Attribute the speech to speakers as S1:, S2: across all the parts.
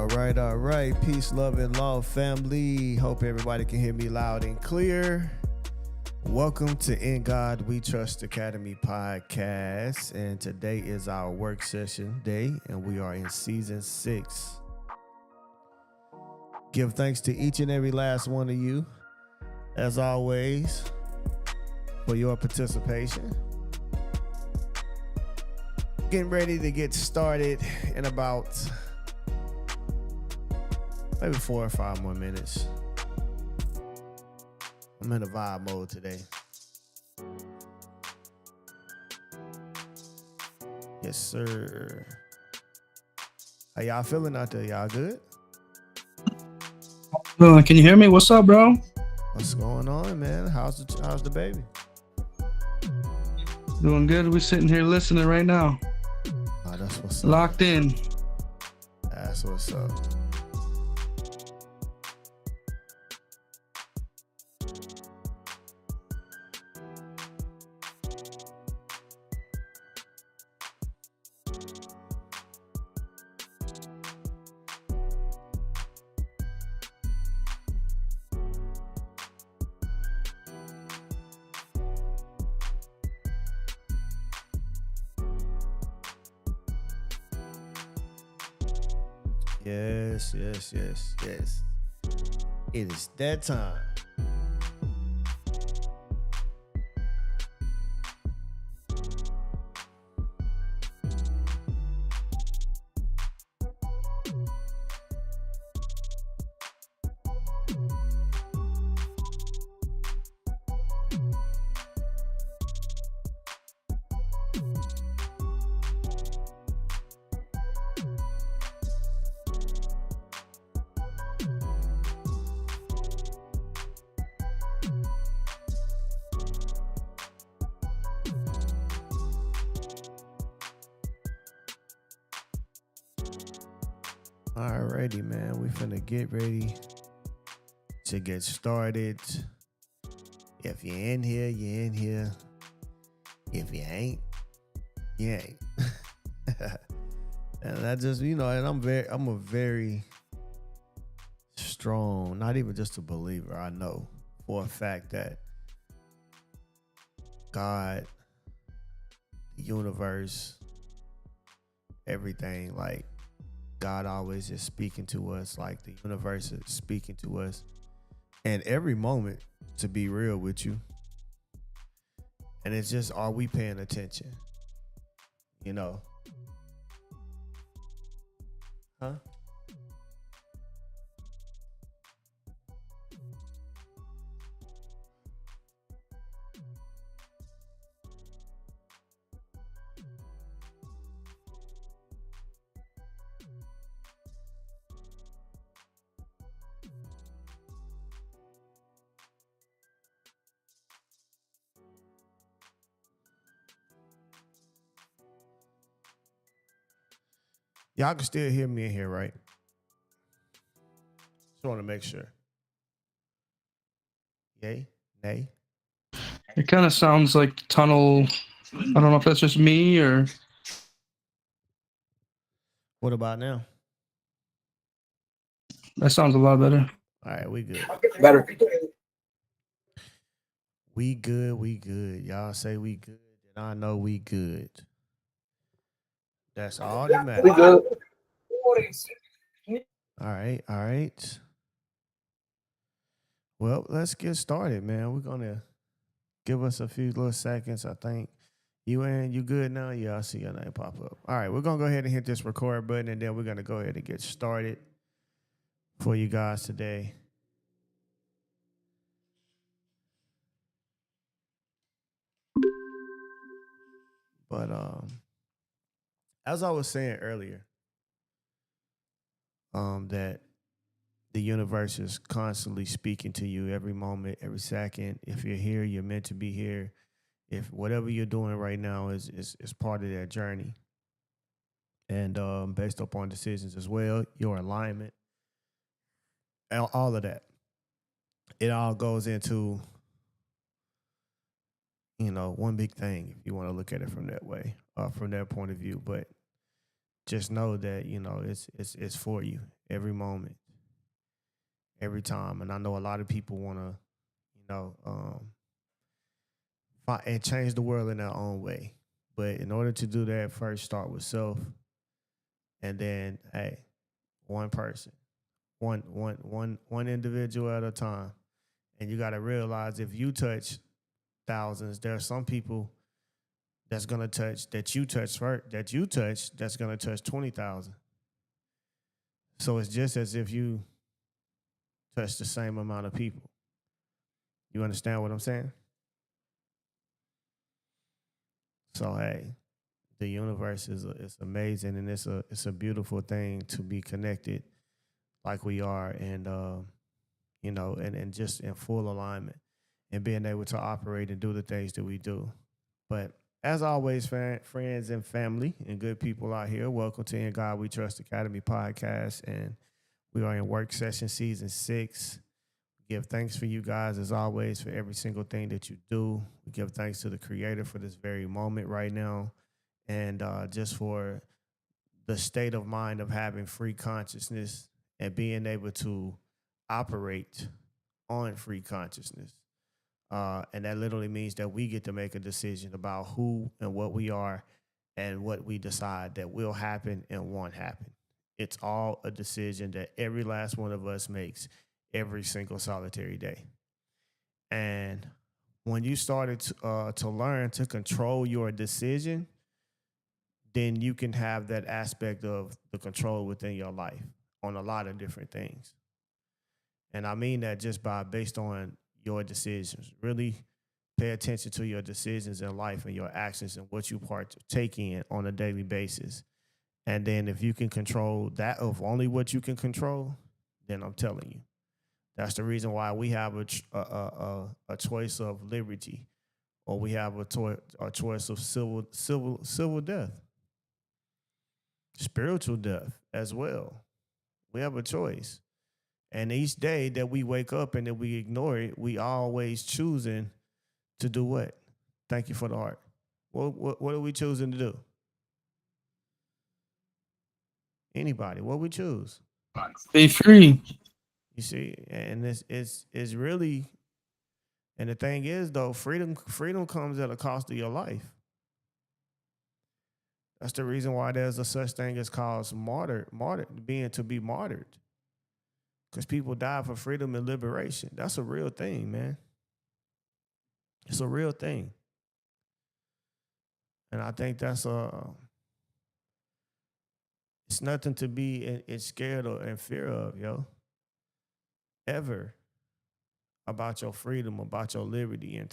S1: All right. Peace, love, and law, family. Hope everybody can hear me loud and clear. Welcome to In God We Trust Academy podcast. And today is our work session day, and we are in season 6. Give thanks to each and every last one of you, as always, for your participation. Getting ready to get started in about maybe 4 or 5 more minutes. I'm in a vibe mode today. Yes, sir. How y'all feeling out there? Y'all good?
S2: Can you hear me? What's up, bro?
S1: What's going on, man? How's the baby?
S2: Doing good. We're sitting here listening right now.
S1: Oh, that's what's up.
S2: Locked in.
S1: That's what's up. Yes. It is that time. Alrighty, man. We finna get ready to get started. If you're in here, you're in here. If you ain't, you ain't. And I just, and I'm a very strong, not even just a believer. I know for a fact that God, the universe, everything, like, God always is speaking to us, like the universe is speaking to us. And every moment, to be real with you. And it's just, are we paying attention? Huh? Y'all can still hear me in here, right? Just want to make sure. Yay? Nay?
S2: It kind of sounds like tunnel. I don't know if that's just me or.
S1: What about now?
S2: That sounds a lot better.
S1: All right, we good.
S3: Better.
S1: We good. Y'all say we good, and I know we good. That's all that matters.
S3: We good.
S1: All right. Well, let's get started, man. We're gonna give us a few little seconds. I think you good now? Yeah, I see your name pop up. All right, we're gonna go ahead and hit this record button, and then we're gonna go ahead and get started for you guys today. But as I was saying earlier, that the universe is constantly speaking to you every moment, every second. If you're here, you're meant to be here. If whatever you're doing right now is part of that journey, and based upon decisions as well, your alignment, all of that, it all goes into one big thing, if you want to look at it from that way, from that point of view. But just know that, it's for you. every moment, every time. And I know a lot of people want to, you know, find and change the world in their own way. But in order to do that, first start with self, and then hey, one person, one individual at a time. And you got to realize if you touch thousands, there are some people that's gonna touch that you touch that's gonna touch 20,000. So it's just as if you touch the same amount of people. You understand what I'm saying? So hey, the universe is amazing, and it's a beautiful thing to be connected like we are, and and just in full alignment and being able to operate and do the things that we do. But as always, friends and family and good people out here, welcome to In God We Trust Academy podcast, and we are in work session season 6. Give thanks for you guys as always for every single thing that you do. We give thanks to the Creator for this very moment right now, and just for the state of mind of having free consciousness and being able to operate on free consciousness. And that literally means that we get to make a decision about who and what we are and what we decide that will happen and won't happen. It's all a decision that every last one of us makes every single solitary day. And when you started to learn to control your decision, then you can have that aspect of the control within your life on a lot of different things. And I mean that just by based on your decisions. Really pay attention to your decisions in life and your actions and what you partake in on a daily basis. And then if you can control that of only what you can control, then I'm telling you, that's the reason why we have a choice of liberty, or we have a choice of civil death, spiritual death as well. We have a choice. And each day that we wake up and that we ignore it, we always choosing to do what? Thank you for the heart. What are we choosing to do? Anybody? What we choose?
S2: Be free.
S1: You see, and it's really, and the thing is though, freedom comes at a cost of your life. That's the reason why there's a such thing as called being to be martyred. Because people die for freedom and liberation. That's a real thing, man. It's a real thing. And I think it's nothing to be scared or in fear of, yo. Ever about your freedom, about your liberty, and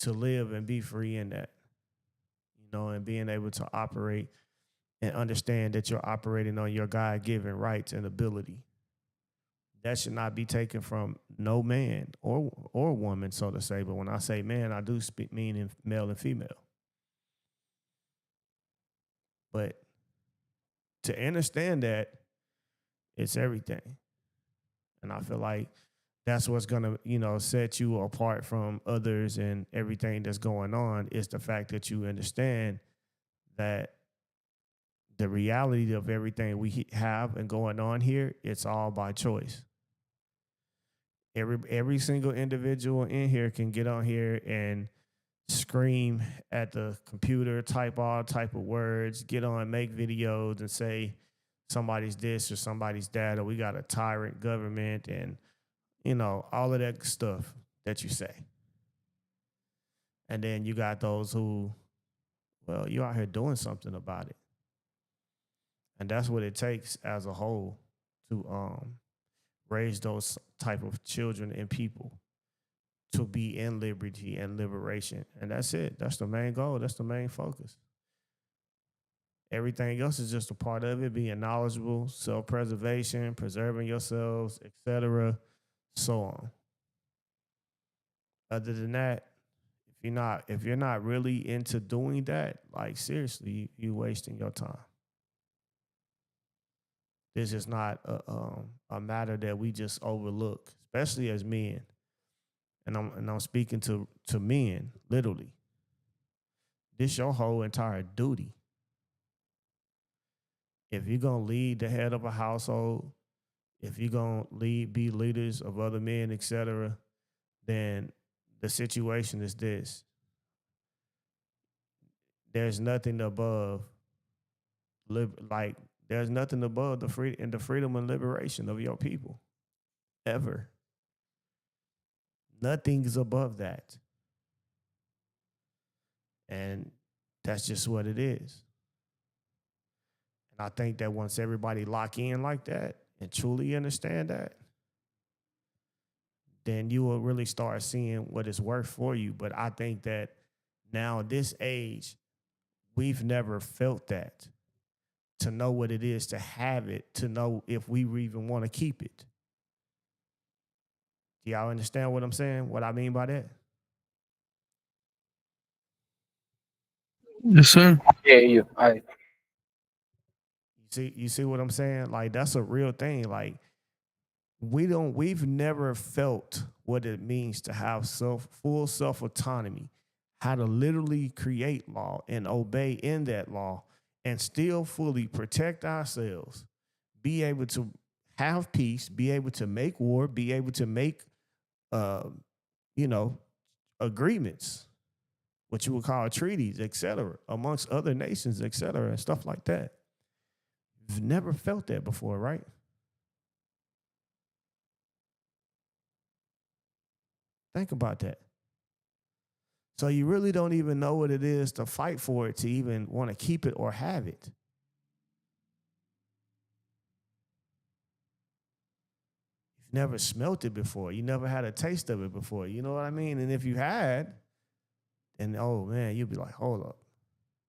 S1: to live and be free in that. And being able to operate and understand that you're operating on your God-given rights and ability. That should not be taken from no man or woman, so to say. But when I say man, I do speak meaning male and female. But to understand that, it's everything. And I feel like that's what's going to, set you apart from others and everything that's going on, is the fact that you understand that the reality of everything we have and going on here, it's all by choice. Every single individual in here can get on here and scream at the computer, type all type of words, get on, make videos and say somebody's this or somebody's that, or we got a tyrant government, and all of that stuff that you say. And then you got those who, well, you're out here doing something about it. And that's what it takes as a whole to raise those type of children and people to be in liberty and liberation. And that's it. That's the main goal. That's the main focus. Everything else is just a part of it, being knowledgeable, self-preservation, preserving yourselves, etc., so on. Other than that, if you're not really into doing that, like seriously, you wasting your time. This is not a matter that we just overlook, especially as men. And I'm speaking to men, literally. This your whole entire duty. If you're gonna lead the head of a household, if you're gonna be leaders of other men, etc., then the situation is this: there's nothing above like there's nothing above the freedom and liberation of your people ever. Nothing's above that, and that's just what it is. And I think that once everybody lock in like that and truly understand that, then you will really start seeing what it's worth for you. But I think that now, this age, we've never felt that, to know what it is to have it, to know if we even want to keep it. Do y'all understand what I'm saying? What I mean by that?
S2: Yes, sir.
S3: Yeah, you.
S1: You see what I'm saying? Like, that's a real thing. Like, we've never felt what it means to have full self autonomy, how to literally create law and obey in that law and still fully protect ourselves, be able to have peace, be able to make war, be able to make uh, you know, agreements, what you would call treaties, etc., amongst other nations, etc., and stuff like that. You've never felt that before, right? Think about that. So you really don't even know what it is to fight for it, to even want to keep it or have it. You've never smelt it before. You never had a taste of it before. You know what I mean? And if you had, then oh man, you'd be like, hold up.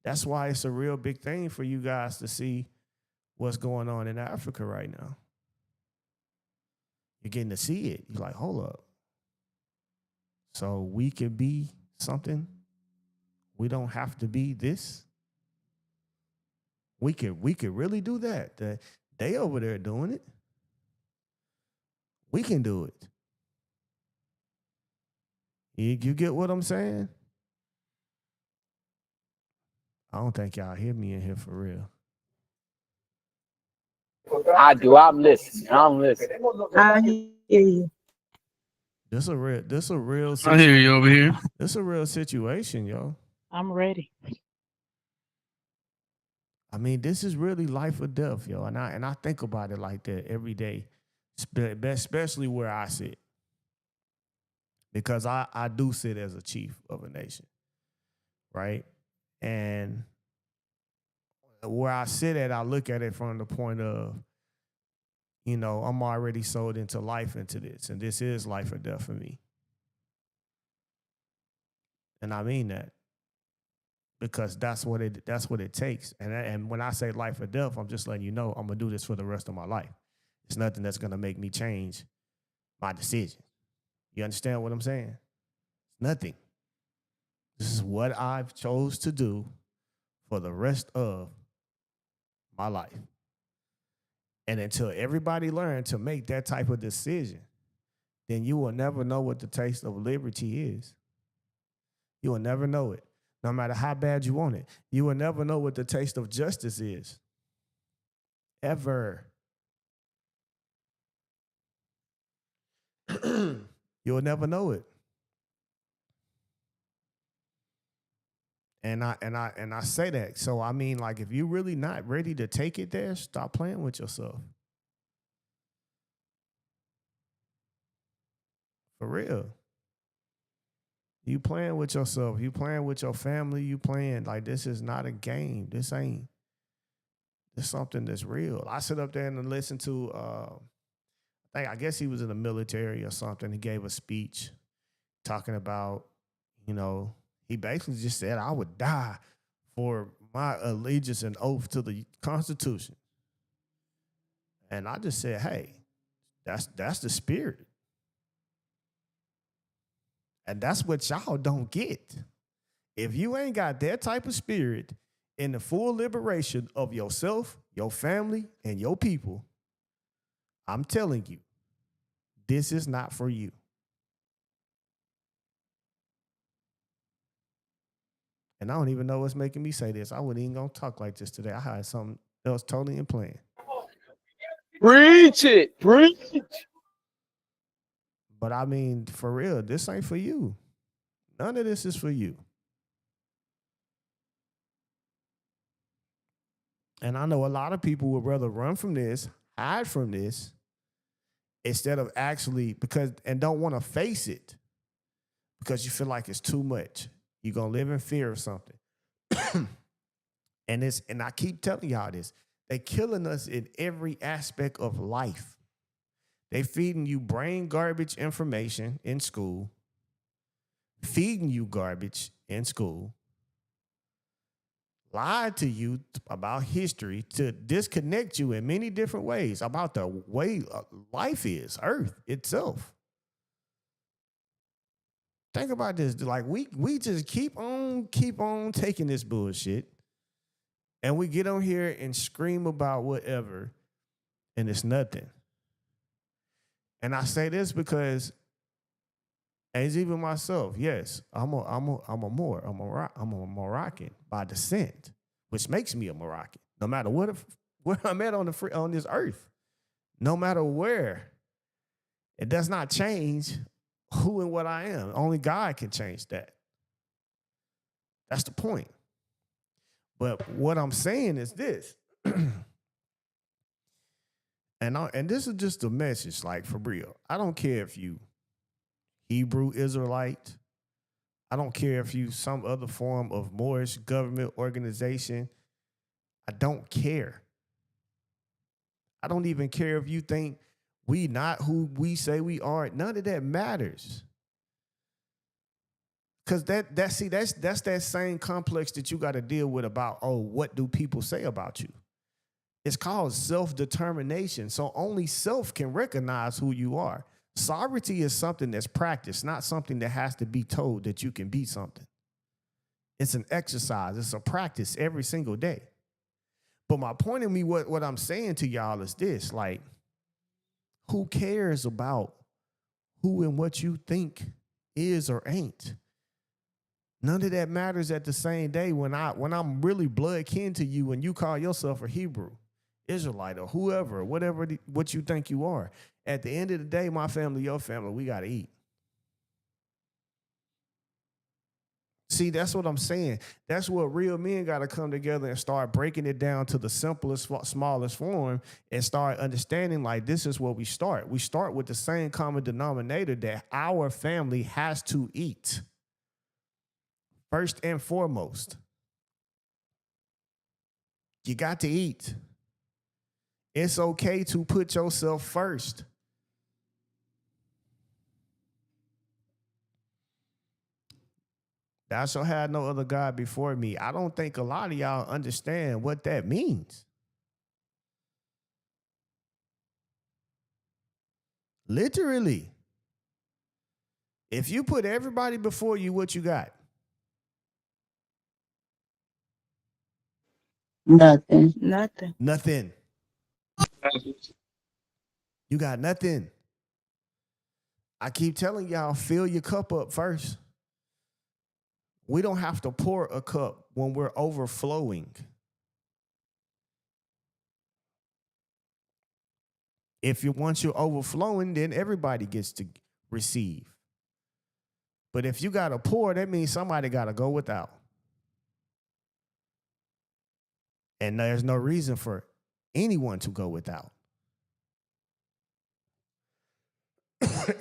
S1: That's why it's a real big thing for you guys to see what's going on in Africa right now. You're getting to see it. You're like, hold up. So we could be something. We don't have to be this. We could really do that. They over there doing it. We can do it. You get what I'm saying? I don't think y'all hear me in here for real.
S3: I do. I'm listening. I'm listening.
S4: I hear you.
S1: This a real
S2: I hear you over here.
S1: this a real situation, yo.
S4: I'm ready.
S1: I mean, this is really life or death, yo. And I think about it like that every day, especially where I sit, because I do sit as a chief of a nation, right? And where I sit at, I look at it from the point of, I'm already sold into life into this, and this is life or death for me. And I mean that because that's what it takes. And when I say life or death, I'm just letting you know I'm gonna do this for the rest of my life. It's nothing that's gonna make me change my decision. You understand what I'm saying? Nothing. This is what I've chose to do for the rest of my life. And until everybody learns to make that type of decision, then you will never know what the taste of liberty is. You will never know it, no matter how bad you want it. You will never know what the taste of justice is, ever. You will never know it. And I say that. So I mean, like, if you're really not ready to take it there, stop playing with yourself. For real. You playing with yourself. You playing with your family. You playing like this is not a game. This something that's real. I sit up there and listen to I guess he was in the military or something. He gave a speech talking about, he basically just said, I would die for my allegiance and oath to the Constitution. And I just said, hey, that's the spirit. And that's what y'all don't get. If you ain't got that type of spirit in the full liberation of yourself, your family, and your people, I'm telling you, this is not for you. And I don't even know what's making me say this. I wasn't even gonna talk like this today. I had something That was totally in plan.
S3: Preach it. Preach.
S1: But I mean, for real, this ain't for you. None of this is for you. And I know a lot of people would rather run from this, hide from this, instead of actually and don't want to face it because you feel like it's too much. You're gonna live in fear of something. And I keep telling y'all this. They killing us in every aspect of life. They feeding you brain garbage information in school, feeding you garbage in school, lied to you about history to disconnect you in many different ways about the way life is, Earth itself. Think about this. Like we just keep on taking this bullshit, and we get on here and scream about whatever, and it's nothing. And I say this because, as even myself, yes, I'm a Moroccan by descent, which makes me a Moroccan. No matter where I'm at on this earth, no matter where, it does not change who and what I am. Only God can change that. That's the point. But what I'm saying is this, and this is just a message, like for real. I don't care if you Hebrew Israelite. I don't care if you some other form of Moorish government organization. I don't care. I don't even care if you think we not who we say we are. None of that matters. Cause that's that same complex that you got to deal with about, oh, what do people say about you? It's called self-determination. So only self can recognize who you are. Sovereignty is something that's practiced, not something that has to be told that you can be something. It's an exercise. It's a practice every single day. But my point in me, what I'm saying to y'all is this, like, who cares about who and what you think is or ain't? None of that matters at the same day when I'm really blood kin to you and you call yourself a Hebrew, Israelite, or whoever, what you think you are. At the end of the day, my family, your family, we got to eat. See, that's what I'm saying. That's what real men got to come together and start breaking it down to the simplest, smallest form and start understanding, like, this is where we start. We start with the same common denominator that our family has to eat. First and foremost, you got to eat. It's okay to put yourself first. Thou shalt have no other God before me. I don't think a lot of y'all understand what that means. Literally. If you put everybody before you, what you got?
S4: Nothing. Nothing.
S1: Nothing. You got nothing. I keep telling y'all, fill your cup up first. We don't have to pour a cup when we're overflowing. Once you're overflowing, then everybody gets to receive. But if you got to pour, that means somebody got to go without. And there's no reason for anyone to go without.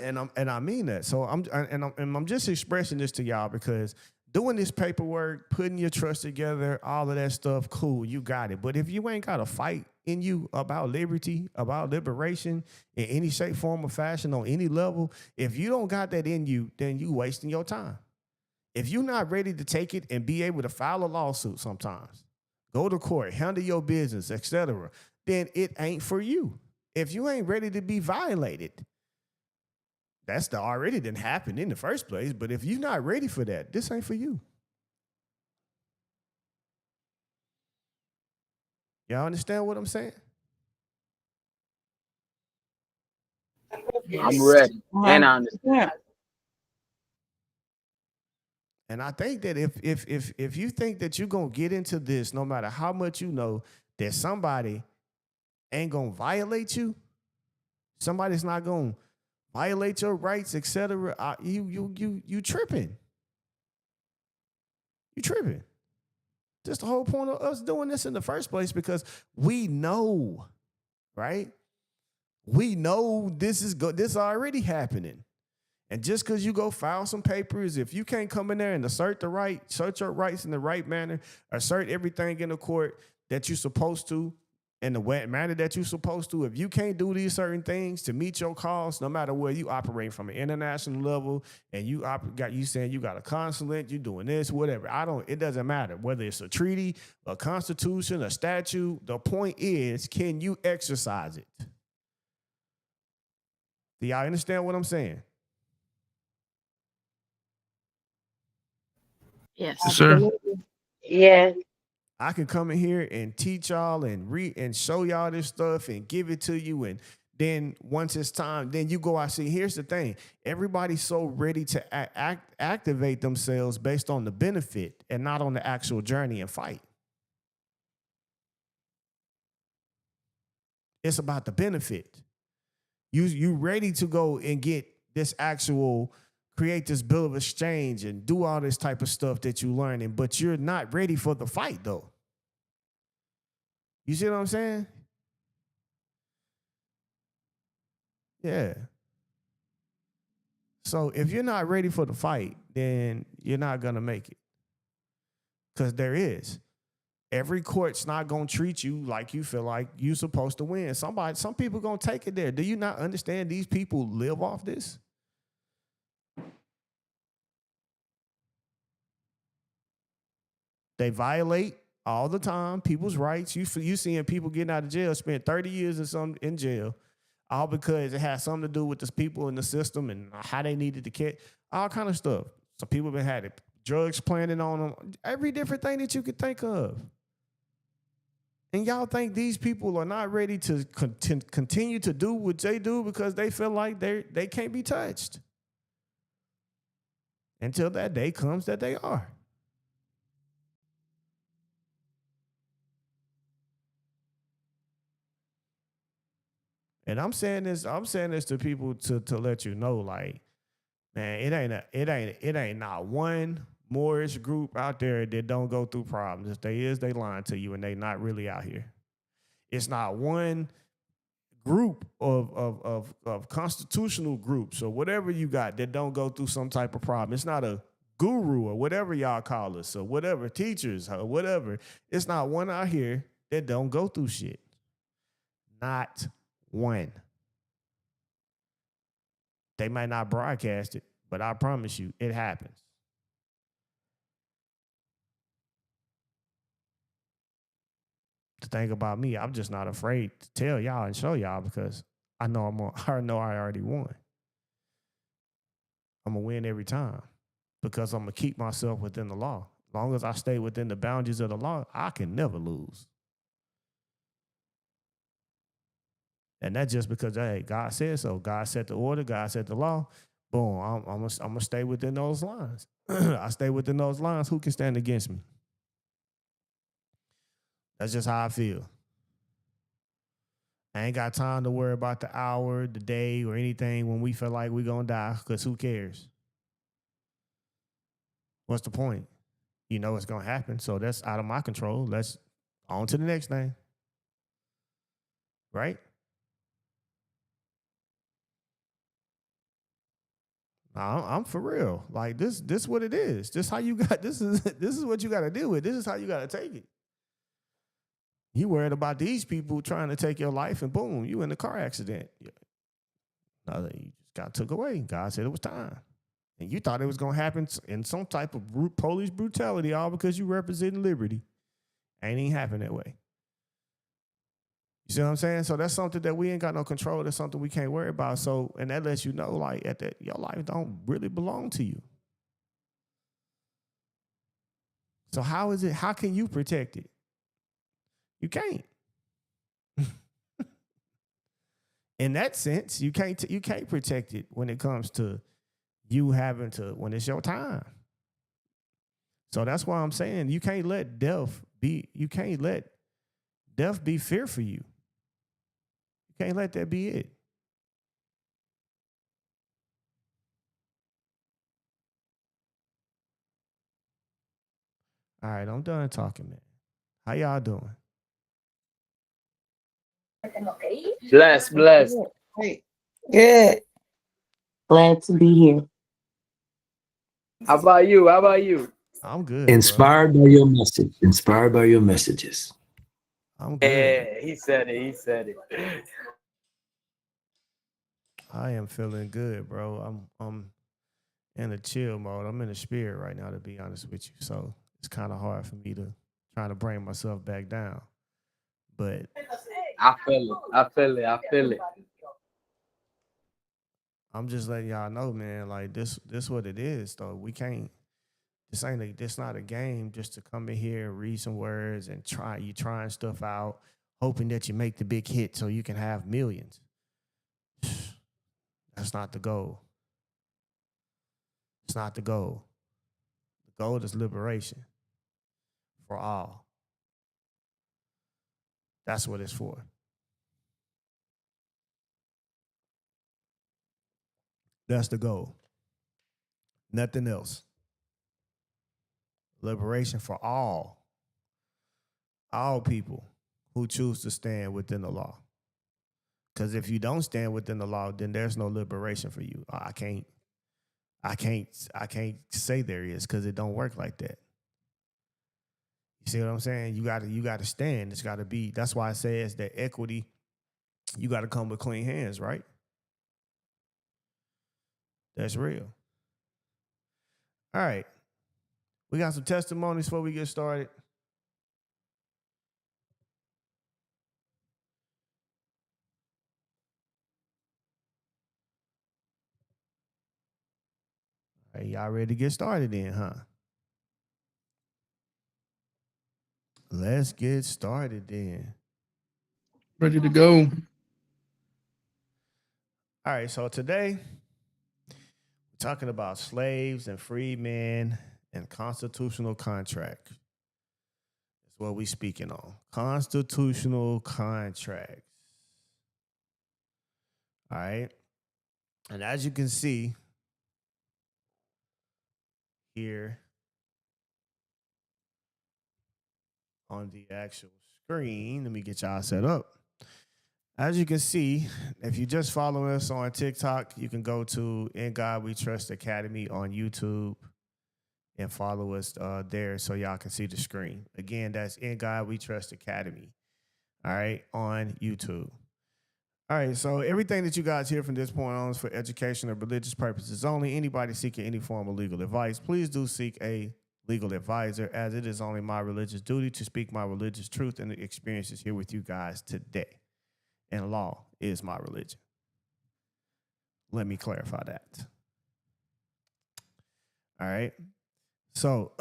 S1: and I mean that. So I'm just expressing this to y'all because doing this paperwork, putting your trust together, all of that stuff, cool, you got it. But if you ain't got a fight in you about liberty, about liberation in any shape, form, or fashion on any level, if you don't got that in you, then you wasting your time. If you're not ready to take it and be able to file a lawsuit sometimes, go to court, handle your business, etc., then it ain't for you. If you ain't ready to be violated, that's already didn't happen in the first place. But if you're not ready for that, this ain't for you. Y'all understand what I'm saying?
S3: I'm ready. And I understand.
S1: And I think that if you think that you're gonna get into this, no matter how much you know, that somebody ain't gonna violate you. Somebody's not gonna violate your rights, etc. You tripping. You tripping. That's the whole point of us doing this in the first place, because we know, right? We know this is already happening. And just because you go file some papers, if you can't come in there and assert your rights in the right manner, assert everything in the court that you're supposed to, in the manner that you're supposed to, if you can't do these certain things to meet your cause, no matter where you operate from an international level, and you saying you got a consulate, you doing this, whatever. It doesn't matter whether it's a treaty, a constitution, a statute. The point is, can you exercise it? Do y'all understand what I'm saying?
S3: Yes.
S2: Yes, sir.
S4: Yes.
S1: I can come in here and teach y'all and read and show y'all this stuff and give it to you. And then once it's time, then you go out. See, here's the thing. Everybody's so ready to activate themselves based on the benefit and not on the actual journey and fight. It's about the benefit. You ready to go and get this actual, create this bill of exchange and do all this type of stuff that you learning, but you're not ready for the fight though. You see what I'm saying? Yeah. So if you're not ready for the fight, then you're not going to make it. Because there is. Every court's not going to treat you like you feel like you're supposed to win. Some people going to take it there. Do you not understand these people live off this? They violate all the time people's rights. You seeing people getting out of jail, spend 30 years in jail, all because it has something to do with the people in the system and how they needed to get all kind of stuff. So people been had drugs planted on them, every different thing that you could think of. And y'all think these people are not ready to continue to do what they do because they feel like they can't be touched until that day comes that they are. And I'm saying this to people to let you know, like, man, it ain't not one Moorish group out there that don't go through problems. If they is, they lying to you and they not really out here. It's not one group of constitutional groups or whatever you got that don't go through some type of problem. It's not a guru or whatever y'all call us or whatever, teachers or whatever. It's not one out here that don't go through shit. Not one. They might not broadcast it, but I promise you, it happens. The thing about me, I'm just not afraid to tell y'all and show y'all because I know I already won. I'm gonna win every time because I'm gonna keep myself within the law. As long as I stay within the boundaries of the law, I can never lose. And that's just because, hey, God said so. God set the order. God set the law. Boom, I'm gonna stay within those lines. I stay within those lines. Who can stand against me? That's just how I feel. I ain't got time to worry about the hour, the day, or anything when we feel like we're gonna die, because who cares? What's the point? You know it's gonna happen, so that's out of my control. Let's on to the next thing. Right? I'm for real. Like this is what it is. This how you got. This is what you got to deal with. This is how you got to take it. You worried about these people trying to take your life, and boom, you in a car accident. No, you just got took away. God said it was time, and you thought it was gonna happen in some type of police brutality, all because you representing liberty. Ain't even happen that way. You see what I'm saying? So that's something that we ain't got no control. That's something we can't worry about. So, and that lets you know, like, your life don't really belong to you. So how can you protect it? You can't. In that sense, you can't protect it when it comes to you having to, when it's your time. So that's why I'm saying you can't let death death be fear for you. You can't let that be it. All right, I'm done talking, man. How y'all doing?
S3: Bless, bless.
S4: Hey. Good. Glad to be here.
S3: How about you? How about you?
S1: I'm good, bro.
S5: Inspired by your message. Inspired by your messages.
S1: I'm good.
S3: Yeah, he said it. He said it.
S1: I am feeling good, bro. I'm in a chill mode. I'm in a spirit right now, to be honest with you. So it's kind of hard for me to try to bring myself back down. But
S3: I feel it. I feel it. I feel it.
S1: I'm just letting y'all know, man. Like this what it is, though. We can't. This not a game just to come in here, read some words, and trying stuff out, hoping that you make the big hit so you can have millions. That's not the goal. It's not the goal. The goal is liberation for all. That's what it's for. That's the goal. Nothing else. Liberation for all people who choose to stand within the law. Because if you don't stand within the law, then there's no liberation for you. I can't say there is, because it don't work like that. You see what I'm saying? You gotta stand. It's gotta be. That's why it says that equity, you gotta come with clean hands, right? That's real. All right. We got some testimonies before we get started. Hey, y'all ready to get started then, huh? Let's get started then.
S2: Ready to go.
S1: All right, so today we're talking about slaves and freedmen and constitutional contract. That's what we're speaking on. Constitutional contracts. All right. And as you can see here on the actual screen, let me get y'all set up. As you can see, if you just follow us on TikTok, you can go to In God We Trust Academy on YouTube and follow us there so y'all can see the screen. Again, that's In God We Trust Academy, all right, on YouTube. All right, so everything that you guys hear from this point on is for education or religious purposes only. Anybody seeking any form of legal advice, please do seek a legal advisor, as it is only my religious duty to speak my religious truth and the experiences here with you guys today. And law is my religion. Let me clarify that. All right. So,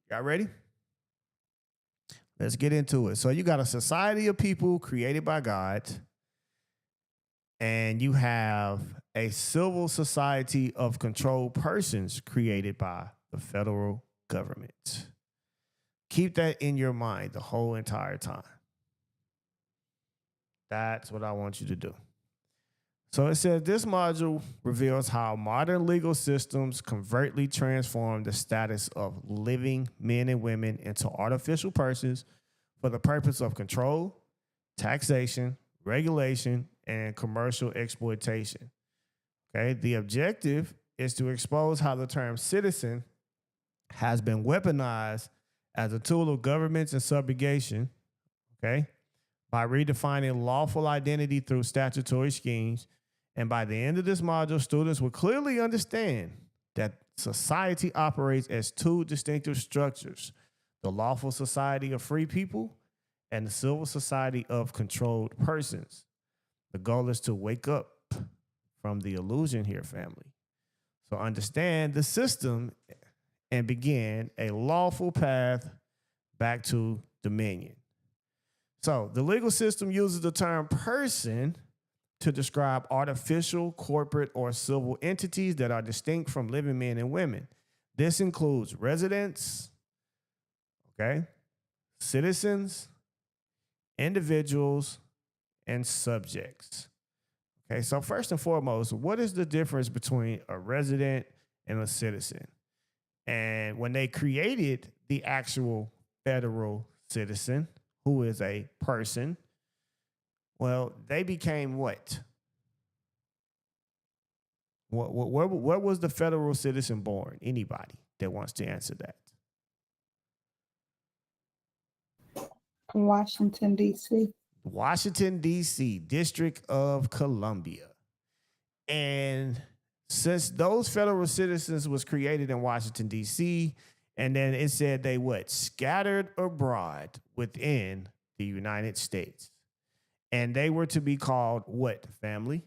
S1: y'all ready? Let's get into it. So you got a society of people created by God, and you have a civil society of controlled persons created by the federal government. Keep that in your mind the whole entire time. That's what I want you to do. So it says this module reveals how modern legal systems covertly transform the status of living men and women into artificial persons for the purpose of control, taxation, regulation, and commercial exploitation. Okay, the objective is to expose how the term citizen has been weaponized as a tool of governments and subjugation, okay, by redefining lawful identity through statutory schemes. And by the end of this module, students will clearly understand that society operates as two distinctive structures: the lawful society of free people and the civil society of controlled persons. The goal is to wake up from the illusion here, family. So understand the system and begin a lawful path back to dominion. So the legal system uses the term person to describe artificial, corporate, or civil entities that are distinct from living men and women. This includes residents, okay, citizens, individuals, and subjects. Okay, so first and foremost, what is the difference between a resident and a citizen? And when they created the actual federal citizen, who is a person, well, they became what? Where was the federal citizen born? Anybody that wants to answer that?
S4: Washington, D.C.
S1: Washington, D.C., District of Columbia. And since those federal citizens was created in Washington, D.C., and then it said they what? Scattered abroad within the United States. And they were to be called what, family?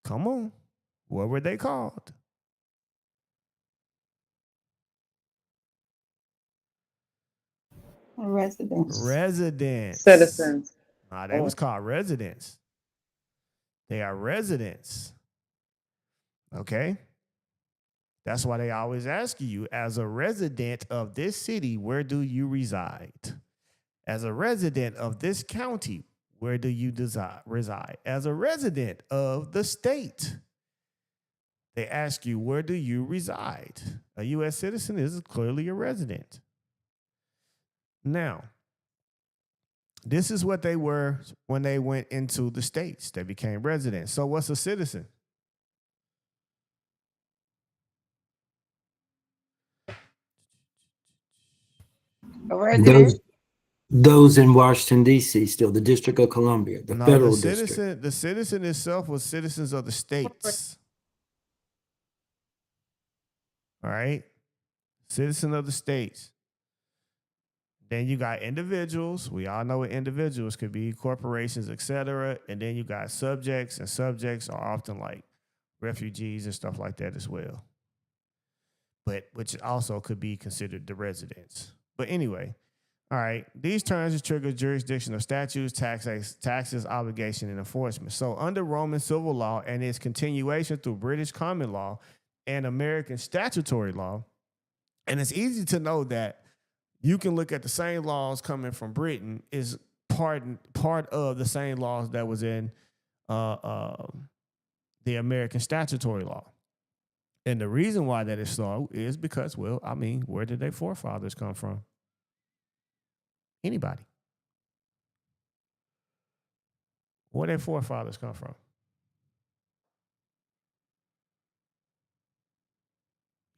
S1: Come on. What were they called?
S4: Residents.
S1: Residents.
S3: Citizens.
S1: Nah, they was called residents. They are residents. Okay? That's why they always ask you, as a resident of this city, where do you reside? As a resident of this county, where do you reside? As a resident of the state, they ask you, where do you reside? A U.S. citizen is clearly a resident. Now, this is what they were when they went into the states. They became residents. So what's a citizen?
S4: A resident.
S5: Those in Washington, D.C., still the District of Columbia, the
S1: No,
S5: federal
S1: the
S5: district.
S1: citizen, the citizen itself was citizens of the states. All right? Citizen of the states. Then you got individuals. We all know what individuals could be, corporations, etc. And then you got subjects, and subjects are often like refugees and stuff like that as well. But which also could be considered the residents. But anyway, all right, these terms trigger jurisdiction of statutes, taxes, obligation, and enforcement. So under Roman civil law and its continuation through British common law and American statutory law, and it's easy to know that you can look at the same laws coming from Britain is part of the same laws that was in the American statutory law. And the reason why that is so is because, well, I mean, where did their forefathers come from? Anybody? Where their forefathers come from?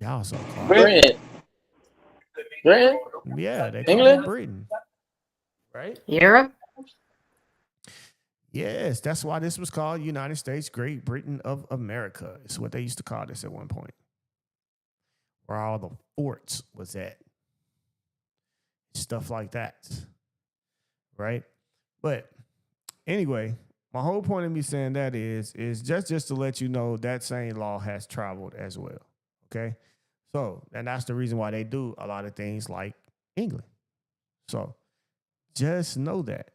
S1: Y'all so quiet.
S3: Britain.
S1: Yeah, they come
S3: England?
S1: from Britain. Right?
S4: Europe.
S1: Yes, that's why this was called United States, Great Britain of America. It's what they used to call this at one point. Where all the forts was at. Stuff like that. Right? But anyway, my whole point of me saying that is just to let you know that same law has traveled as well. Okay? So, and that's the reason why they do a lot of things like England. So, just know that.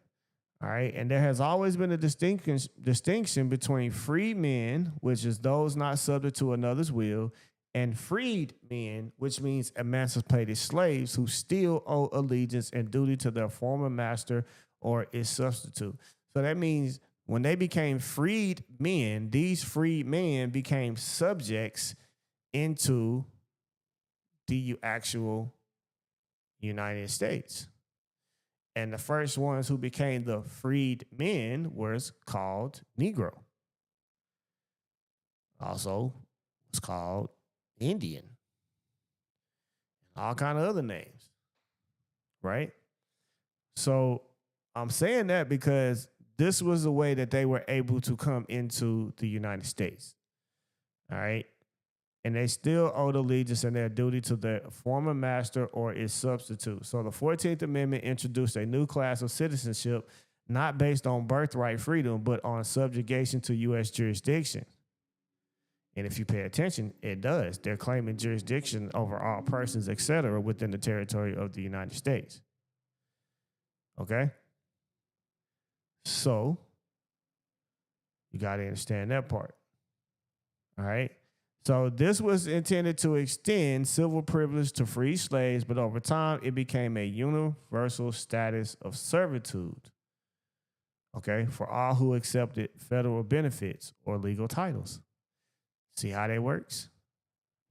S1: All right. And there has always been a distinction between freedmen, which is those not subject to another's will, and freed men, which means emancipated slaves who still owe allegiance and duty to their former master or its substitute. So that means when they became freed men, these freed men became subjects into the actual United States. And the first ones who became the freed men was called Negro. Also was called Indian. All kind of other names. Right? So I'm saying that because this was the way that they were able to come into the United States. All right? And they still owed allegiance and their duty to their former master or its substitute. So the 14th Amendment introduced a new class of citizenship, not based on birthright freedom, but on subjugation to U.S. jurisdiction. And if you pay attention, it does. They're claiming jurisdiction over all persons, etc., within the territory of the United States. Okay? So, you got to understand that part. All right? So this was intended to extend civil privilege to free slaves, but over time it became a universal status of servitude. Okay, for all who accepted federal benefits or legal titles. See how that works?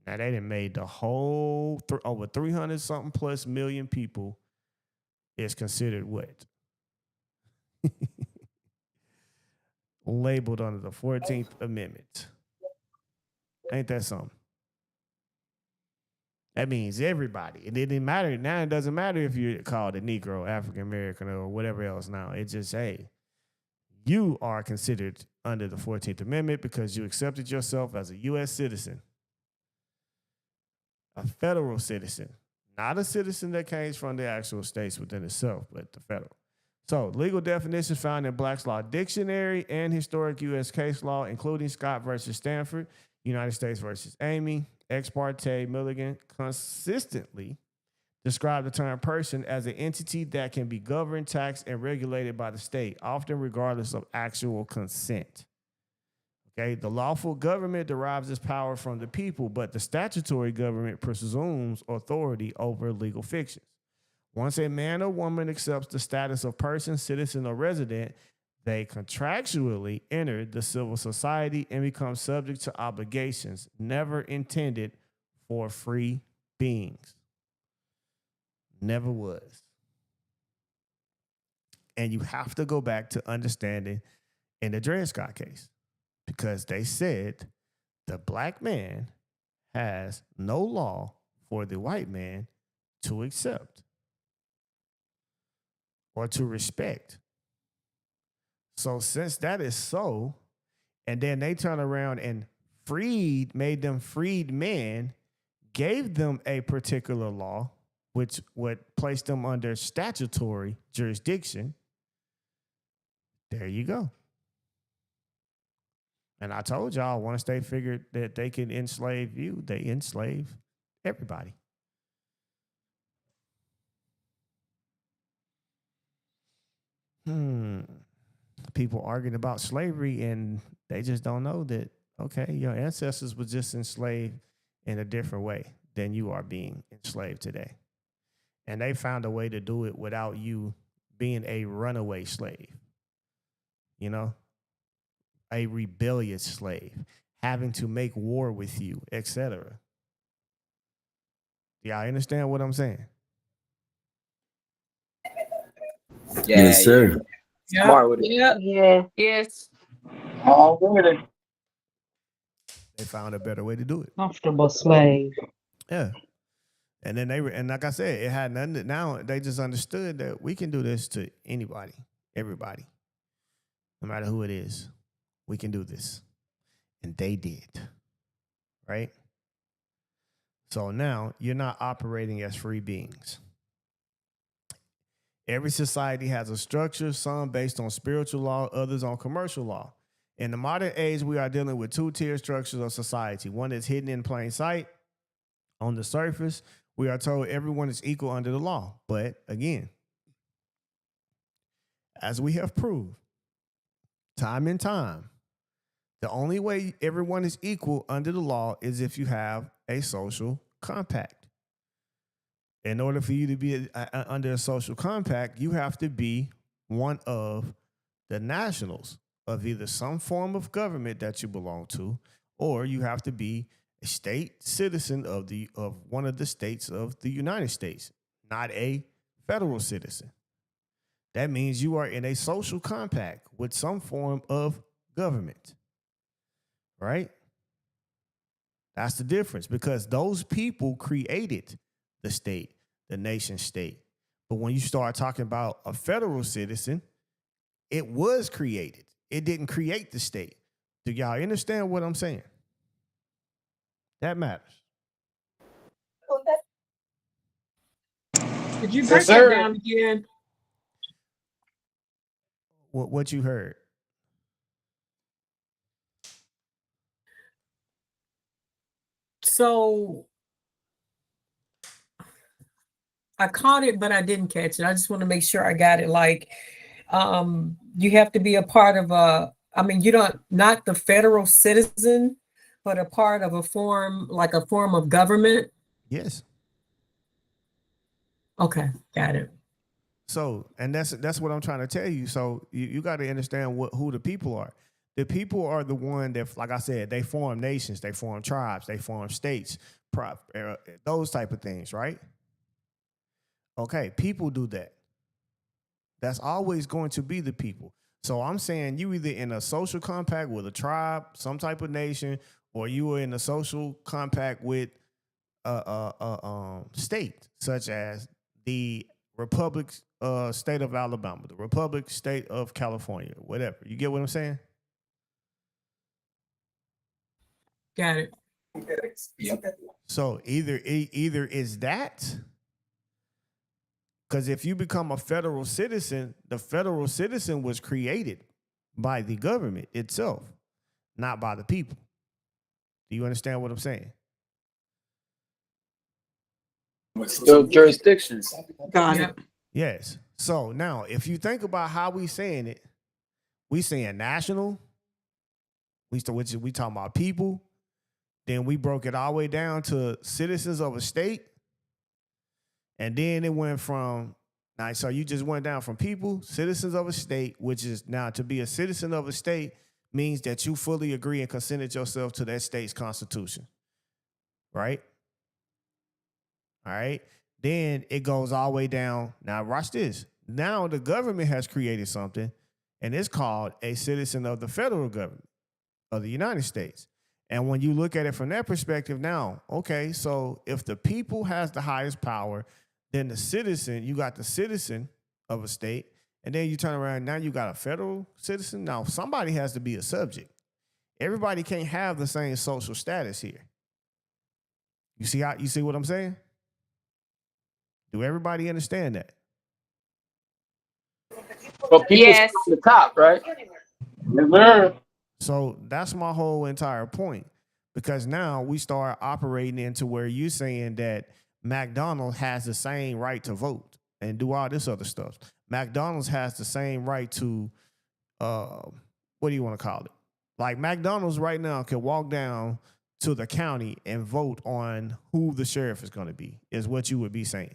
S1: Now they done made the whole over 300 something plus million people is considered what? Labeled under the 14th Amendment. Ain't that something? That means everybody. It didn't matter. Now it doesn't matter if you're called a Negro, African American, or whatever else now. It's just, hey, you are considered under the 14th Amendment because you accepted yourself as a U.S. citizen, a federal citizen, not a citizen that came from the actual states within itself, but the federal. So legal definitions found in Black's Law Dictionary and historic U.S. case law, including Scott versus Stanford, United States versus Amy, Ex parte Milligan, consistently describe the term person as an entity that can be governed, taxed, and regulated by the state, often regardless of actual consent. Okay, the lawful government derives its power from the people, but the statutory government presumes authority over legal fictions. Once a man or woman accepts the status of person, citizen, or resident, they contractually enter the civil society and become subject to obligations never intended for free beings. Never was. And you have to go back to understanding in the Dred Scott case, because they said the black man has no law for the white man to accept or to respect. So since that is so, and then they turn around and made them freedmen, gave them a particular law, which would place them under statutory jurisdiction, there you go. And I told y'all, once they figured that they could enslave you, they enslave everybody. People arguing about slavery and they just don't know that, okay, your ancestors were just enslaved in a different way than you are being enslaved today. And they found a way to do it without you being a runaway slave, you know, a rebellious slave, having to make war with you, etc. Yeah, I understand what I'm saying.
S3: Yeah,
S5: Yes, sir.
S3: yeah. Smart with it.
S4: Yeah.
S6: Yes.
S4: Already.
S1: They found a better way to do it.
S4: Comfortable slave.
S1: Yeah. And then and like I said, it had nothing. Now they just understood that we can do this to anybody, everybody, no matter who it is. We can do this. And they did. Right? So now you're not operating as free beings. Every society has a structure, some based on spiritual law, others on commercial law. In the modern age, we are dealing with two-tier structures of society. One is hidden in plain sight. On the surface, we are told everyone is equal under the law. But again, as we have proved time and time, the only way everyone is equal under the law is if you have a social compact. In order for you to be under a social compact, you have to be one of the nationals of either some form of government that you belong to, or you have to be a state citizen of one of the states of the United States, not a federal citizen. That means you are in a social compact with some form of government, right? That's the difference, because those people created the state, the nation state. But when you start talking about a federal citizen, it was created. It didn't create the state. Do y'all understand what I'm saying? That matters.
S6: Could you break that down again?
S1: What you heard?
S6: So I caught it, but I didn't catch it. I just want to make sure I got it. Like, you have to be a part of you're not the federal citizen, but a part of a form, like a form of government?
S1: Yes.
S6: Okay, got it.
S1: So, and that's what I'm trying to tell you. So you got to understand who the people are. The people are the one that, like I said, they form nations, they form tribes, they form states, those type of things, right? Okay, people do that. That's always going to be the people. So I'm saying you either in a social compact with a tribe, some type of nation, or you are in a social compact with a state, such as the Republic state of Alabama, the Republic state of California, whatever. You get what I'm saying?
S6: Got it.
S1: So either is that, because if you become a federal citizen, the federal citizen was created by the government itself, not by the people. Do you understand what I'm saying?
S3: Still jurisdictions.
S2: Got
S6: Yep.
S2: it.
S1: Yes. So now, if you think about how we saying it, we saying national, we talking about people, then we broke it all the way down to citizens of a state, and then it went from now. So you just went down from people, citizens of a state, which is now to be a citizen of a state means that you fully agree and consented yourself to that state's constitution, right? All right. Then it goes all the way down. Now, watch this. Now the government has created something, and it's called a citizen of the federal government of the United States. And when you look at it from that perspective, now, okay, so if the people has the highest power, then the citizen, you got the citizen of a state, and then you turn around, now you got a federal citizen. Now, somebody has to be a subject. Everybody can't have the same social status here. You see what I'm saying? Do everybody understand that?
S3: But people
S4: Yes.
S3: on the top, right?
S1: So that's my whole entire point. Because now we start operating into where you're saying that McDonald's has the same right to vote and do all this other stuff. McDonald's has the same right to, what do you want to call it? Like McDonald's right now can walk down to the county and vote on who the sheriff is going to be, is what you would be saying.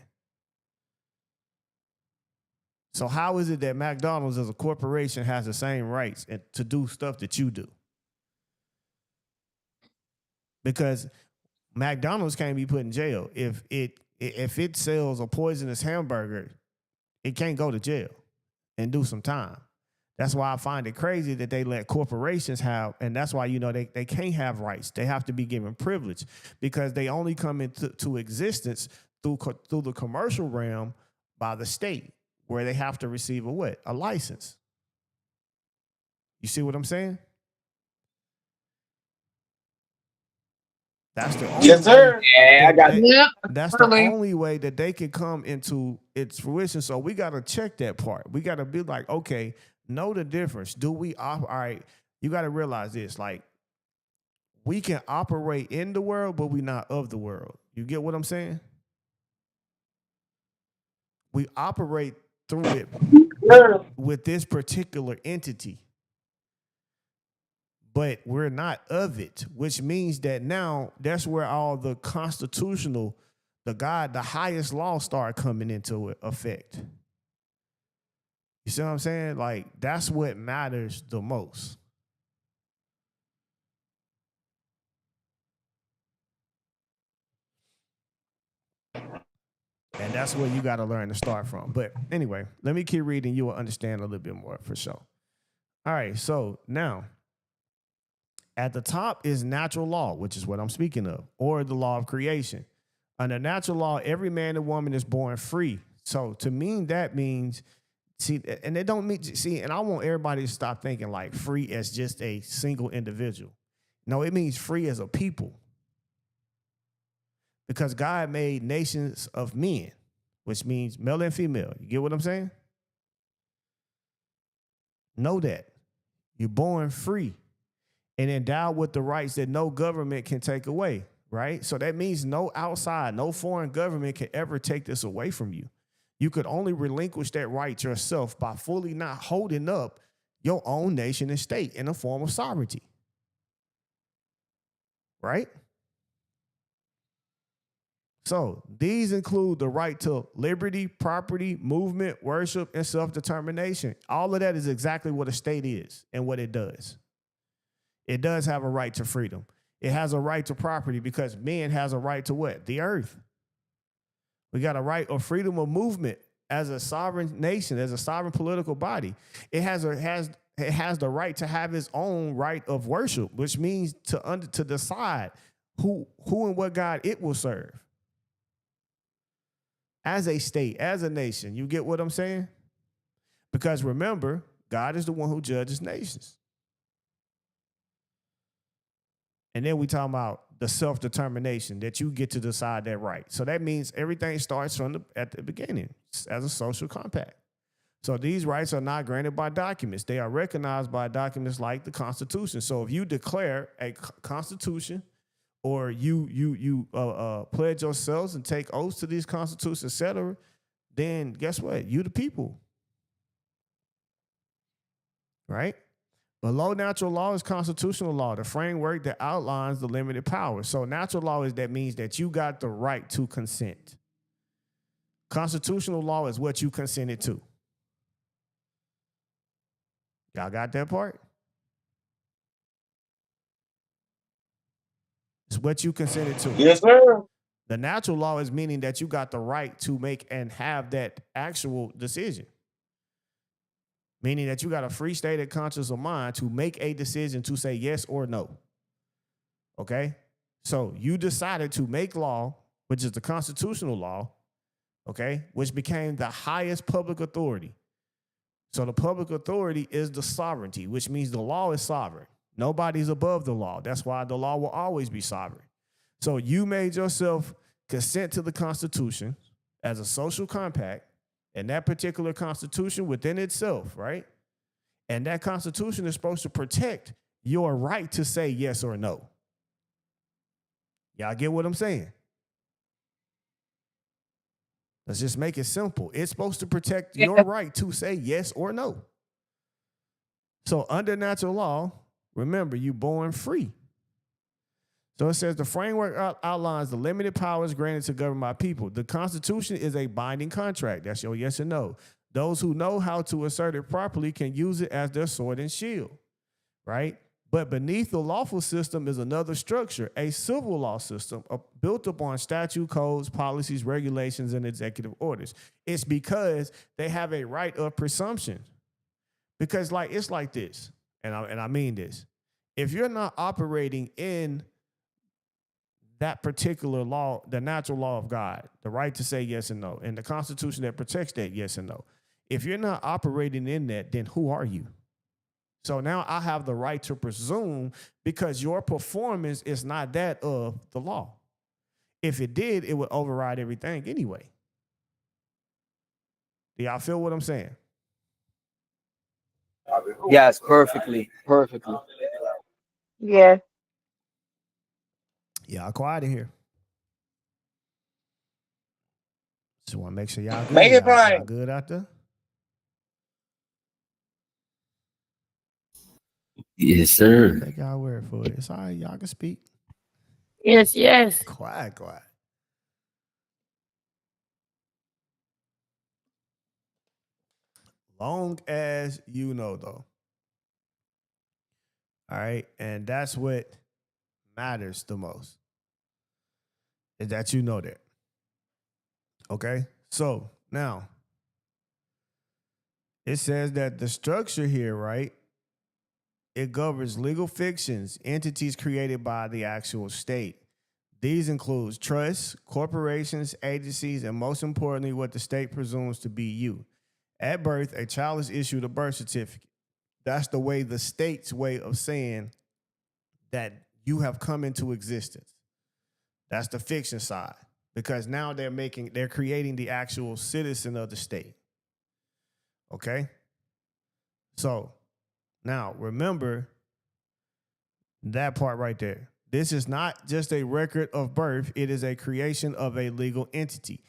S1: So how is it that McDonald's as a corporation has the same rights to do stuff that you do? Because McDonald's can't be put in jail. If it sells a poisonous hamburger, it can't go to jail and do some time. That's why I find it crazy that they let corporations have, and that's why, they can't have rights. They have to be given privilege because they only come into existence through the commercial realm by the state, where they have to receive a license. You see what I'm saying? That's the only
S3: Yes, sir.
S1: way
S3: Yeah, I got it.
S2: Yeah.
S1: that's
S2: Really?
S1: the only way that they can come into its fruition. So we got to check that part. We got to be like, okay, know the difference. Do we all right? You got to realize this. Like, we can operate in the world, but we not of the world. You get what I'm saying? We operate through it with this particular entity, but we're not of it, which means that now that's where all the constitutional, the highest law start coming into effect. You see what I'm saying? Like, that's what matters the most. And that's where you got to learn to start from. But anyway, let me keep reading. You will understand a little bit more for sure. All right. So now, at the top is natural law, which is what I'm speaking of, or the law of creation. Under natural law, every man and woman is born free. So to me, that means, see, and they don't mean, see, and I want everybody to stop thinking like free as just a single individual. No, it means free as a people. Because God made nations of men, which means male and female. You get what I'm saying? Know that. You're born free and endowed with the rights that no government can take away, right? So that means no outside, no foreign government can ever take this away from you. You could only relinquish that right yourself by fully not holding up your own nation and state in a form of sovereignty. right? So these include the right to liberty, property, movement, worship, and self-determination. All of that is exactly what a state is and what it does. It does have a right to freedom. It has a right to property because man has a right to what? The earth. We got a right of freedom of movement as a sovereign nation, as a sovereign political body. It has the right to have its own right of worship, which means to decide who and what God it will serve. As a state, as a nation, you get what I'm saying? Because remember, God is the one who judges nations. And then we talk about the self-determination that you get to decide that right. So that means everything starts at the beginning as a social compact. So these rights are not granted by documents. They are recognized by documents like the Constitution. So if you declare a constitution or you pledge yourselves and take oaths to these constitutions, et cetera, then guess what? You the people. Right? Below natural law is constitutional law, the framework that outlines the limited powers. So natural law means that you got the right to consent. Constitutional law is what you consented to. Y'all got that part? It's what you consented to.
S4: Yes, sir.
S1: The natural law is meaning that you got the right to make and have that actual decision. Meaning that you got a free state of conscience of mind to make a decision to say yes or no. Okay? So you decided to make law, which is the constitutional law, okay, which became the highest public authority. So the public authority is the sovereignty, which means the law is sovereign. Nobody's above the law. That's why the law will always be sovereign. So you made yourself consent to the Constitution as a social compact, and that particular Constitution within itself, right? And that Constitution is supposed to protect your right to say yes or no. Y'all get what I'm saying? Let's just make it simple. It's supposed to protect your right to say yes or no. So under natural law, remember, you're born free. So it says the framework outlines the limited powers granted to govern by people. The Constitution is a binding contract. That's your yes or no. Those who know how to assert it properly can use it as their sword and shield, right? But beneath the lawful system is another structure, a civil law system built upon statute, codes, policies, regulations, and executive orders. It's because they have a right of presumption. Because it's like this, and I mean this. If you're not operating in that particular law, the natural law of God, the right to say yes and no, and the Constitution that protects that yes and no, if you're not operating in that, then who are you? So now I have the right to presume because your performance is not that of the law. If it did, it would override everything anyway. Do y'all feel what I'm saying?
S3: Yes, perfectly. Perfectly.
S4: Yeah.
S1: Y'all quiet in here. Just want to make sure y'all good.
S4: Make it
S1: Y'all
S4: right.
S1: good out there?
S5: Yes, sir.
S1: Take y'all word for it. It's all right. Y'all can speak.
S4: Yes, yes.
S1: Quiet. Long as you know, though. All right. And that's what matters the most. Is that you know that. Okay. So now it says that the structure here, right? It governs legal fictions, entities created by the actual state. These include trusts, corporations, agencies, and most importantly, what the state presumes to be you. At birth, a child is issued a birth certificate. That's the way the state's way of saying that you have come into existence. That's the fiction side, because now they're creating the actual citizen of the state. Okay? So now remember that part right there. This is not just a record of birth. It is a creation of a legal entity.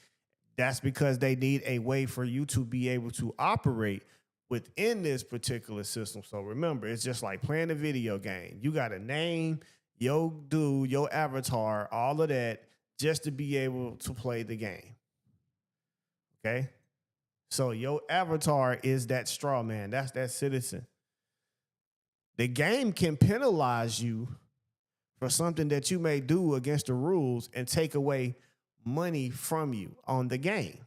S1: That's because they need a way for you to be able to operate within this particular system. So remember, it's just like playing a video game. You got a name, your dude, your avatar, all of that, just to be able to play the game. Okay? So your avatar is that straw man. That's that citizen. The game can penalize you for something that you may do against the rules and take away money from you on the game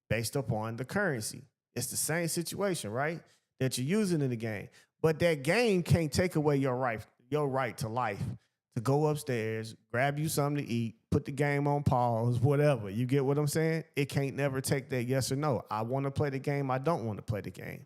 S1: based upon the currency. It's the same situation, right? That you're using in the game. But that game can't take away your right to life, to go upstairs, grab you something to eat, put the game on pause, whatever. You get what I'm saying? It can't never take that yes or no. I want to play the game. I don't want to play the game.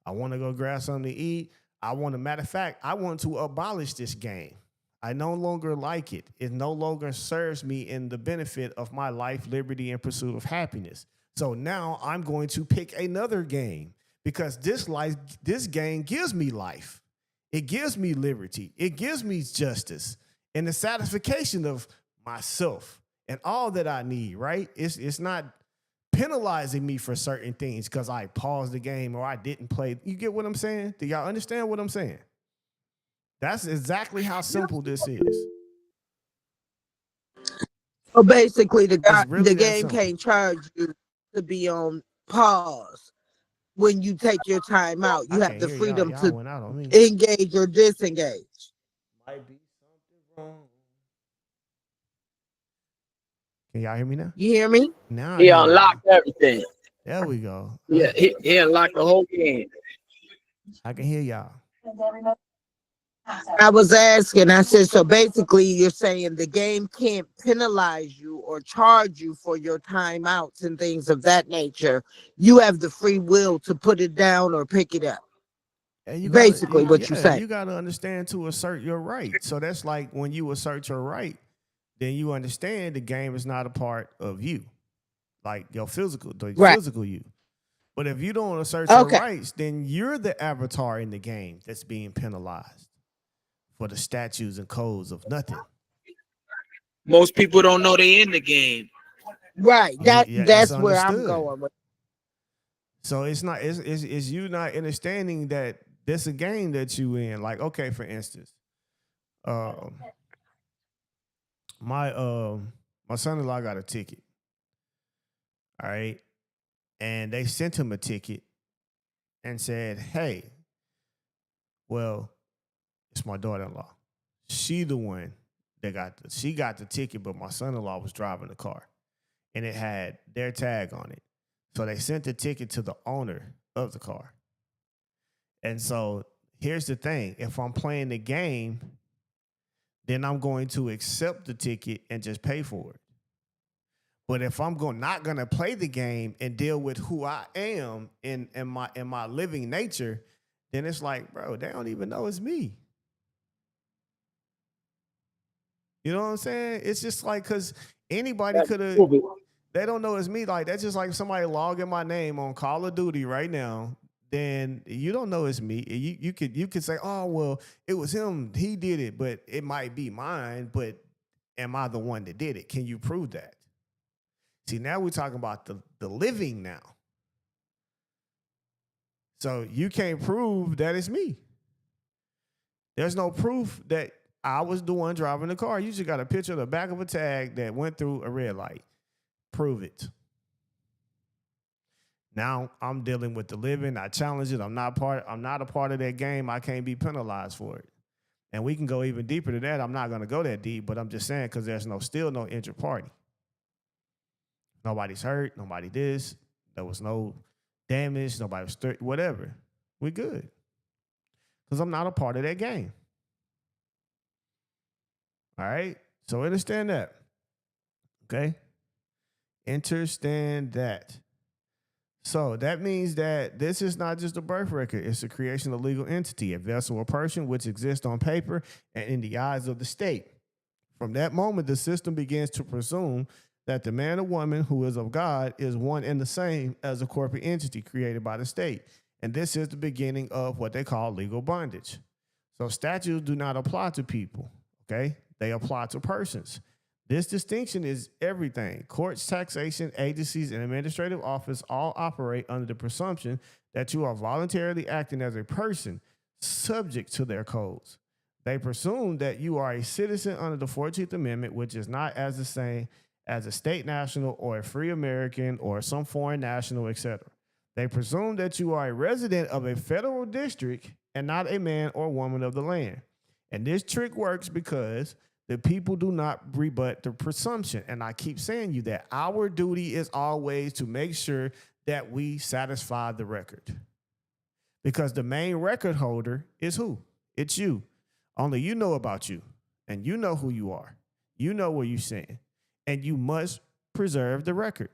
S1: I want to go grab something to eat. Matter of fact, I want to abolish this game. I no longer like it. It no longer serves me in the benefit of my life, liberty, and pursuit of happiness. So now I'm going to pick another game because this game gives me life. It gives me liberty. It gives me justice and the satisfaction of myself and all that I need, right? It's not penalizing me for certain things because I paused the game or I didn't play. You get what I'm saying? Do y'all understand what I'm saying? That's exactly how simple this is.
S4: So basically,
S1: It's really
S4: the
S1: that
S4: game
S1: simple.
S4: can't charge you to be on pause when you take your time out. You
S1: I
S4: have
S1: can't
S4: the
S1: hear y'all.
S4: freedom
S1: Y'all
S4: to
S1: went out on me.
S4: engage or disengage.
S1: Might be something wrong. Can y'all hear me now?
S4: You hear me?
S1: Now I
S3: He
S1: hear y'all.
S3: unlocked everything.
S1: There we go.
S3: Yeah, he unlocked the whole game.
S1: I can hear y'all.
S4: I was asking, I said, so basically you're saying the game can't penalize you or charge you for your timeouts and things of that nature. You have the free will to put it down or pick it up.
S1: And you
S4: Basically what you say.
S1: you gotta understand to assert your right. So that's like when you assert your right, then you understand the game is not a part of you, like your physical,
S4: Right.
S1: physical you. But if you don't assert your
S4: Okay.
S1: rights, then you're the avatar in the game that's being penalized for the statutes and codes of nothing.
S3: Most people don't know they in the game.
S4: Right.
S1: It's
S4: That's where I'm
S1: understood.
S4: going with.
S1: So it's you not understanding that this a game that you in. Like, okay, for instance, my son-in-law got a ticket. All right. And they sent him a ticket and said, hey, well, it's my daughter-in-law. She the one that she got the ticket, but my son-in-law was driving the car. And it had their tag on it. So they sent the ticket to the owner of the car. And so here's the thing. If I'm playing the game, then I'm going to accept the ticket and just pay for it. But if I'm not gonna play the game and deal with who I am in my living nature, then it's like, bro, they don't even know it's me. You know what I'm saying? It's just like, because anybody could have, they don't know it's me. Like, that's just like somebody logging my name on Call of Duty right now. Then you don't know it's me. You could say, oh, well, it was him. He did it, but it might be mine. But am I the one that did it? Can you prove that? See, now we're talking about the living now. So you can't prove that it's me. There's no proof that I was the one driving the car. You just got a picture of the back of a tag that went through a red light. Prove it. Now I'm dealing with the living. I challenge it. I'm not a part of that game. I can't be penalized for it. And we can go even deeper to that. I'm not going to go that deep, but I'm just saying, because there's still no injured party. Nobody's hurt. Nobody this. There was no damage. Nobody was whatever. We good. Because I'm not a part of that game. All right? So understand that. Okay? Understand that. So that means that this is not just a birth record. It's a creation of a legal entity, a vessel or person which exists on paper and in the eyes of the state. From that moment, the system begins to presume that the man or woman who is of God is one and the same as a corporate entity created by the state. And this is the beginning of what they call legal bondage. So statutes do not apply to people, okay? They apply to persons. This distinction is everything. Courts, taxation, agencies, and administrative office all operate under the presumption that you are voluntarily acting as a person subject to their codes. They presume that you are a citizen under the 14th Amendment, which is not as the same as a state national or a free American or some foreign national, etc. They presume that you are a resident of a federal district and not a man or woman of the land. And this trick works because the people do not rebut the presumption. And I keep saying you that our duty is always to make sure that we satisfy the record. Because the main record holder is who? It's you. Only you know about you. And you know who you are. You know where you stand. And you must preserve the record.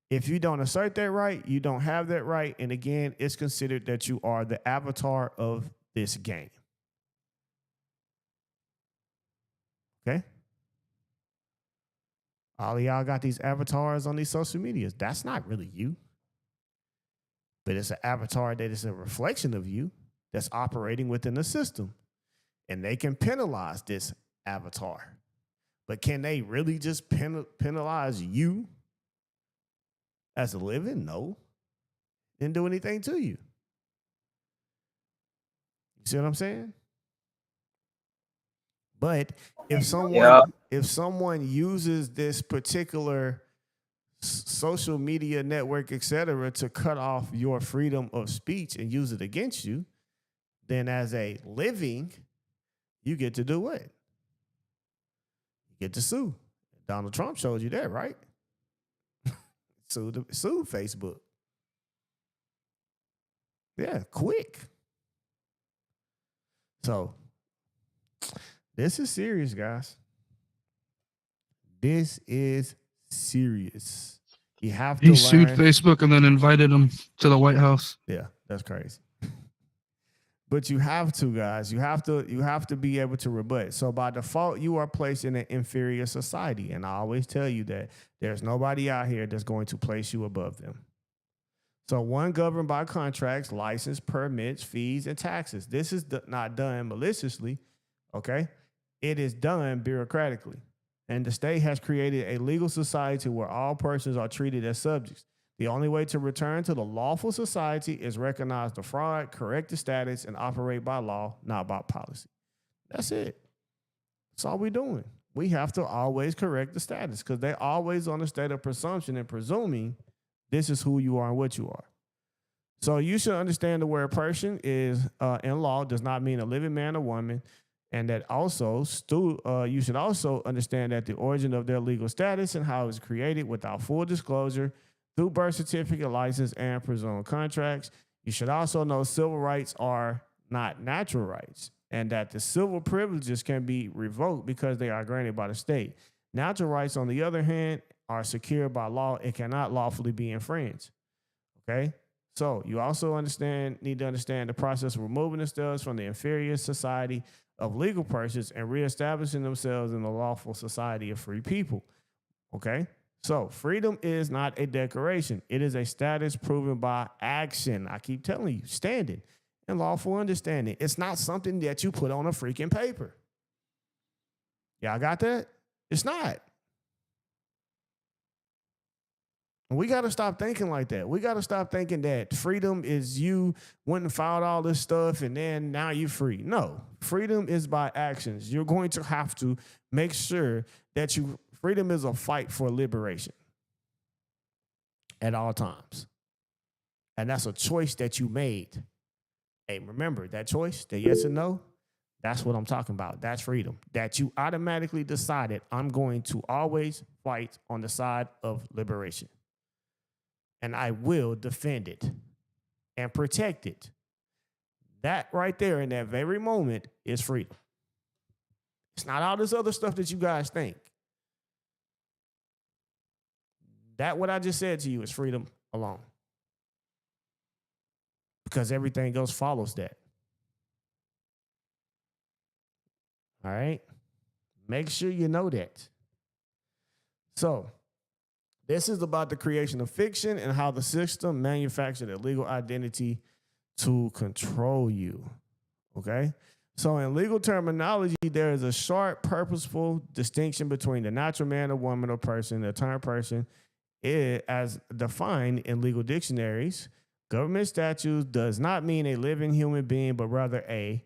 S1: If you don't assert that right, you don't have that right. And again, it's considered that you are the avatar of this game. Okay? All of y'all got these avatars on these social medias. That's not really you. But it's an avatar that is a reflection of you that's operating within the system. And they can penalize this avatar. But can they really just penalize you as a living? No. Didn't do anything to you. You see what I'm saying? But if someone uses this particular social media network, etc., to cut off your freedom of speech and use it against you, then as a living, you get to do what? You get to sue. Donald Trump showed you that, right? Sue Facebook. Yeah, quick. So this is serious, guys. This is serious. You have to
S2: He sued
S1: learn.
S2: Facebook and then invited him to the White House.
S1: Yeah, that's crazy. But you have to, guys. You have to be able to rebut. So by default, you are placed in an inferior society. And I always tell you that there's nobody out here that's going to place you above them. So one governed by contracts, license, permits, fees, and taxes. This is not done maliciously, okay? It is done bureaucratically. And the state has created a legal society where all persons are treated as subjects. The only way to return to the lawful society is recognize the fraud, correct the status, and operate by law, not by policy. That's it. That's all we're doing. We have to always correct the status because they're always on a state of presumption and presuming this is who you are and what you are. So you should understand the word person is in law does not mean a living man or woman. And that also, you should also understand that the origin of their legal status and how it was created without full disclosure through birth certificate, license, and presumed contracts. You should also know civil rights are not natural rights and that the civil privileges can be revoked because they are granted by the state. Natural rights, on the other hand, are secured by law and cannot lawfully be infringed. Okay? So you also need to understand the process of removing themselves from the inferior society of legal persons and reestablishing themselves in the lawful society of free people. Okay? So freedom is not a declaration. It is a status proven by action. I keep telling you, standing and lawful understanding. It's not something that you put on a freaking paper. Y'all got that? It's not. We got to stop thinking like that. We got to stop thinking that freedom is you went and filed all this stuff and then now you're free. No, freedom is by actions. You're going to have to make sure that freedom is a fight for liberation at all times. And that's a choice that you made. Hey, remember that choice, the yes and no, that's what I'm talking about. That's freedom. That you automatically decided I'm going to always fight on the side of liberation. And I will defend it and protect it. That right there in that very moment is freedom. It's not all this other stuff that you guys think. That what I just said to you is freedom alone. Because everything else follows that. All right? Make sure you know that. So, this is about the creation of fiction and how the system manufactured a legal identity to control you. Okay? So in legal terminology, there is a sharp, purposeful distinction between the natural man or woman or person. The term person is, as defined in legal dictionaries, government statutes does not mean a living human being, but rather a,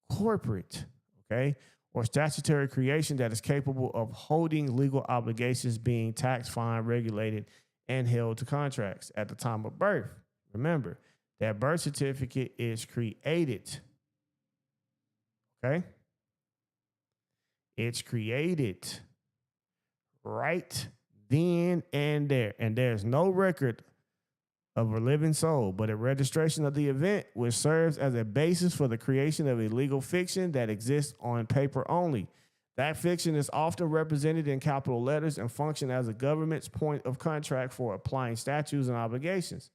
S1: corporate, okay, or statutory creation that is capable of holding legal obligations, being taxed, fined, regulated, and held to contracts at the time of birth. Remember, that birth certificate is created, okay? It's created right then and there. And there's no record of a living soul, but a registration of the event, which serves as a basis for the creation of a legal fiction that exists on paper only. That fiction is often represented in capital letters and function as a government's point of contract for applying statutes and obligations.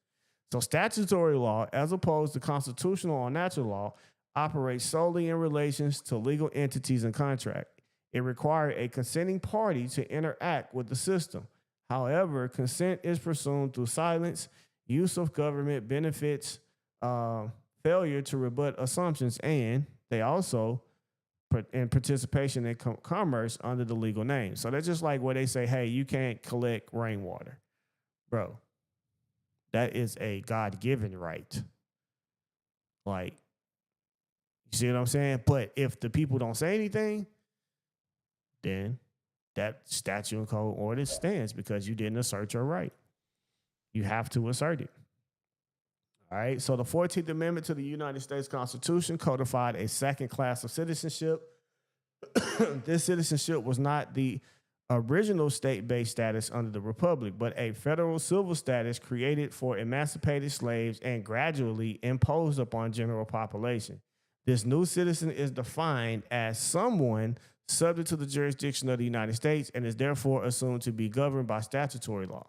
S1: So statutory law, as opposed to constitutional or natural law, operates solely in relations to legal entities and contract. It requires a consenting party to interact with the system. However, consent is presumed through silence, use of government benefits, failure to rebut assumptions, and they also in participation in commerce under the legal name. So that's just like where they say, hey, you can't collect rainwater. Bro, that is a God-given right. Like, you see what I'm saying? But if the people don't say anything, then that statute and code ordinance stands because you didn't assert your right. You have to assert it. All right. So the 14th Amendment to the United States Constitution codified a second class of citizenship. This citizenship was not the original state-based status under the Republic, but a federal civil status created for emancipated slaves and gradually imposed upon general population. This new citizen is defined as someone subject to the jurisdiction of the United States and is therefore assumed to be governed by statutory law.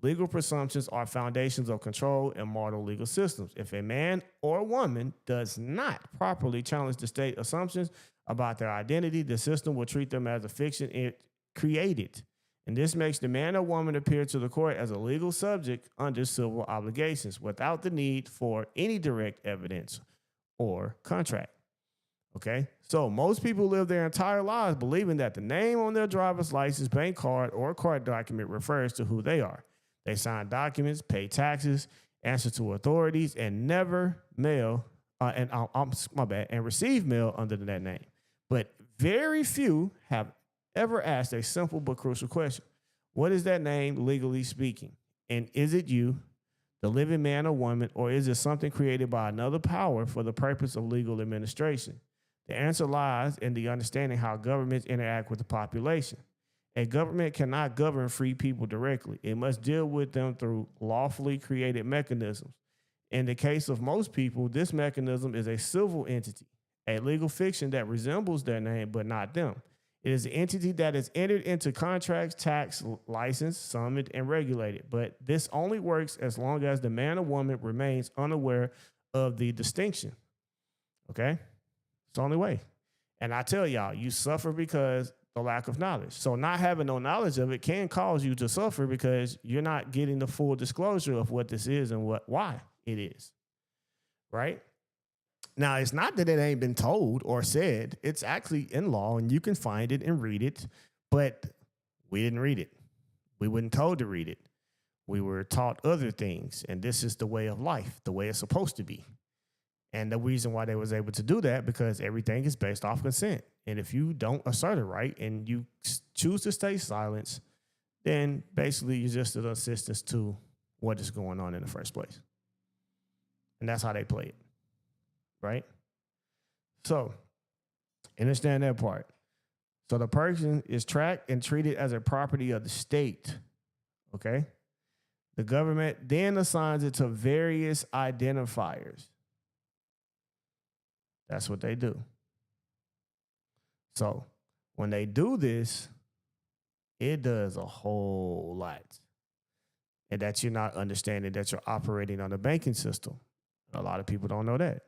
S1: Legal presumptions are foundations of control in modern legal systems. If a man or woman does not properly challenge the state assumptions about their identity, the system will treat them as a fiction it created. And this makes the man or woman appear to the court as a legal subject under civil obligations without the need for any direct evidence or contract. Okay, so most people live their entire lives believing that the name on their driver's license, bank card, or court document refers to who they are. They sign documents, pay taxes, answer to authorities, and never mail and receive mail under that name. But very few have ever asked a simple but crucial question: what is that name legally speaking? And is it you, the living man or woman, or is it something created by another power for the purpose of legal administration? The answer lies in the understanding how governments interact with the population. A government cannot govern free people directly. It must deal with them through lawfully created mechanisms. In the case of most people, this mechanism is a civil entity, a legal fiction that resembles their name but not them. It is an entity that is entered into contracts, taxed, licensed, summoned, and regulated. But this only works as long as the man or woman remains unaware of the distinction. Okay? It's the only way. And I tell y'all, you suffer because the lack of knowledge. So not having no knowledge of it can cause you to suffer because you're not getting the full disclosure of what this is and why it is. Right? Now, it's not that it ain't been told or said. It's actually in law, and you can find it and read it, but we didn't read it. We weren't told to read it. We were taught other things, and this is the way of life, the way it's supposed to be. And the reason why they was able to do that, because everything is based off consent. And if you don't assert it right and you choose to stay silent, then basically you're just an assistance to what is going on in the first place. And that's how they play it. Right? So, understand that part. So the person is tracked and treated as a property of the state. Okay? The government then assigns it to various identifiers. That's what they do. So when they do this, it does a whole lot. And that you're not understanding that you're operating on the banking system. A lot of people don't know that.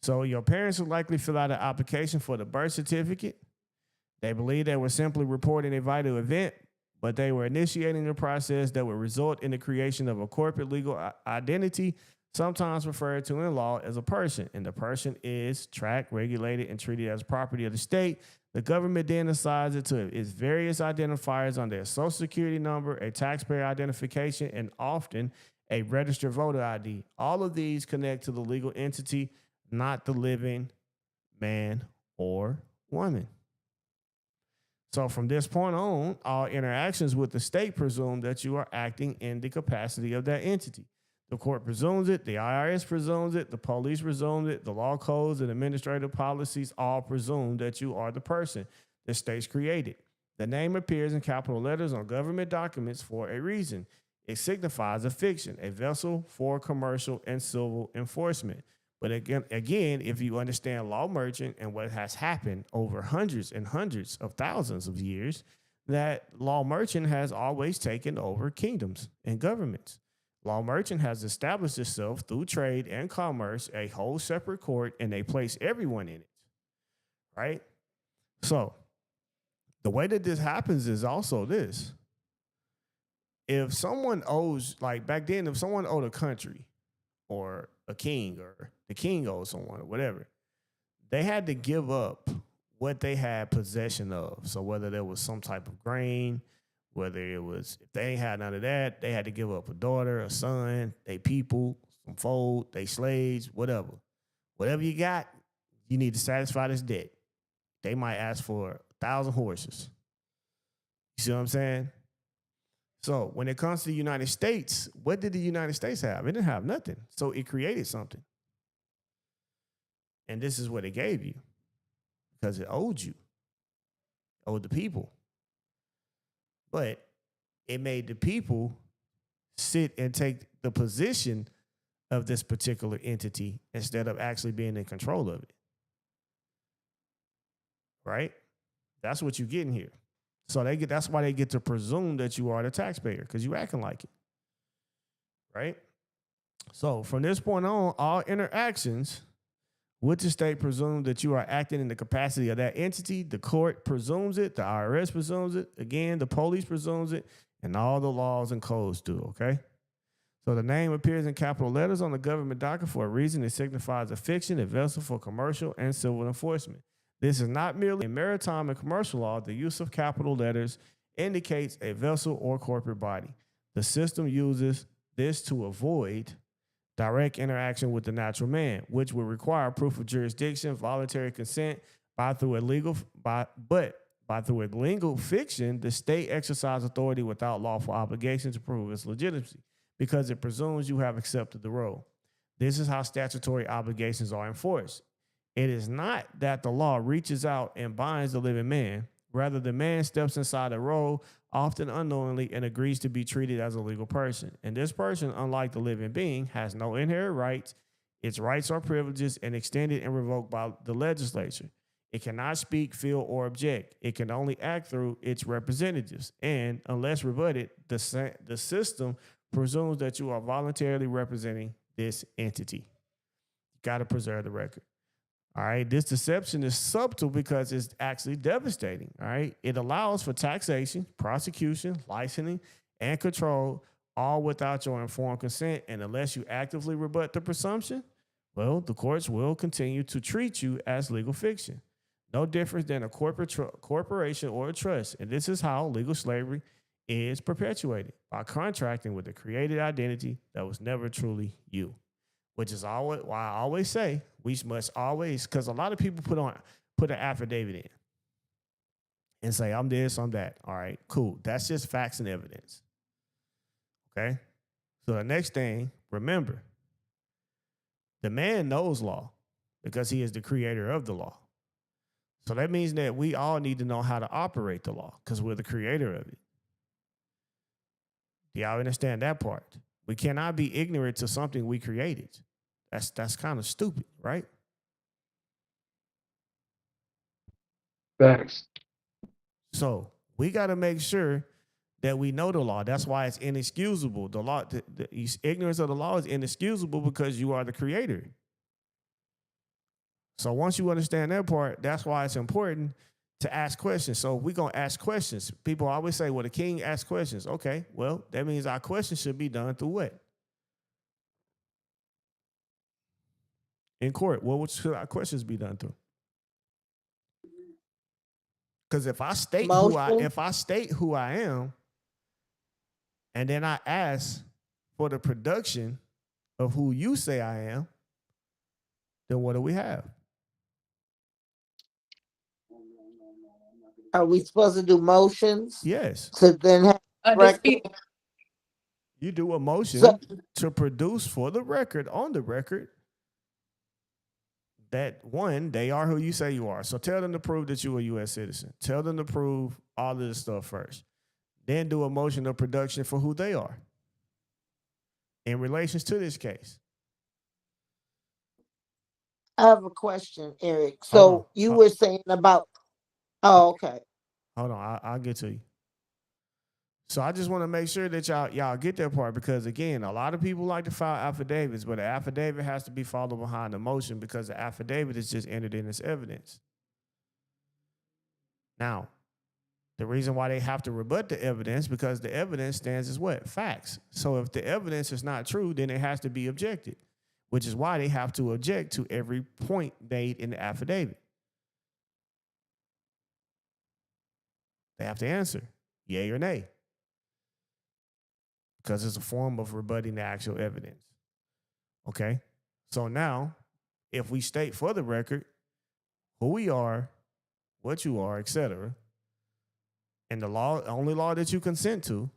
S1: So your parents will likely fill out an application for the birth certificate. They believe they were simply reporting a vital event, but they were initiating a process that would result in the creation of a corporate legal identity, sometimes referred to in law as a person. And the person is tracked, regulated, and treated as property of the state. The government then assigns it to its various identifiers on their social security number, a taxpayer identification, and often a registered voter ID. All of these connect to the legal entity, not the living man, or woman. So from this point on, all interactions with the state presume that you are acting in the capacity of that entity. The court presumes it, the IRS presumes it, the police presumes it, the law codes and administrative policies all presume that you are the person the states created. The name appears in capital letters on government documents for a reason. It signifies a fiction, a vessel for commercial and civil enforcement. But again, if you understand law merchant and what has happened over hundreds and hundreds of thousands of years, that law merchant has always taken over kingdoms and governments. Law merchant has established itself through trade and commerce, a whole separate court, and they place everyone in it, right? So the way that this happens is also this. If someone owes, like back then, if someone owed a country or a king or the king owed someone or whatever, they had to give up what they had possession of. So whether there was some type of grain, whether it was, if they ain't had none of that, they had to give up a daughter, a son, they people, some fold, they slaves, whatever. Whatever you got, you need to satisfy this debt. They might ask for 1,000 horses. You see what I'm saying? So when it comes to the United States, what did the United States have? It didn't have nothing. So it created something. And this is what it gave you because it owed you, owed the people. But it made the people sit and take the position of this particular entity instead of actually being in control of it. Right? That's what you get in here. So that's why they get to presume that you are the taxpayer, because you acting like it. Right? So from this point on, all interactions with the state presume that you are acting in the capacity of that entity. The court presumes it, the IRS presumes it, again, the police presumes it, and all the laws and codes do, okay? So the name appears in capital letters on the government docket for a reason. It signifies a fiction, a vessel for commercial and civil enforcement. This is not merely in maritime and commercial law. The use of capital letters indicates a vessel or corporate body. The system uses this to avoid direct interaction with the natural man, which would require proof of jurisdiction, voluntary consent, through a legal fiction, the state exercises authority without lawful obligation to prove its legitimacy, because it presumes you have accepted the role. This is how statutory obligations are enforced. It is not that the law reaches out and binds the living man. Rather, the man steps inside a role, often unknowingly, and agrees to be treated as a legal person. And this person, unlike the living being, has no inherent rights. Its rights are privileges and extended and revoked by the legislature. It cannot speak, feel, or object. It can only act through its representatives. And unless rebutted, the system presumes that you are voluntarily representing this entity. You got to preserve the record. All right, this deception is subtle because it's actually devastating. All right, it allows for taxation, prosecution, licensing, and control, all without your informed consent. And unless you actively rebut the presumption, well, the courts will continue to treat you as legal fiction. No different than a corporation or a trust. And this is how legal slavery is perpetuated, by contracting with a created identity that was never truly you. Which is always why I always say we must always, because a lot of people put an affidavit in and say, I'm this, I'm that. All right, cool. That's just facts and evidence. Okay? So the next thing, remember, the man knows law because he is the creator of the law. So that means that we all need to know how to operate the law because we're the creator of it. Do y'all understand that part? We cannot be ignorant to something we created. That's kind of stupid, right?
S2: Facts.
S1: So we got to make sure that we know the law. That's why it's inexcusable. The law, the ignorance of the law is inexcusable because you are the creator. So once you understand that part, that's why it's important to ask questions. So we're going to ask questions. People always say, well, the king asks questions. Okay, well, that means our questions should be done through what? In court. Well, what should our questions be done through? Because if I state who I am, and then I ask for the production of who you say I am, then what do we have?
S4: Are we supposed to do motions
S1: Yes.
S4: to then have
S6: This
S4: record?
S1: You do a motion
S4: So,
S1: to produce for the record, on the record, that one, they are who you say you are. So tell them to prove that you're a U.S. citizen. Tell them to prove all of this stuff first. Then do a motion of production for who they are in relations to this case.
S4: I have a question, Eric.
S1: Hold
S4: So
S1: on.
S4: you were saying about, oh, okay.
S1: Hold on. I'll get to you. So I just want to make sure that y'all get that part, because again, a lot of people like to file affidavits, but the affidavit has to be followed behind the motion, because the affidavit is just entered in as evidence. Now, the reason why they have to rebut the evidence, because the evidence stands as what? Facts. So if the evidence is not true, then it has to be objected, which is why they have to object to every point made in the affidavit. They have to answer yay or nay, because it's a form of rebutting the actual evidence. Okay? So now, if we state for the record who we are, what you are, etc., and the only law that you consent to,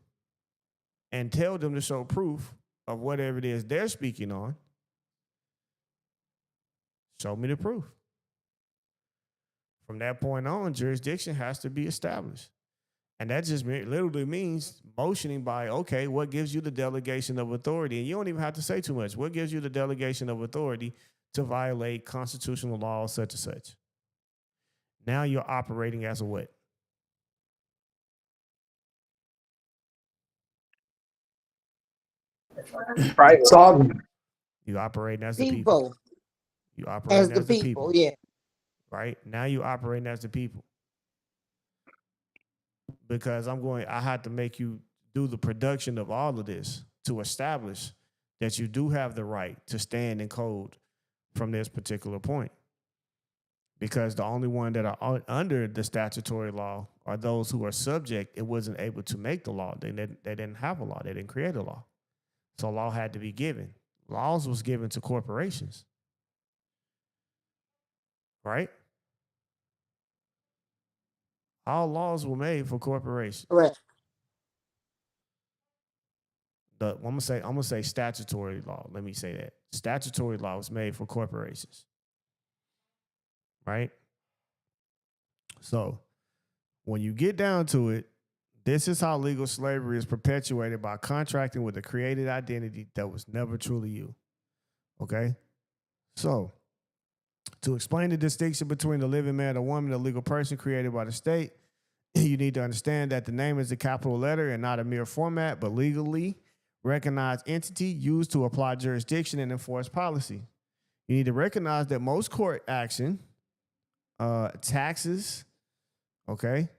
S1: and tell them to show proof of whatever it is they're speaking on, show me the proof. From that point on, jurisdiction has to be established. And that just literally means motioning by, okay, what gives you the delegation of authority? And you don't even have to say too much. What gives you the delegation of authority to violate constitutional laws such and such? Now you're operating as a what?
S3: Private. Sovereign.
S1: You operating as the people.
S4: People,
S1: You operating
S4: as the people, yeah.
S1: Right? Now you operating as the people. Because I had to make you do the production of all of this to establish that you do have the right to stand in code from this particular point. Because the only one that are under the statutory law are those who are subject. It wasn't able to make the law. They didn't have a law. They didn't create a law. So law had to be given. Laws was given to corporations. Right? All laws were made for corporations.
S4: Correct.
S1: I'm gonna say statutory law. Let me say that. Statutory law was made for corporations. Right? So when you get down to it, this is how legal slavery is perpetuated, by contracting with a created identity that was never truly you. Okay? So, to explain the distinction between the living man or woman and the legal person created by the state, you need to understand that the name is a capital letter and not a mere format, but legally recognized entity used to apply jurisdiction and enforce policy. You need to recognize that most court action, taxes, okay,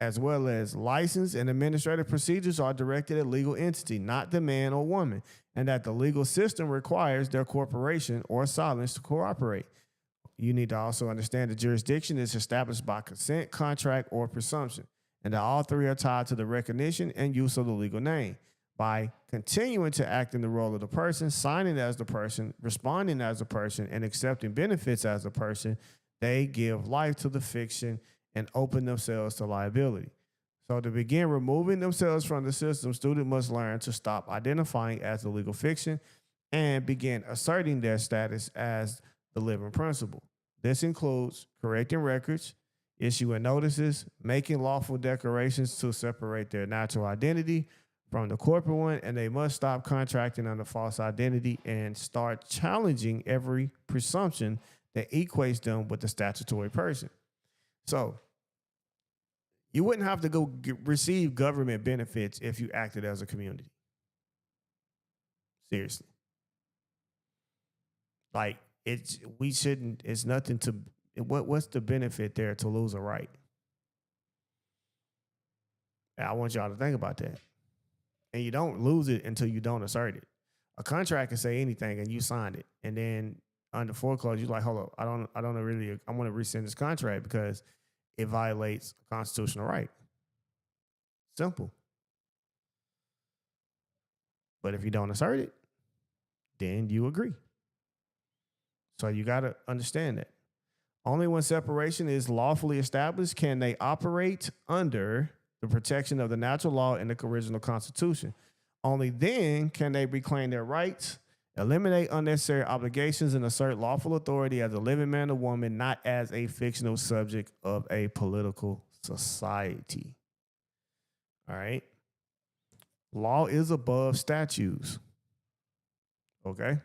S1: as well as license and administrative procedures are directed at legal entity, not the man or woman, and that the legal system requires their corporation or silence to cooperate. You need to also understand the jurisdiction is established by consent, contract, or presumption, and that all three are tied to the recognition and use of the legal name. By continuing to act in the role of the person, signing as the person, responding as a person, and accepting benefits as a person, they give life to the fiction and open themselves to liability. So to begin removing themselves from the system, students must learn to stop identifying as the legal fiction and begin asserting their status as the living principle. This includes correcting records, issuing notices, making lawful declarations to separate their natural identity from the corporate one, and they must stop contracting under false identity and start challenging every presumption that equates them with the statutory person. So you wouldn't have to go receive government benefits if you acted as a community. Seriously. Like, it's nothing to, what's the benefit there to lose a right? And I want y'all to think about that. And you don't lose it until you don't assert it. A contract can say anything and you signed it. And then under foreclosure, you're like, hold up, I want to rescind this contract because it violates a constitutional right. Simple. But if you don't assert it, then you agree. So you got to understand that. Only when separation is lawfully established can they operate under the protection of the natural law and the original Constitution. Only then can they reclaim their rights, eliminate unnecessary obligations, and assert lawful authority as a living man or woman, not as a fictional subject of a political society. All right? Law is above statutes. Okay?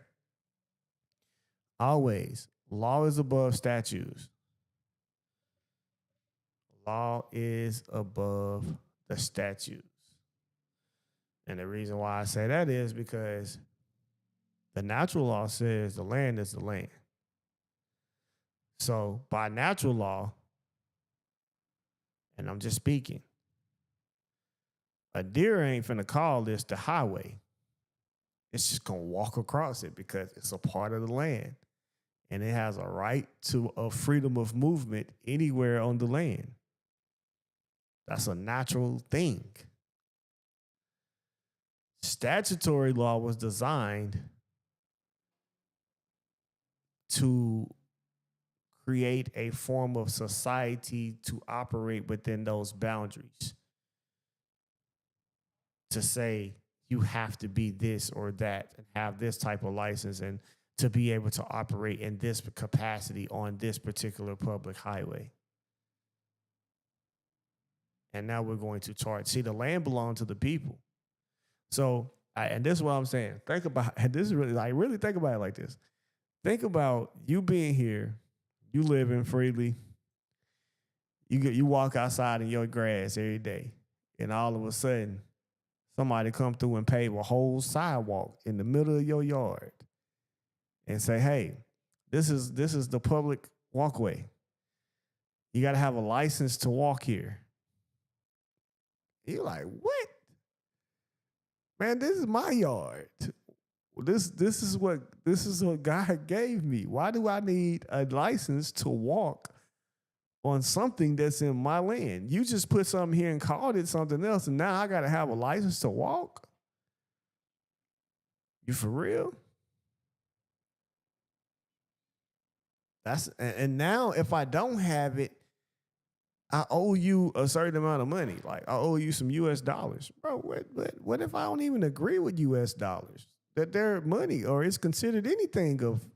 S1: Always. Law is above statutes. Law is above the statutes. And the reason why I say that is because the natural law says the land is the land. So by natural law, and I'm just speaking, a deer ain't finna call this the highway. It's just gonna walk across it because it's a part of the land. And it has a right to a freedom of movement anywhere on the land. That's a natural thing. Statutory law was designed to create a form of society to operate within those boundaries. To say you have to be this or that and have this type of license and to be able to operate in this capacity on this particular public highway. And now we're going to charge. See, the land belongs to the people. So, and this is what I'm saying. Think about, and this is really, like, really think about it like this. Think about you being here, you living freely. You walk outside in your grass every day, and all of a sudden, somebody come through and pave a whole sidewalk in the middle of your yard and say, hey, this is the public walkway. You got to have a license to walk here. You're like, what? Man, this is my yard. This is what God gave me. Why do I need a license to walk on something that's in my land? You just put something here and called it something else, and now I got to have a license to walk? You for real? And now if I don't have it, I owe you a certain amount of money. Like I owe you some US dollars. Bro, what if I don't even agree with US dollars? That they're money or it's considered anything of.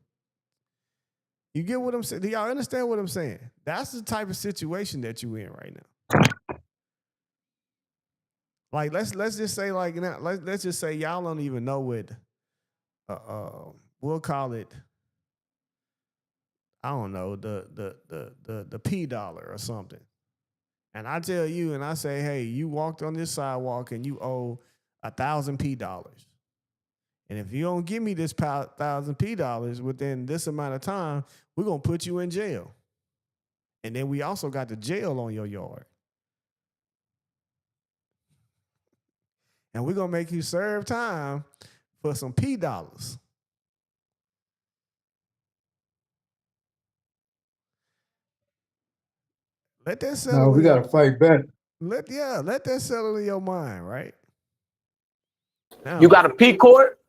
S1: You get what I'm saying? Do y'all understand what I'm saying? That's the type of situation that you in right now. Like let's just say like now, let's just say y'all don't even know what we'll call it. I don't know, the P dollar or something. And I tell you and I say, hey, you walked on this sidewalk and you owe 1,000 P dollars. And if you don't give me this 1,000 P dollars within this amount of time, we're going to put you in jail. And then we also got the jail on your yard. And we're going to make you serve time for some P dollars. Let that settle.
S7: No, we got to fight back.
S1: Let that settle in your mind, right? Now,
S3: You got a P court?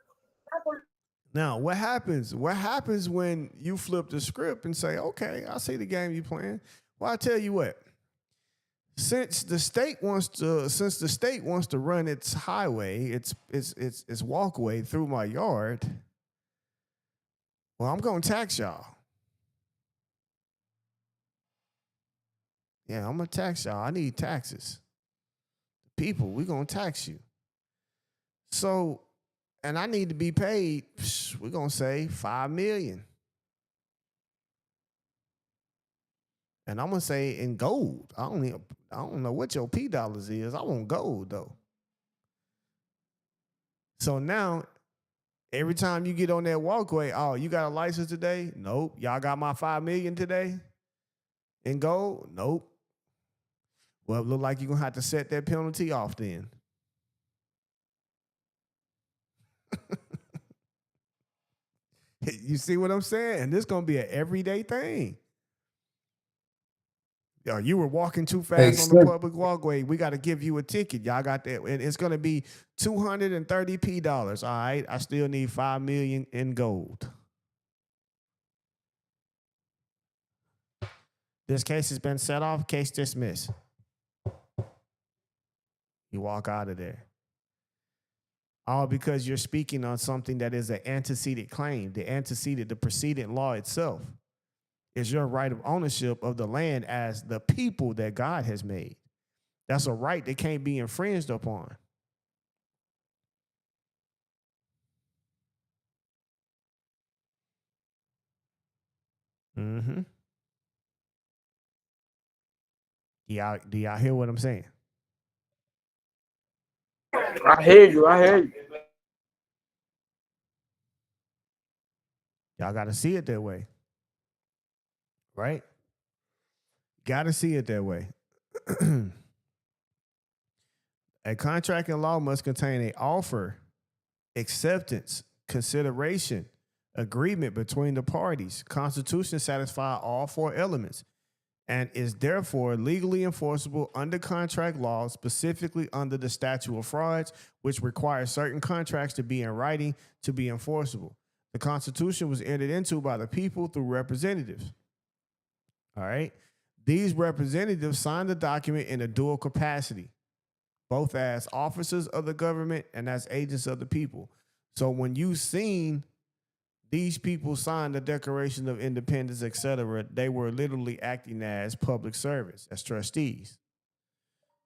S1: Now, what happens? What happens when you flip the script and say, okay, I see the game you playing? Well, I tell you what, since the state wants to run its highway, its walkway through my yard, well, I'm gonna tax y'all. Yeah, I'm gonna tax y'all. I need taxes. People, we're gonna tax you. So, and I need to be paid, we're gonna say $5 million. And I'm gonna say in gold. I don't know what your P dollars is. I want gold though. So now, every time you get on that walkway, oh, you got a license today? Nope. Y'all got my $5 million today? In gold? Nope. Well, it look like you're gonna have to set that penalty off then. You see what I'm saying? This is gonna be an everyday thing. Yo, you were walking too fast on the public walkway. We got to give you a ticket. Y'all got that. And it's going to be 230 P dollars. All right. I still need $5 million in gold. This case has been set off, case dismissed. You walk out of there. All because you're speaking on something that is an antecedent claim. The precedent law itself is your right of ownership of the land as the people that God has made. That's a right that can't be infringed upon. Mm-hmm. Do y'all hear what I'm saying?
S3: I hear you. I hear you.
S1: Y'all got to see it that way. Right? Got to see it that way. A contract in law must contain an offer, acceptance, consideration, agreement between the parties. Constitution satisfies all four elements and is therefore legally enforceable under contract law, specifically under the statute of frauds, which requires certain contracts to be in writing to be enforceable. The Constitution was entered into by the people through representatives. All right. These representatives signed the document in a dual capacity, both as officers of the government and as agents of the people. So when you seen these people sign the Declaration of Independence, etc., they were literally acting as public servants, as trustees.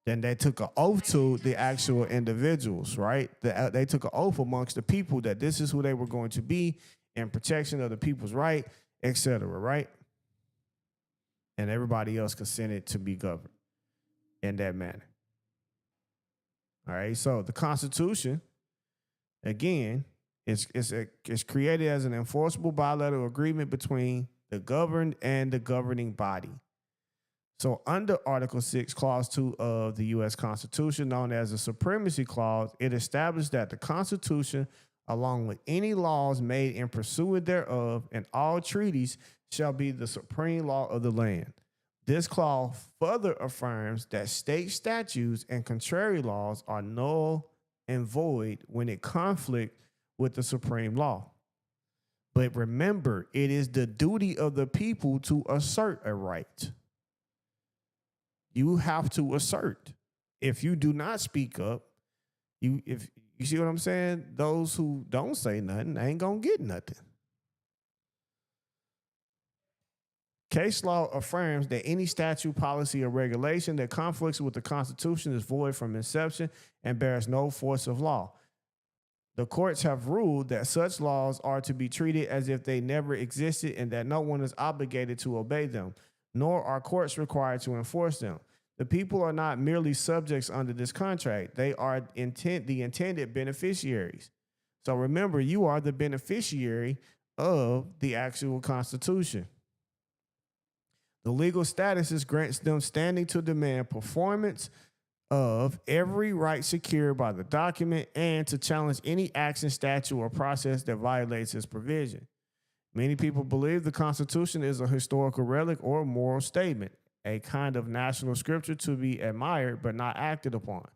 S1: Then they took an oath to the actual individuals, right? They took an oath amongst the people that this is who they were going to be in protection of the people's right, etc., right? And everybody else consented to be governed in that manner. All right, so the Constitution, again, is created as an enforceable bilateral agreement between the governed and the governing body. So under Article 6, Clause 2 of the U.S. Constitution, known as the Supremacy Clause, it established that the Constitution, along with any laws made in pursuit thereof and all treaties, shall be the supreme law of the land. This clause further affirms that state statutes and contrary laws are null and void when it conflict with the supreme law. But remember, it is the duty of the people to assert a right. You have to assert. If you do not speak up, if you see what I'm saying, those who don't say nothing ain't gonna get nothing. Case law affirms that any statute, policy, or regulation that conflicts with the Constitution is void from inception and bears no force of law. The courts have ruled that such laws are to be treated as if they never existed and that no one is obligated to obey them, nor are courts required to enforce them. The people are not merely subjects under this contract. They are the intended beneficiaries. So remember, you are the beneficiary of the actual Constitution. The legal status grants them standing to demand performance of every right secured by the document and to challenge any action, statute, or process that violates its provision. Many people believe the Constitution is a historical relic or moral statement, a kind of national scripture to be admired but not acted upon.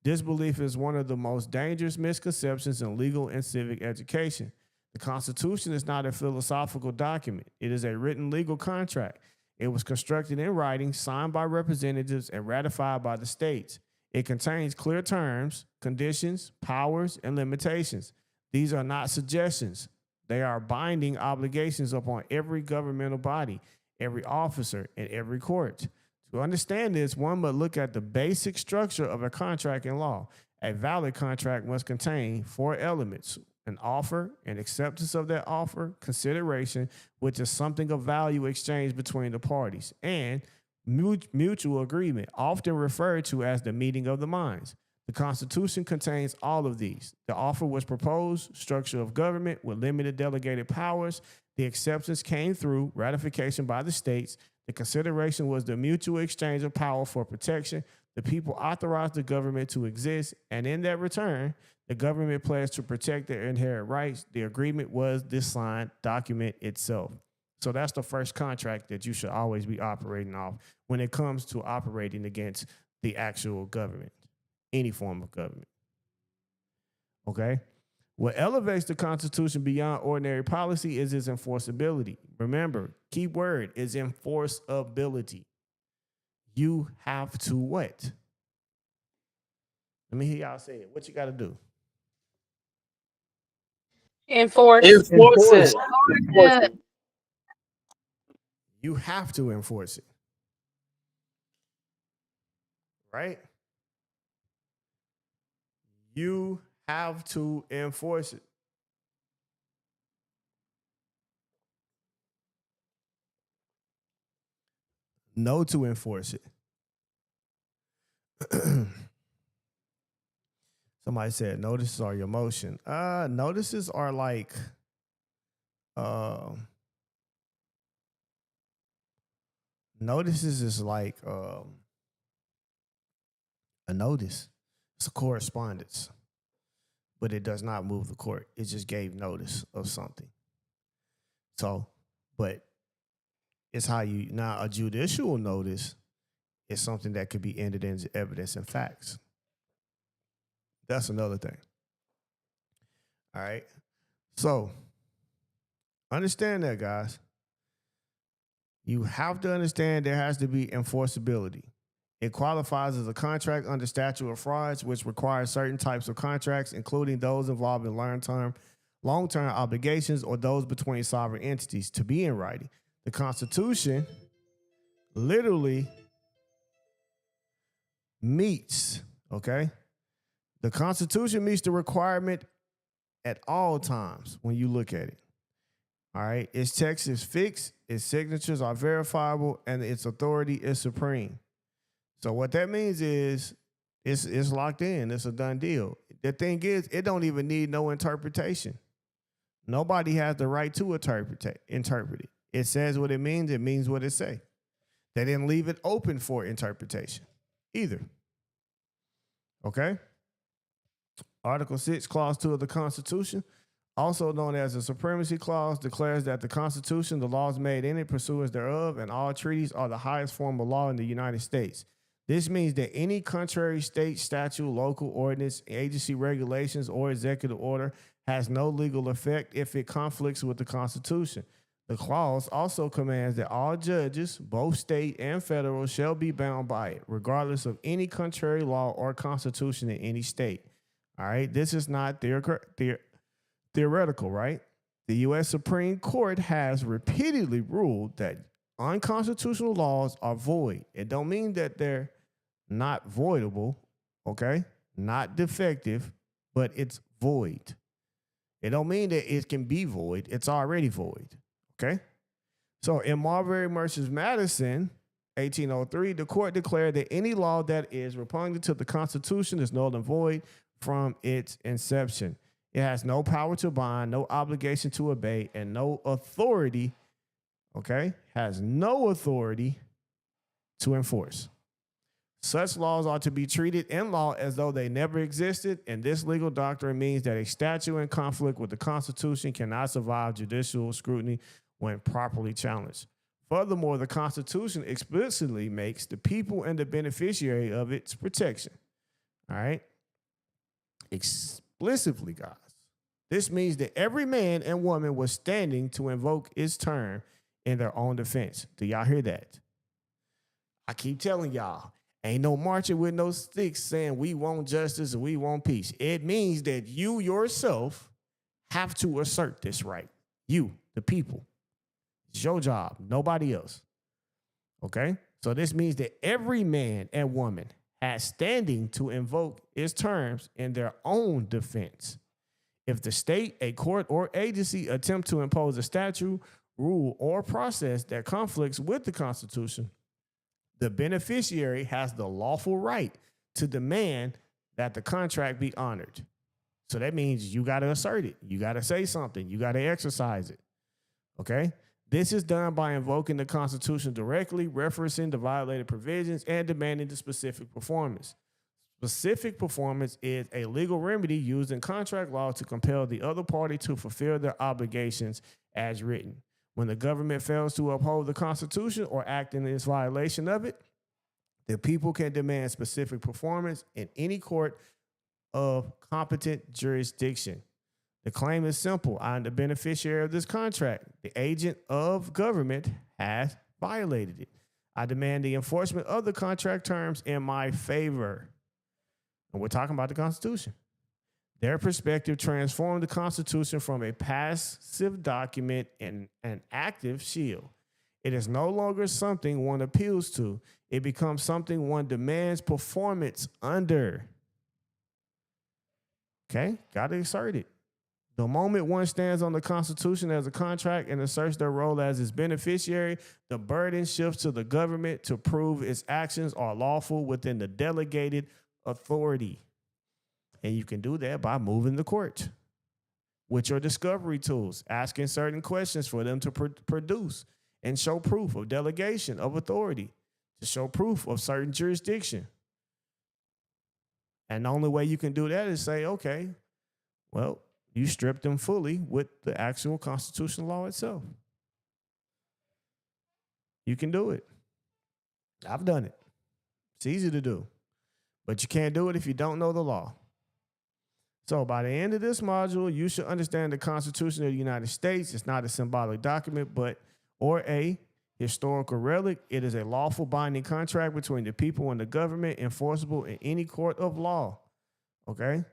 S1: This belief is one of the most dangerous misconceptions in legal and civic education. The Constitution is not a philosophical document. It is a written legal contract. It was constructed in writing, signed by representatives, and ratified by the states. It contains clear terms, conditions, powers, and limitations. These are not suggestions. They are binding obligations upon every governmental body, every officer, and every court. To understand this, one must look at the basic structure of a contract in law. A valid contract must contain four elements: an offer, an acceptance of that offer, consideration, which is something of value exchanged between the parties, and mutual agreement, often referred to as the meeting of the minds. The Constitution contains all of these. The offer was proposed, structure of government with limited delegated powers. The acceptance came through ratification by the states. The consideration was the mutual exchange of power for protection. The people authorized the government to exist, and in that return, the government pledged to protect their inherent rights. The agreement was the signed document itself. So that's the first contract that you should always be operating off when it comes to operating against the actual government, any form of government. Okay? What elevates the Constitution beyond ordinary policy is its enforceability. Remember, key word is enforceability. You have to what? Let me hear y'all say it. What you got to do?
S7: Enforce.
S3: Enforce it. Enforce it.
S1: You have to enforce it. Right? You have to enforce it. Know to enforce it. Somebody said notices are your motion. Notices are like notices is like a notice. It's a correspondence, but it does not move the court. It just gave notice of something. So, but it's how you now a judicial notice is something that could be entered into evidence and facts. That's another thing. All right. So understand that, guys. You have to understand there has to be enforceability. It qualifies as a contract under statute of frauds, which requires certain types of contracts, including those involving long-term obligations or those between sovereign entities, to be in writing. The Constitution literally meets, okay? The Constitution meets the requirement at all times when you look at it. All right? Its text is fixed, its signatures are verifiable, and its authority is supreme. So what that means is it's locked in. It's a done deal. The thing is, it don't even need no interpretation. Nobody has the right to interpret it. It says what it means what it say. They didn't leave it open for interpretation either. Okay? Article 6, Clause 2 of the Constitution, also known as the Supremacy Clause, declares that the Constitution, the laws made in it, pursuance thereof, and all treaties are the highest form of law in the United States. This means that any contrary state statute, local ordinance, agency regulations, or executive order has no legal effect if it conflicts with the Constitution. The clause also commands that all judges, both state and federal, shall be bound by it, regardless of any contrary law or constitution in any state. All right, this is not theoretical, right? The U.S. Supreme Court has repeatedly ruled that unconstitutional laws are void. It don't mean that they're not voidable, okay? Not defective, but it's void. It don't mean that it can be void. It's already void, okay? So in Marbury versus Madison, 1803, the court declared that any law that is repugnant to the Constitution is null and void from its inception. It has no power to bind, no obligation to obey, and no authority, okay, has no authority to enforce. Such laws are to be treated in law as though they never existed, and this legal doctrine means that a statute in conflict with the Constitution cannot survive judicial scrutiny when properly challenged. Furthermore, the Constitution explicitly makes the people and the beneficiary of its protection. All right? Explicitly, guys. This means that every man and woman was standing to invoke its term in their own defense. Do y'all hear that? I keep telling y'all, ain't no marching with no sticks saying we want justice and we want peace. It means that you yourself have to assert this right. You, the people. It's your job, nobody else. Okay? So this means that every man and woman has standing to invoke its terms in their own defense. If the state, a court, or agency attempt to impose a statute, rule, or process that conflicts with the Constitution, the beneficiary has the lawful right to demand that the contract be honored. So that means you got to assert it. You got to say something. You got to exercise it. Okay? This is done by invoking the Constitution directly, referencing the violated provisions, and demanding the specific performance. Specific performance is a legal remedy used in contract law to compel the other party to fulfill their obligations as written. When the government fails to uphold the Constitution or act in its violation of it, the people can demand specific performance in any court of competent jurisdiction. The claim is simple. I am the beneficiary of this contract. The agent of government has violated it. I demand the enforcement of the contract terms in my favor. And we're talking about the Constitution. Their perspective transformed the Constitution from a passive document and an active shield. It is no longer something one appeals to. It becomes something one demands performance under. Okay, got to assert it. The moment one stands on the Constitution as a contract and asserts their role as its beneficiary, the burden shifts to the government to prove its actions are lawful within the delegated authority. And you can do that by moving the court with your discovery tools, asking certain questions for them to produce and show proof of delegation of authority, to show proof of certain jurisdiction. And the only way you can do that is say, okay, well, you strip them fully with the actual constitutional law itself. You can do it. I've done it. It's easy to do. But you can't do it if you don't know the law. So by the end of this module, you should understand the Constitution of the United States. It's not a symbolic document, or a historical relic. It is a lawful binding contract between the people and the government, enforceable in any court of law. Okay?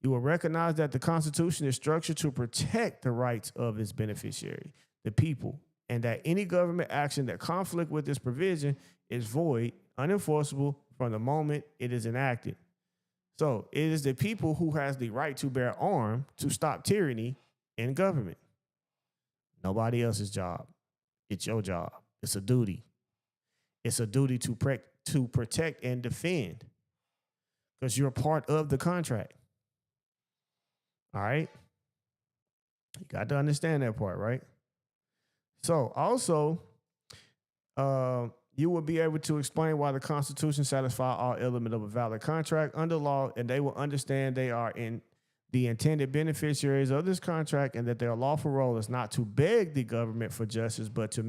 S1: You will recognize that the Constitution is structured to protect the rights of its beneficiary, the people, and that any government action that conflict with this provision is void, unenforceable from the moment it is enacted. So it is the people who has the right to bear arms to stop tyranny in government. Nobody else's job. It's your job. It's a duty. It's a duty to protect and defend because you're part of the contract. All right? You got to understand that part, right? So also, you will be able to explain why the Constitution satisfies all elements of a valid contract under law, and they will understand they are in the intended beneficiaries of this contract and that their lawful role is not to beg the government for justice, but to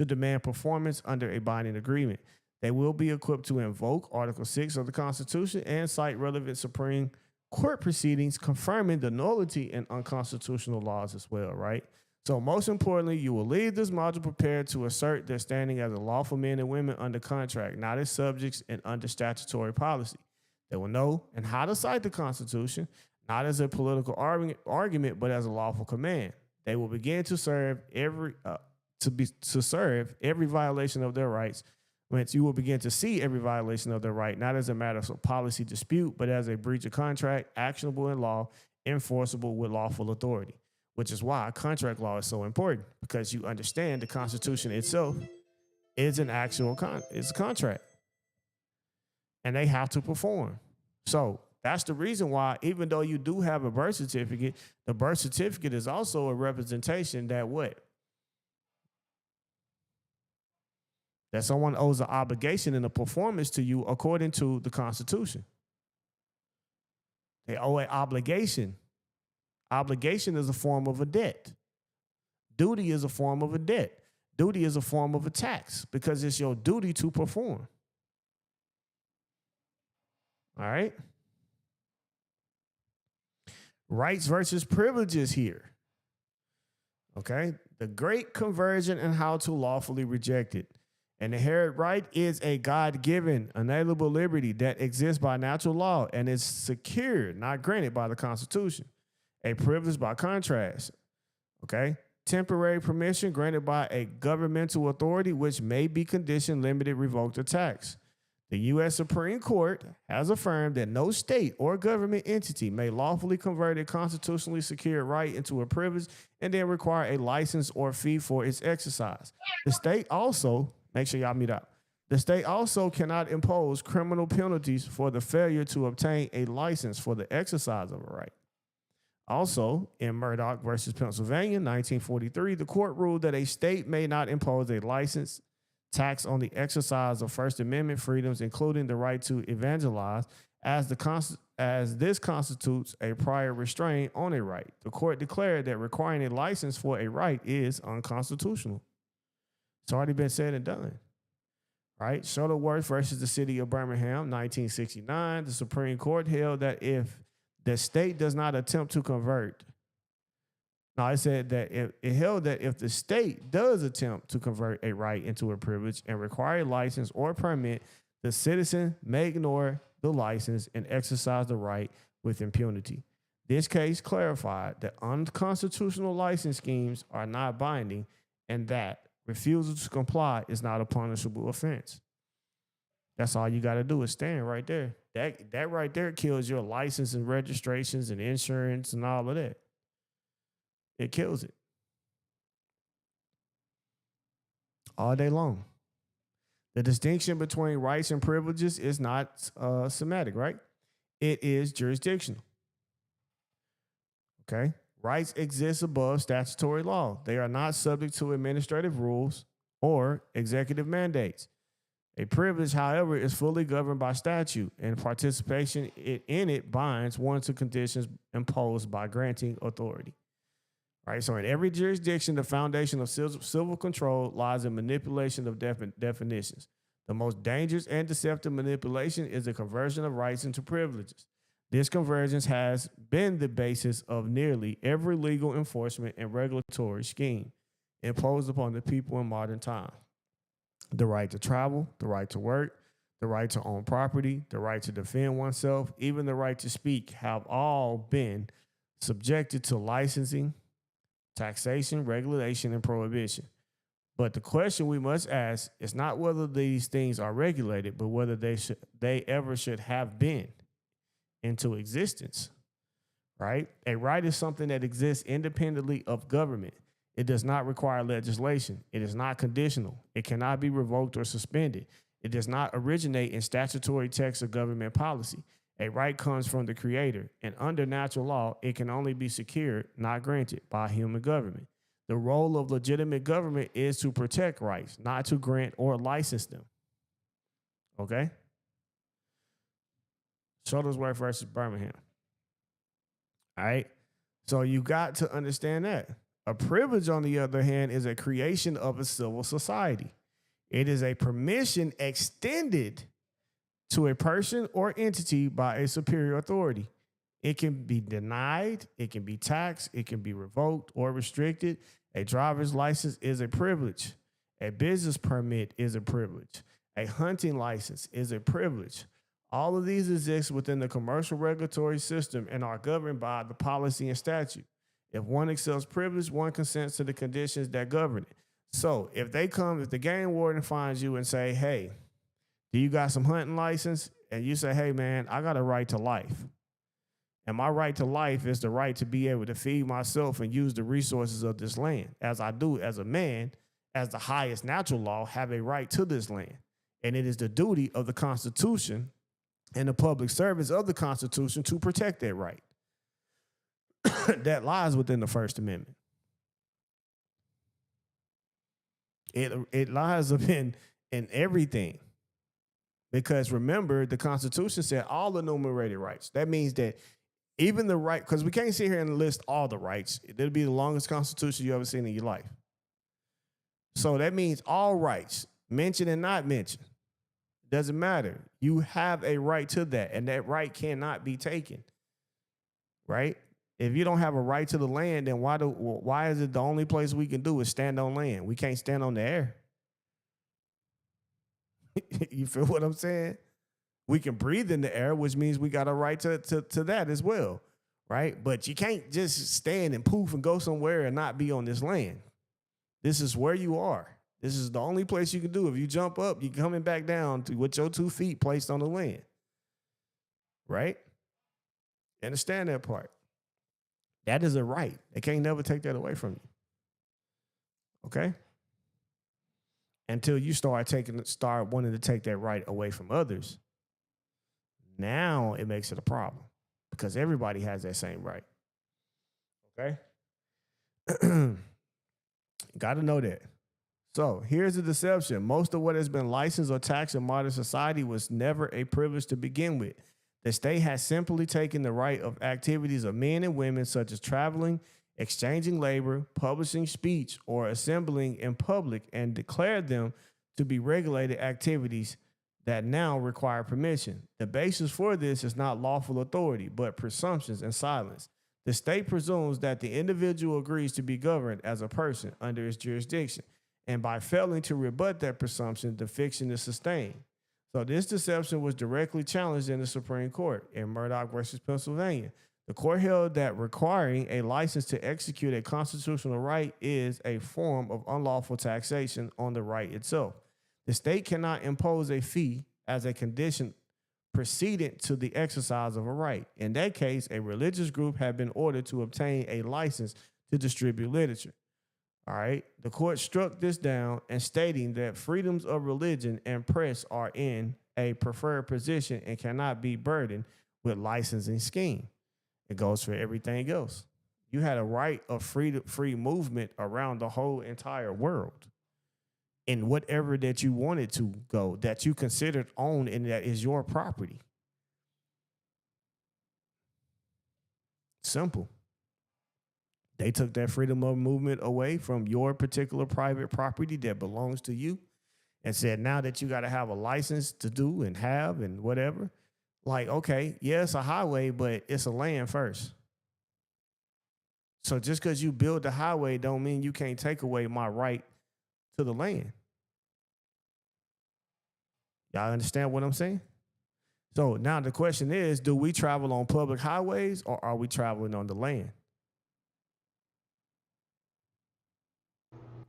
S1: demand performance under a binding agreement. They will be equipped to invoke Article 6 of the Constitution and cite relevant Supreme Court proceedings confirming the nullity and unconstitutional laws as well, right? So most importantly, you will leave this module prepared to assert their standing as a lawful men and women under contract, not as subjects and under statutory policy. They will know and how to cite the Constitution, not as a political argument, but as a lawful command. They will begin to serve every violation of their rights. You will begin to see every violation of their right, not as a matter of policy dispute, but as a breach of contract, actionable in law, enforceable with lawful authority. Which is why contract law is so important, because you understand the Constitution itself is an actual it's a contract, and they have to perform. So that's the reason why, even though you do have a birth certificate, the birth certificate is also a representation that that someone owes an obligation and a performance to you according to the Constitution. They owe an obligation. Obligation is a form of a debt. Duty is a form of a debt. Duty is a form of a tax because it's your duty to perform. All right? Rights versus privileges here. Okay? The great conversion and how to lawfully reject it. An inherent right is a God-given, unalienable liberty that exists by natural law and is secured, not granted by the Constitution. A privilege by contrast, okay? Temporary permission granted by a governmental authority which may be conditioned, limited, revoked, or taxed. The U.S. Supreme Court has affirmed that no state or government entity may lawfully convert a constitutionally secured right into a privilege and then require a license or fee for its exercise. The state also, make sure y'all mute out. The state also cannot impose criminal penalties for the failure to obtain a license for the exercise of a right. Also, in Murdoch versus Pennsylvania, 1943, the court ruled that a state may not impose a license tax on the exercise of First Amendment freedoms, including the right to evangelize, as this constitutes a prior restraint on a right. The court declared that requiring a license for a right is unconstitutional. It's already been said and done. Right? Shuttleworth versus the city of Birmingham, 1969, the Supreme Court held that if the state does not attempt to convert No, it said that it held that if the state does attempt to convert a right into a privilege and require a license or permit, the citizen may ignore the license and exercise the right with impunity. This case clarified that unconstitutional license schemes are not binding and that refusal to comply is not a punishable offense. That's all you got to do is stand right there. That right there kills your license and registrations and insurance and all of that. It kills it all day long. The distinction between rights and privileges is not semantic, right? It is jurisdictional. Okay? Rights exist above statutory law. They are not subject to administrative rules or executive mandates. A privilege, however, is fully governed by statute, and participation in it binds one to conditions imposed by granting authority. Right? So in every jurisdiction, the foundation of civil control lies in manipulation of definitions. The most dangerous and deceptive manipulation is the conversion of rights into privileges. This convergence has been the basis of nearly every legal enforcement and regulatory scheme imposed upon the people in modern times. The right to travel, the right to work, the right to own property, the right to defend oneself, even the right to speak have all been subjected to licensing, taxation, regulation, and prohibition. But the question we must ask is not whether these things are regulated, but whether they ever should have been into existence, right? A right is something that exists independently of government. It does not require legislation. It is not conditional. It cannot be revoked or suspended. It does not originate in statutory text or government policy. A right comes from the creator, and under natural law, it can only be secured, not granted, by human government. The role of legitimate government is to protect rights, not to grant or license them. Okay? Shuttlesworth versus Birmingham. All right? So you got to understand that. A privilege, on the other hand, is a creation of a civil society. It is a permission extended to a person or entity by a superior authority. It can be denied, it can be taxed, it can be revoked or restricted. A driver's license is a privilege. A business permit is a privilege. A hunting license is a privilege. All of these exist within the commercial regulatory system and are governed by the policy and statute. If one accepts privilege, one consents to the conditions that govern it. So if the game warden finds you and say, hey, do you got some hunting license? And you say, hey, man, I got a right to life. And my right to life is the right to be able to feed myself and use the resources of this land. As I do as a man, as the highest natural law, have a right to this land. And it is the duty of the Constitution and the public service of the Constitution to protect that right. That lies within the First Amendment. It lies in everything. Because remember, the Constitution said all enumerated rights. That means that even the right, because we can't sit here and list all the rights. It'll be the longest Constitution you ever seen in your life. So that means all rights, mentioned and not mentioned. Doesn't matter. You have a right to that, and that right cannot be taken. Right? If you don't have a right to the land, then why is it the only place we can do is stand on land? We can't stand on the air. You feel what I'm saying? We can breathe in the air, which means we got a right to that as well, right? But you can't just stand and poof and go somewhere and not be on this land. This is where you are. This is the only place you can do. If you jump up, you're coming back down with your 2 feet placed on the land, right? Understand that part. That is a right. They can't never take that away from you. Okay? Until you start wanting to take that right away from others. Now it makes it a problem because everybody has that same right. Okay? Got to know that. So here's the deception. Most of what has been licensed or taxed in modern society was never a privilege to begin with. The state has simply taken the right of activities of men and women, such as traveling, exchanging labor, publishing speech, or assembling in public, and declared them to be regulated activities that now require permission. The basis for this is not lawful authority, but presumptions and silence. The state presumes that the individual agrees to be governed as a person under its jurisdiction, and by failing to rebut that presumption, the fiction is sustained. So this deception was directly challenged in the Supreme Court in Murdoch versus Pennsylvania. The court held that requiring a license to execute a constitutional right is a form of unlawful taxation on the right itself. The state cannot impose a fee as a condition precedent to the exercise of a right. In that case, a religious group had been ordered to obtain a license to distribute literature. All right. The court struck this down and stating that freedoms of religion and press are in a preferred position and cannot be burdened with licensing scheme. It goes for everything else. You had a right of free movement around the whole entire world in whatever that you wanted to go, that you considered own and that is your property. Simple. They took that freedom of movement away from your particular private property that belongs to you and said, now that you got to have a license to do and have and whatever, like, okay, yeah, it's a highway, but it's a land first. So just because you build the highway don't mean you can't take away my right to the land. Y'all understand what I'm saying? So now the question is, do we travel on public highways or are we traveling on the land?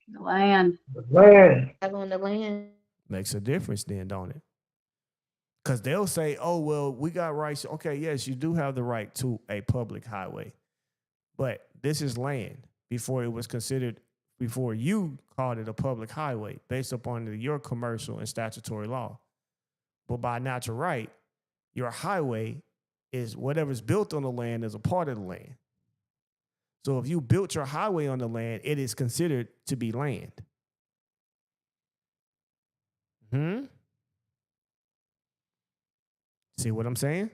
S7: The land.
S4: On the land.
S1: Makes a difference then, don't it? Because they'll say, oh, well, we got rights. Okay, yes, you do have the right to a public highway. But this is land before it was considered, before you called it a public highway based upon your commercial and statutory law. But by natural right, your highway is whatever's built on the land is a part of the land. So if you built your highway on the land, it is considered to be land. See what I'm saying?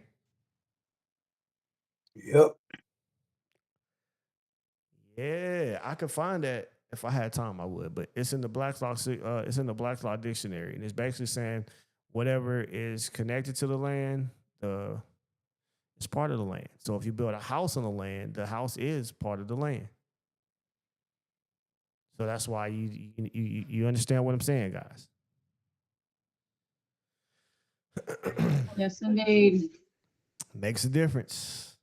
S5: Yep.
S1: Yeah, I could find that if I had time, I would. But it's in the Black's Law. It's in the Black's Law dictionary, and it's basically saying whatever is connected to the land, it's part of the land. So if you build a house on the land, the house is part of the land. So that's why you understand what I'm saying, guys.
S7: Yes, indeed.
S1: Makes a difference.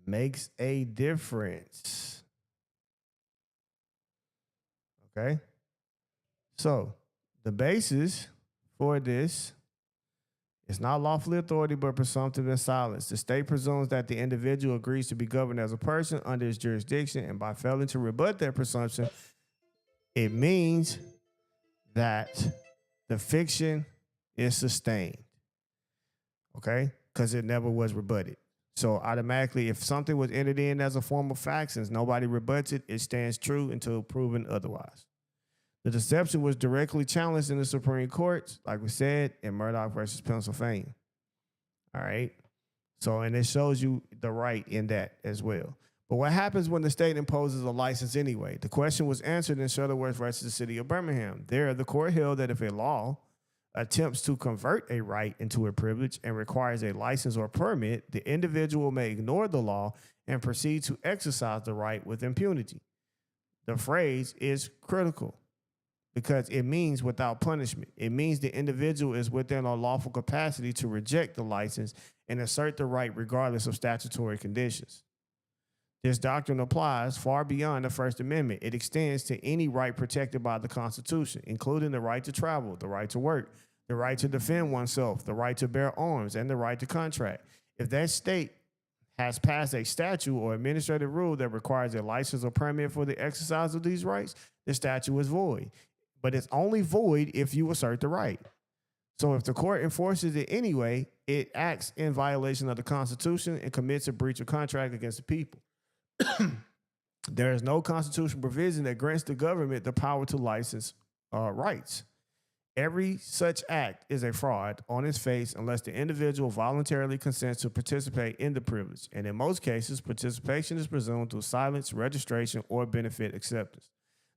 S1: Makes a difference. Okay. So the basis for this is not lawfully authority, but presumptive and silence. The state presumes that the individual agrees to be governed as a person under its jurisdiction, and by failing to rebut that presumption, it means that the fiction is sustained. Okay? Because it never was rebutted. So automatically, if something was entered in as a form of fact, since nobody rebuts it, it stands true until proven otherwise. The deception was directly challenged in the Supreme Court, like we said, in Murdoch versus Pennsylvania. All right? So, and it shows you the right in that as well. But what happens when the state imposes a license anyway? The question was answered in Shuttleworth versus the city of Birmingham. There, the court held that if a law attempts to convert a right into a privilege and requires a license or permit, the individual may ignore the law and proceed to exercise the right with impunity. The phrase is critical because it means without punishment. It means the individual is within a lawful capacity to reject the license and assert the right regardless of statutory conditions. This doctrine applies far beyond the First Amendment. It extends to any right protected by the Constitution, including the right to travel, the right to work, the right to defend oneself, the right to bear arms, and the right to contract. If that state has passed a statute or administrative rule that requires a license or permit for the exercise of these rights, the statute is void. But it's only void if you assert the right. So if the court enforces it anyway, it acts in violation of the Constitution and commits a breach of contract against the people. There is no constitutional provision that grants the government the power to license rights. Every such act is a fraud on its face unless the individual voluntarily consents to participate in the privilege. And in most cases, participation is presumed through silence, registration, or benefit acceptance.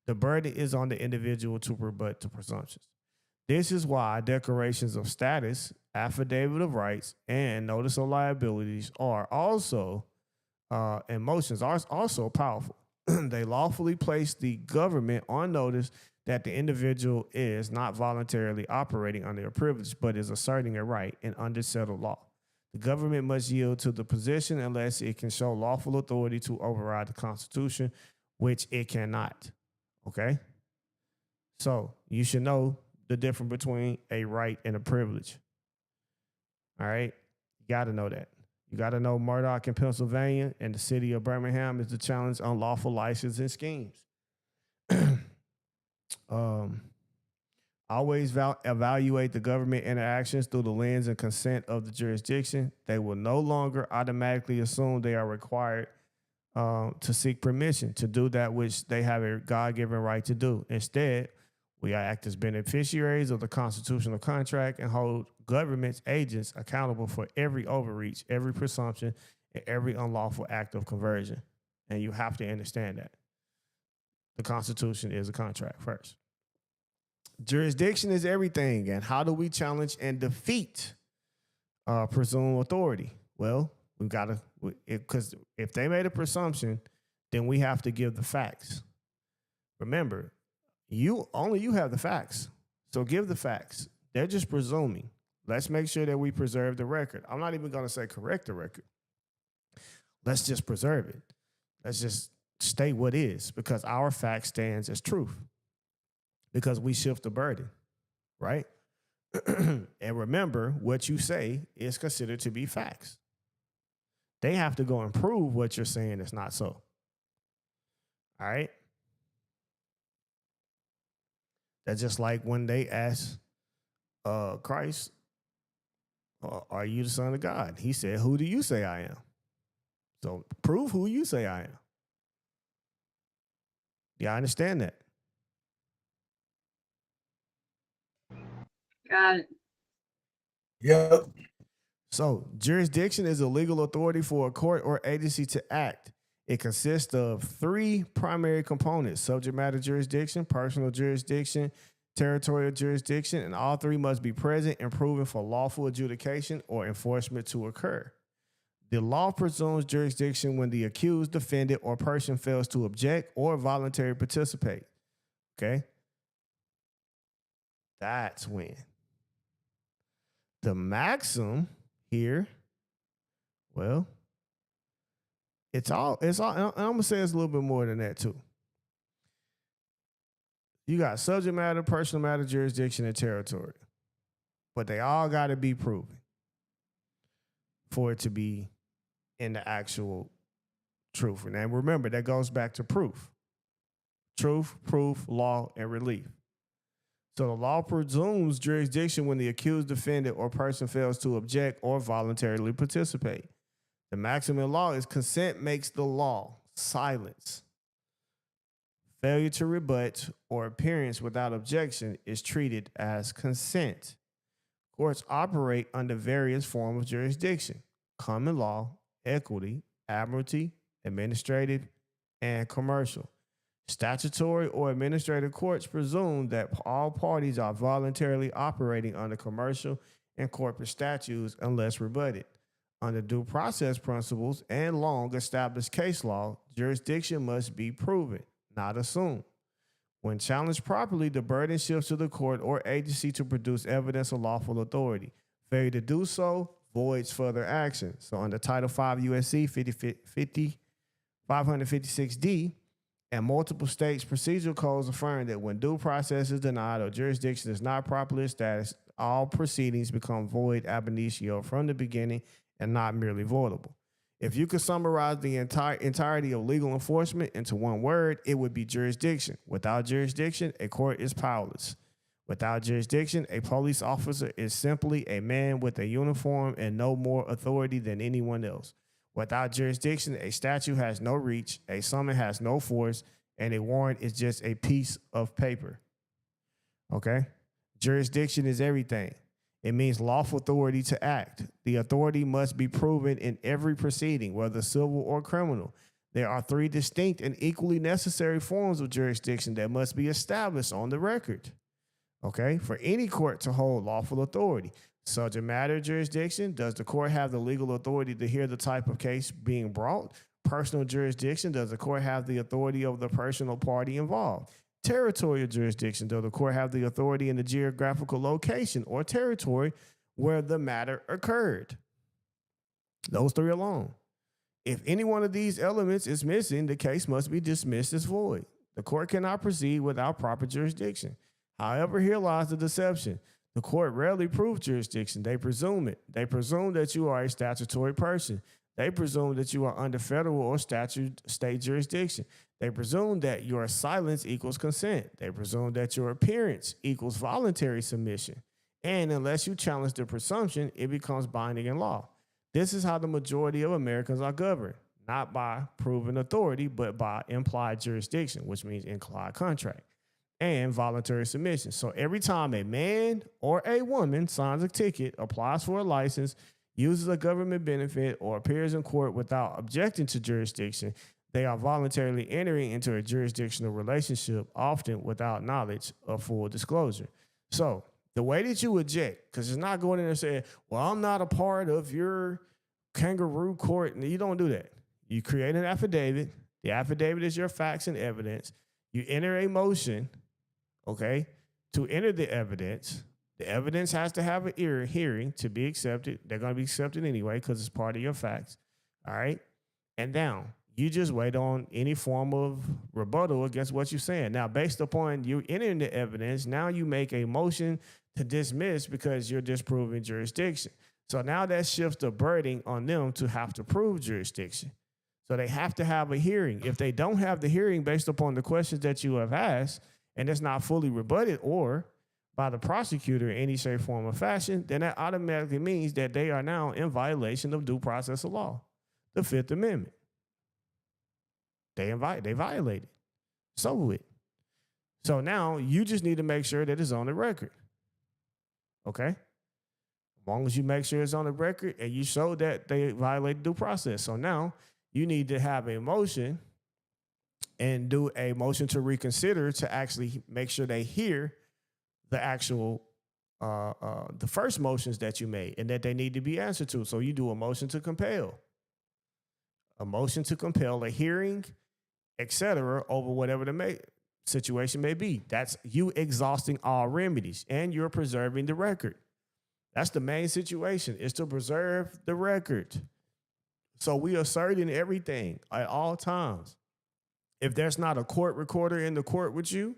S1: The burden is on the individual to rebut the presumptions. This is why declarations of status, affidavit of rights, and notice of liabilities are also and motions are also powerful. They lawfully place the government on notice that the individual is not voluntarily operating under a privilege, but is asserting a right in under settled law. The government must yield to the position unless it can show lawful authority to override the Constitution, which it cannot. Okay? So you should know the difference between a right and a privilege. All right? You got to know that. You got to know Murdoch in Pennsylvania and the city of Birmingham is to challenge unlawful licensing schemes. Always evaluate the government interactions through the lens and consent of the jurisdiction. They will no longer automatically assume they are required to seek permission to do that which they have a God-given right to do. Instead, we act as beneficiaries of the constitutional contract and hold government's agents accountable for every overreach, every presumption, and every unlawful act of conversion. And you have to understand that. The Constitution is a contract first. Jurisdiction is everything. And how do we challenge and defeat presumed authority? Well, we've got to, because if they made a presumption, then we have to give the facts. Remember, you have the facts. So give the facts. They're just presuming. Let's make sure that we preserve the record. I'm not even going to say correct the record. Let's just preserve it. Let's just state what is, because our fact stands as truth. Because we shift the burden, right? And remember, what you say is considered to be facts. They have to go and prove what you're saying is not so. All right? That's just like when they asked Christ, are you the Son of God? He said, who do you say I am? So prove who you say I am. Yeah, I understand that.
S7: Got it.
S8: Yep.
S1: So jurisdiction is a legal authority for a court or agency to act. It consists of three primary components: subject matter jurisdiction, personal jurisdiction, territorial jurisdiction, and all three must be present and proven for lawful adjudication or enforcement to occur. The law presumes jurisdiction when the accused, defendant, or person fails to object or voluntarily participate. Okay? That's when. The maxim here, well, it's all, and I'm gonna say it's a little bit more than that too. You got subject matter, personal matter, jurisdiction, and territory. But they all gotta be proven for it to be in the actual truth. And then remember, that goes back to proof. Truth, proof, law, and relief. So the law presumes jurisdiction when the accused, defendant, or person fails to object or voluntarily participate. The maximum law is consent makes the law. Silence. Failure to rebut or appearance without objection is treated as consent. Courts operate under various forms of jurisdiction: common law, equity, admiralty, administrative, and commercial. Statutory or administrative courts presume that all parties are voluntarily operating under commercial and corporate statutes unless rebutted. Under due process principles and long-established case law, jurisdiction must be proven, not assumed. When challenged properly, the burden shifts to the court or agency to produce evidence of lawful authority. Failure to do so voids further action. So under Title 5 U.S.C. 556D, and multiple states' procedural codes affirm that when due process is denied or jurisdiction is not properly established, all proceedings become void ab initio from the beginning and not merely voidable. If you could summarize the entirety of legal enforcement into one word, it would be jurisdiction. Without jurisdiction, a court is powerless. Without jurisdiction, a police officer is simply a man with a uniform and no more authority than anyone else. Without jurisdiction, a statute has no reach, a summons has no force, and a warrant is just a piece of paper. Okay? Jurisdiction is everything. It means lawful authority to act. The authority must be proven in every proceeding, whether civil or criminal. There are three distinct and equally necessary forms of jurisdiction that must be established on the record. Okay? For any court to hold lawful authority. Subject matter jurisdiction: does the court have the legal authority to hear the type of case being brought? Personal jurisdiction, does the court have the authority over the personal party involved? Territorial jurisdiction, does the court have the authority in the geographical location or territory where the matter occurred? Those three alone. If any one of these elements is missing, the case must be dismissed as void. The court cannot proceed without proper jurisdiction. However, here lies the deception. The court rarely proves jurisdiction. They presume it. They presume that you are a statutory person. They presume that you are under federal or state jurisdiction. They presume that your silence equals consent. They presume that your appearance equals voluntary submission. And unless you challenge the presumption, it becomes binding in law. This is how the majority of Americans are governed, not by proven authority, but by implied jurisdiction, which means implied contract, and voluntary submission. So every time a man or a woman signs a ticket, applies for a license, uses a government benefit, or appears in court without objecting to jurisdiction, they are voluntarily entering into a jurisdictional relationship, often without knowledge of full disclosure. So the way that you object, because it's not going in there and saying, well, I'm not a part of your kangaroo court. And you don't do that. You create an affidavit. The affidavit is your facts and evidence. You enter a motion, okay, to enter the evidence. The evidence has to have an hearing to be accepted. They're going to be accepted anyway because it's part of your facts. All right. And now you just wait on any form of rebuttal against what you're saying. Now, based upon you entering the evidence, now you make a motion to dismiss because you're disproving jurisdiction. So now that shifts the burden on them to have to prove jurisdiction. So they have to have a hearing. If they don't have the hearing based upon the questions that you have asked, and it's not fully rebutted or by the prosecutor in any shape, form, or fashion, then that automatically means that they are now in violation of due process of law, the Fifth Amendment. They violated. So with. So now you just need to make sure that it's on the record. Okay? As long as you make sure it's on the record and you show that they violated due process. So now you need to have a motion and do a motion to reconsider to actually make sure they hear the actual the first motions that you made and that they need to be answered to. So you do a motion to compel. A motion to compel a hearing, etc., over whatever the situation may be. That's you exhausting all remedies and you're preserving the record. That's the main situation, is to preserve the record. So we are asserting everything at all times. If there's not a court recorder in the court with you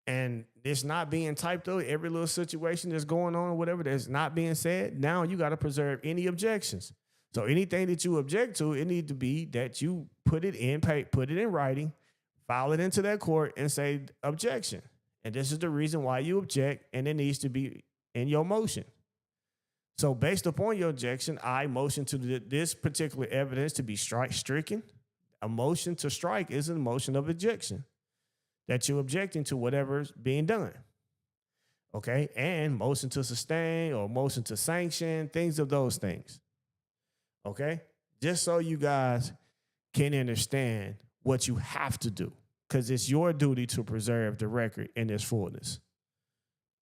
S1: and it's not being typed up, every little situation that's going on or whatever that's not being said, now you got to preserve any objections. So anything that you object to, it needs to be that you put it in writing, file it into that court and say objection. And this is the reason why you object, and it needs to be in your motion. So based upon your objection, I motion to this particular evidence to be stricken. A motion to strike is a motion of objection, that you're objecting to whatever's being done. Okay? And motion to sustain or motion to sanction, things of those things. Okay? Just so you guys can understand what you have to do, because it's your duty to preserve the record in its fullness.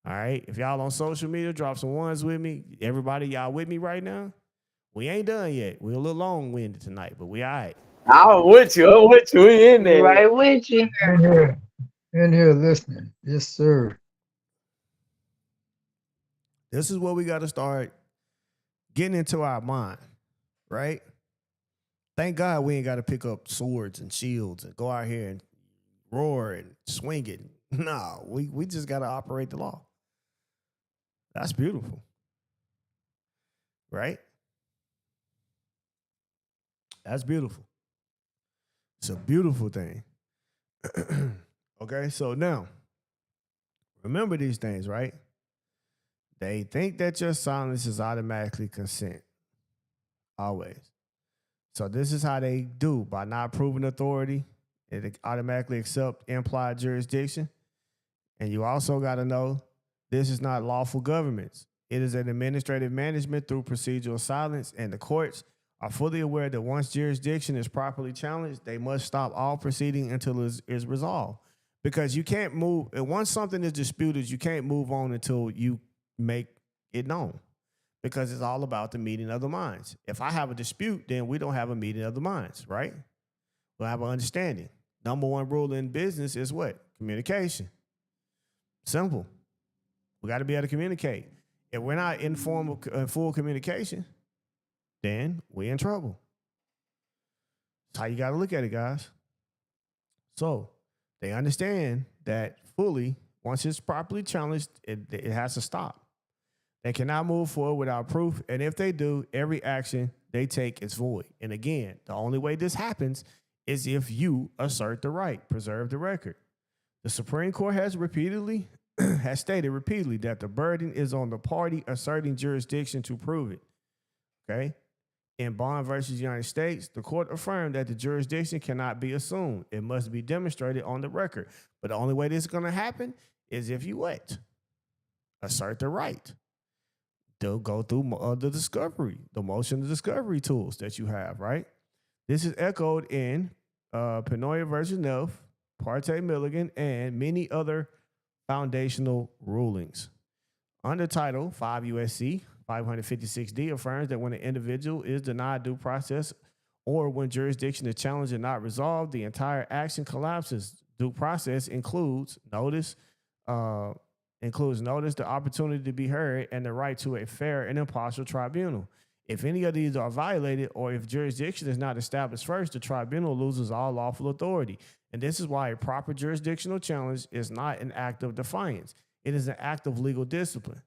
S1: All right? If y'all on social media, drop some ones with me. Everybody, y'all with me right now? We ain't done yet. We're a little long-winded tonight, but we all right.
S3: I'm with you. We in there.
S4: Right with you.
S9: In here listening. Yes, sir.
S1: This is what we got to start getting into our mind, right? Thank God we ain't got to pick up swords and shields and go out here and roar and swing it. No, we just got to operate the law. That's beautiful, right? That's beautiful. It's a beautiful thing. Okay, so now, remember these things, right? They think that your silence is automatically consent. Always. So this is how they do. By not proving authority, it automatically accept implied jurisdiction. And you also got to know this is not lawful governments. It is an administrative management through procedural silence, and the courts are fully aware that once jurisdiction is properly challenged, they must stop all proceeding until it is resolved. Because you can't move, and once something is disputed, you can't move on until you make it known. because it's all about the meeting of the minds. If I have a dispute, then we don't have a meeting of the minds, right? We'll have an understanding. Number one rule in business is what? Communication. Simple. We got to be able to communicate. If we're not in full communication, then we're in trouble. That's how you got to look at it, guys. So they understand that fully. Once it's properly challenged, it has to stop. They cannot move forward without proof. And if they do, every action they take is void. And again, the only way this happens is if you assert the right, preserve the record. The Supreme Court has stated repeatedly that the burden is on the party asserting jurisdiction to prove it. Okay? In Bond versus United States, the court affirmed that the jurisdiction cannot be assumed. It must be demonstrated on the record. But the only way this is going to happen is if you what? Assert the right. They'll go through the discovery, the motion of discovery tools that you have, right? This is echoed in Penoya versus Neff, Parte Milligan, and many other foundational rulings. Under Title 5 U.S.C. 556D affirms that when an individual is denied due process or when jurisdiction is challenged and not resolved, the entire action collapses. Due process includes notice, the opportunity to be heard, and the right to a fair and impartial tribunal. If any of these are violated or if jurisdiction is not established first, the tribunal loses all lawful authority. And this is why a proper jurisdictional challenge is not an act of defiance. It is an act of legal discipline.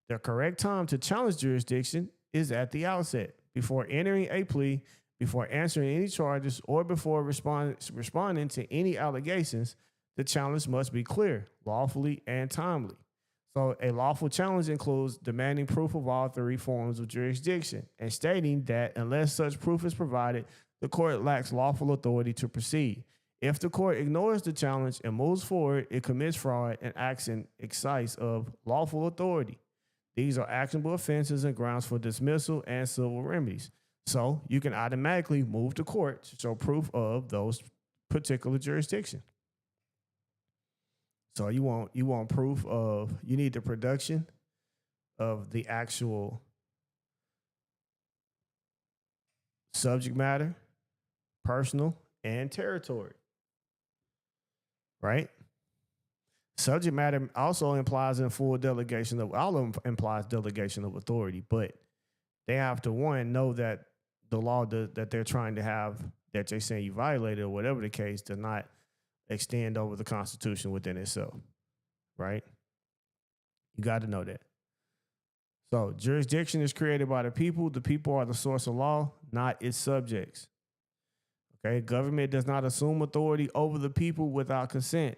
S1: The correct time to challenge jurisdiction is at the outset, before entering a plea, before answering any charges, or before responding to any allegations. The challenge must be clear, lawfully, and timely. So a lawful challenge includes demanding proof of all three forms of jurisdiction and stating that unless such proof is provided, the court lacks lawful authority to proceed. If the court ignores the challenge and moves forward, it commits fraud and acts in excess of lawful authority. These are actionable offenses and grounds for dismissal and civil remedies. So you can automatically move to court to show proof of those particular jurisdictions. So you want proof of, you need the production of the actual subject matter, personal, and territory. Right? Subject matter also implies in full delegation of, all of them implies delegation of authority, but they have to, one, know that the law that they're trying to have, that they're saying you violated or whatever the case, does not extend over the Constitution within itself, right? You got to know that. So jurisdiction is created by the people. The people are the source of law, not its subjects. Okay, government does not assume authority over the people without consent.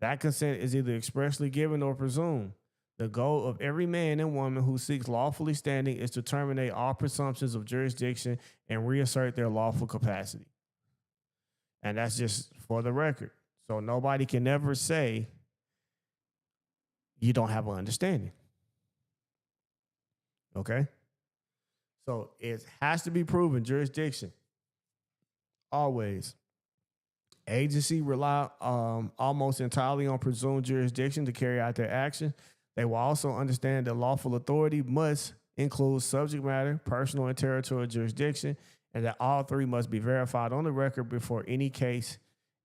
S1: That consent is either expressly given or presumed. The goal of every man and woman who seeks lawfully standing is to terminate all presumptions of jurisdiction and reassert their lawful capacity. And that's just for the record. So nobody can ever say you don't have an understanding. Okay? So it has to be proven jurisdiction. Always. Agency rely almost entirely on presumed jurisdiction to carry out their action. They will also understand that lawful authority must include subject matter, personal and territorial jurisdiction, and that all three must be verified on the record before any case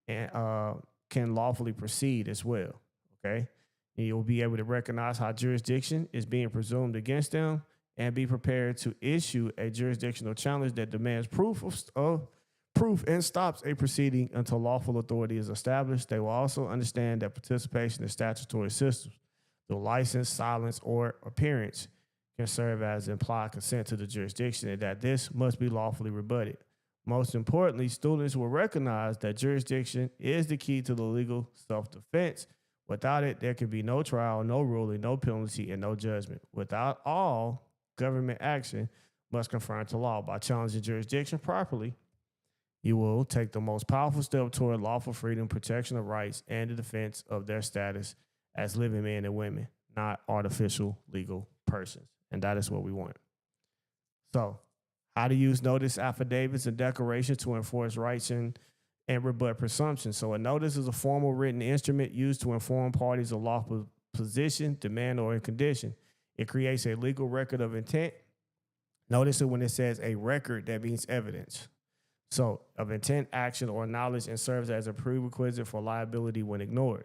S1: can lawfully proceed as well. Okay? And you'll be able to recognize how jurisdiction is being presumed against them and be prepared to issue a jurisdictional challenge that demands proof and stops a proceeding until lawful authority is established. They will also understand that participation in statutory systems through license, silence, or appearance can serve as implied consent to the jurisdiction and that this must be lawfully rebutted. Most importantly, students will recognize that jurisdiction is the key to the legal self-defense. Without it, there can be no trial, no ruling, no penalty, and no judgment. Without all, government action must conform to law. By challenging jurisdiction properly, you will take the most powerful step toward lawful freedom, protection of rights, and the defense of their status as living men and women, not artificial legal persons. And that is what we want. So, how to use notice affidavits and declarations to enforce rights and rebut presumptions. So a notice is a formal written instrument used to inform parties of lawful position, demand, or condition. It creates a legal record of intent Notice it when it says a record, that means evidence. So, of intent, action, or knowledge, and serves as a prerequisite for liability when ignored.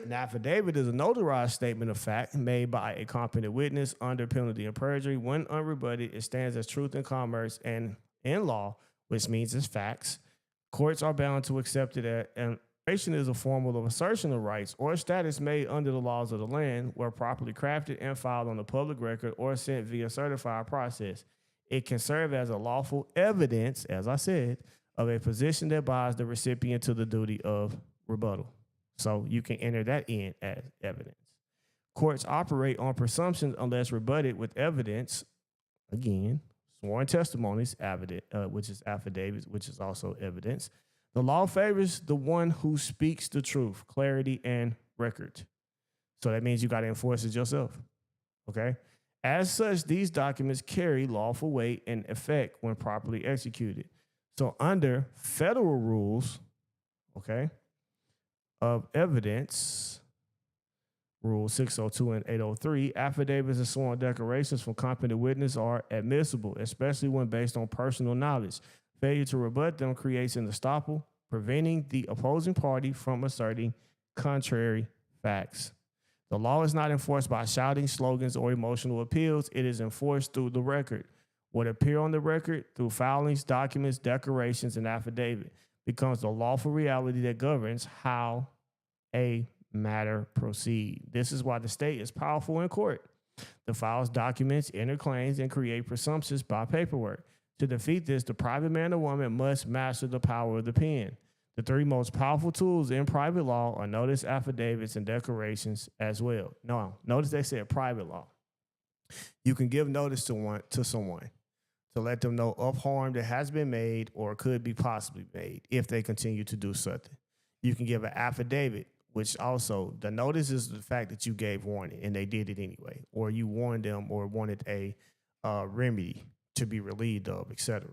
S1: An affidavit is a notarized statement of fact made by a competent witness under penalty of perjury. When unrebutted, it stands as truth in commerce and in law, which means it's facts. Courts are bound to accept it as an affirmation is a form of assertion of rights or status made under the laws of the land, where properly crafted and filed on the public record or sent via certified process. It can serve as a lawful evidence, as I said, of a position that binds the recipient to the duty of rebuttal. So you can enter that in as evidence. Courts operate on presumptions unless rebutted with evidence. Again, sworn testimonies, which is affidavits, which is also evidence. The law favors the one who speaks the truth, clarity, and record. So that means you got to enforce it yourself. Okay? As such, these documents carry lawful weight and effect when properly executed. So under federal rules, okay, of evidence, Rule 602 and 803, affidavits and sworn declarations from competent witness are admissible, especially when based on personal knowledge. Failure to rebut them creates an estoppel, preventing the opposing party from asserting contrary facts. The law is not enforced by shouting, slogans, or emotional appeals. It is enforced through the record. What appear on the record through filings, documents, declarations, and affidavit becomes the lawful reality that governs how a matter proceed. This is why the state is powerful in court. The files, documents, enter claims, and create presumptions by paperwork. To defeat this, the private man or woman must master the power of the pen. The three most powerful tools in private law are notice, affidavits, and declarations as well. No, notice they said private law. You can give notice to someone to let them know of harm that has been made or could be possibly made if they continue to do something. You can give an affidavit, which also, the notice is the fact that you gave warning and they did it anyway, or you warned them or wanted a remedy to be relieved of, etc.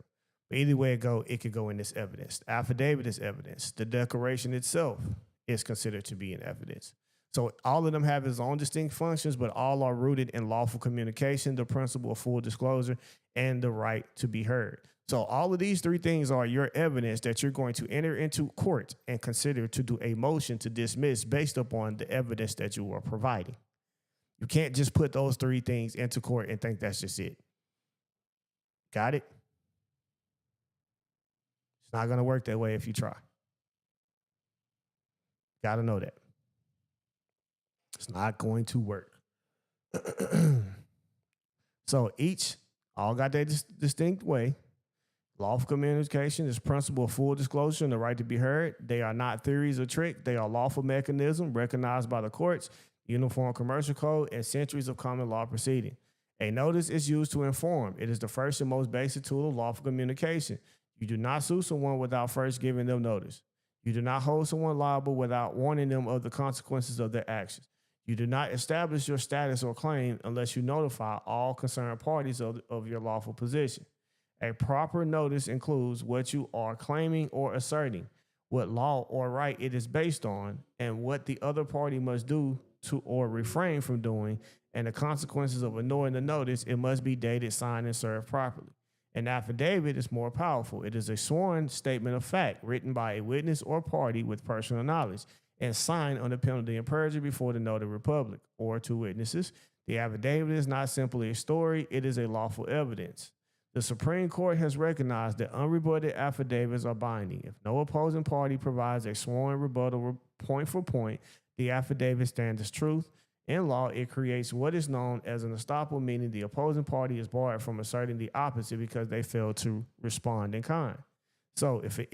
S1: But either way it could go in this evidence. The affidavit is evidence. The declaration itself is considered to be an evidence. So all of them have its own distinct functions, but all are rooted in lawful communication, the principle of full disclosure, and the right to be heard. So all of these three things are your evidence that you're going to enter into court and consider to do a motion to dismiss based upon the evidence that you are providing. You can't just put those three things into court and think that's just it. Got it? It's not going to work that way if you try. Got to know that. It's not going to work. So all got their distinct way. Lawful communication is principle of full disclosure and the right to be heard. They are not theories or tricks. They are lawful mechanism recognized by the courts, Uniform Commercial Code, and centuries of common law proceeding. A notice is used to inform. It is the first and most basic tool of lawful communication. You do not sue someone without first giving them notice. You do not hold someone liable without warning them of the consequences of their actions. You do not establish your status or claim unless you notify all concerned parties of your lawful position. A proper notice includes what you are claiming or asserting, what law or right it is based on, and what the other party must do to or refrain from doing, and the consequences of ignoring the notice. It must be dated, signed, and served properly. An affidavit is more powerful. It is a sworn statement of fact written by a witness or party with personal knowledge and signed under penalty of perjury before the notary public or two witnesses. The affidavit is not simply a story, it is a lawful evidence. The Supreme Court has recognized that unrebutted affidavits are binding. If no opposing party provides a sworn rebuttal point for point, the affidavit stands as truth. In law, it creates what is known as an estoppel, meaning the opposing party is barred from asserting the opposite because they failed to respond in kind. So if you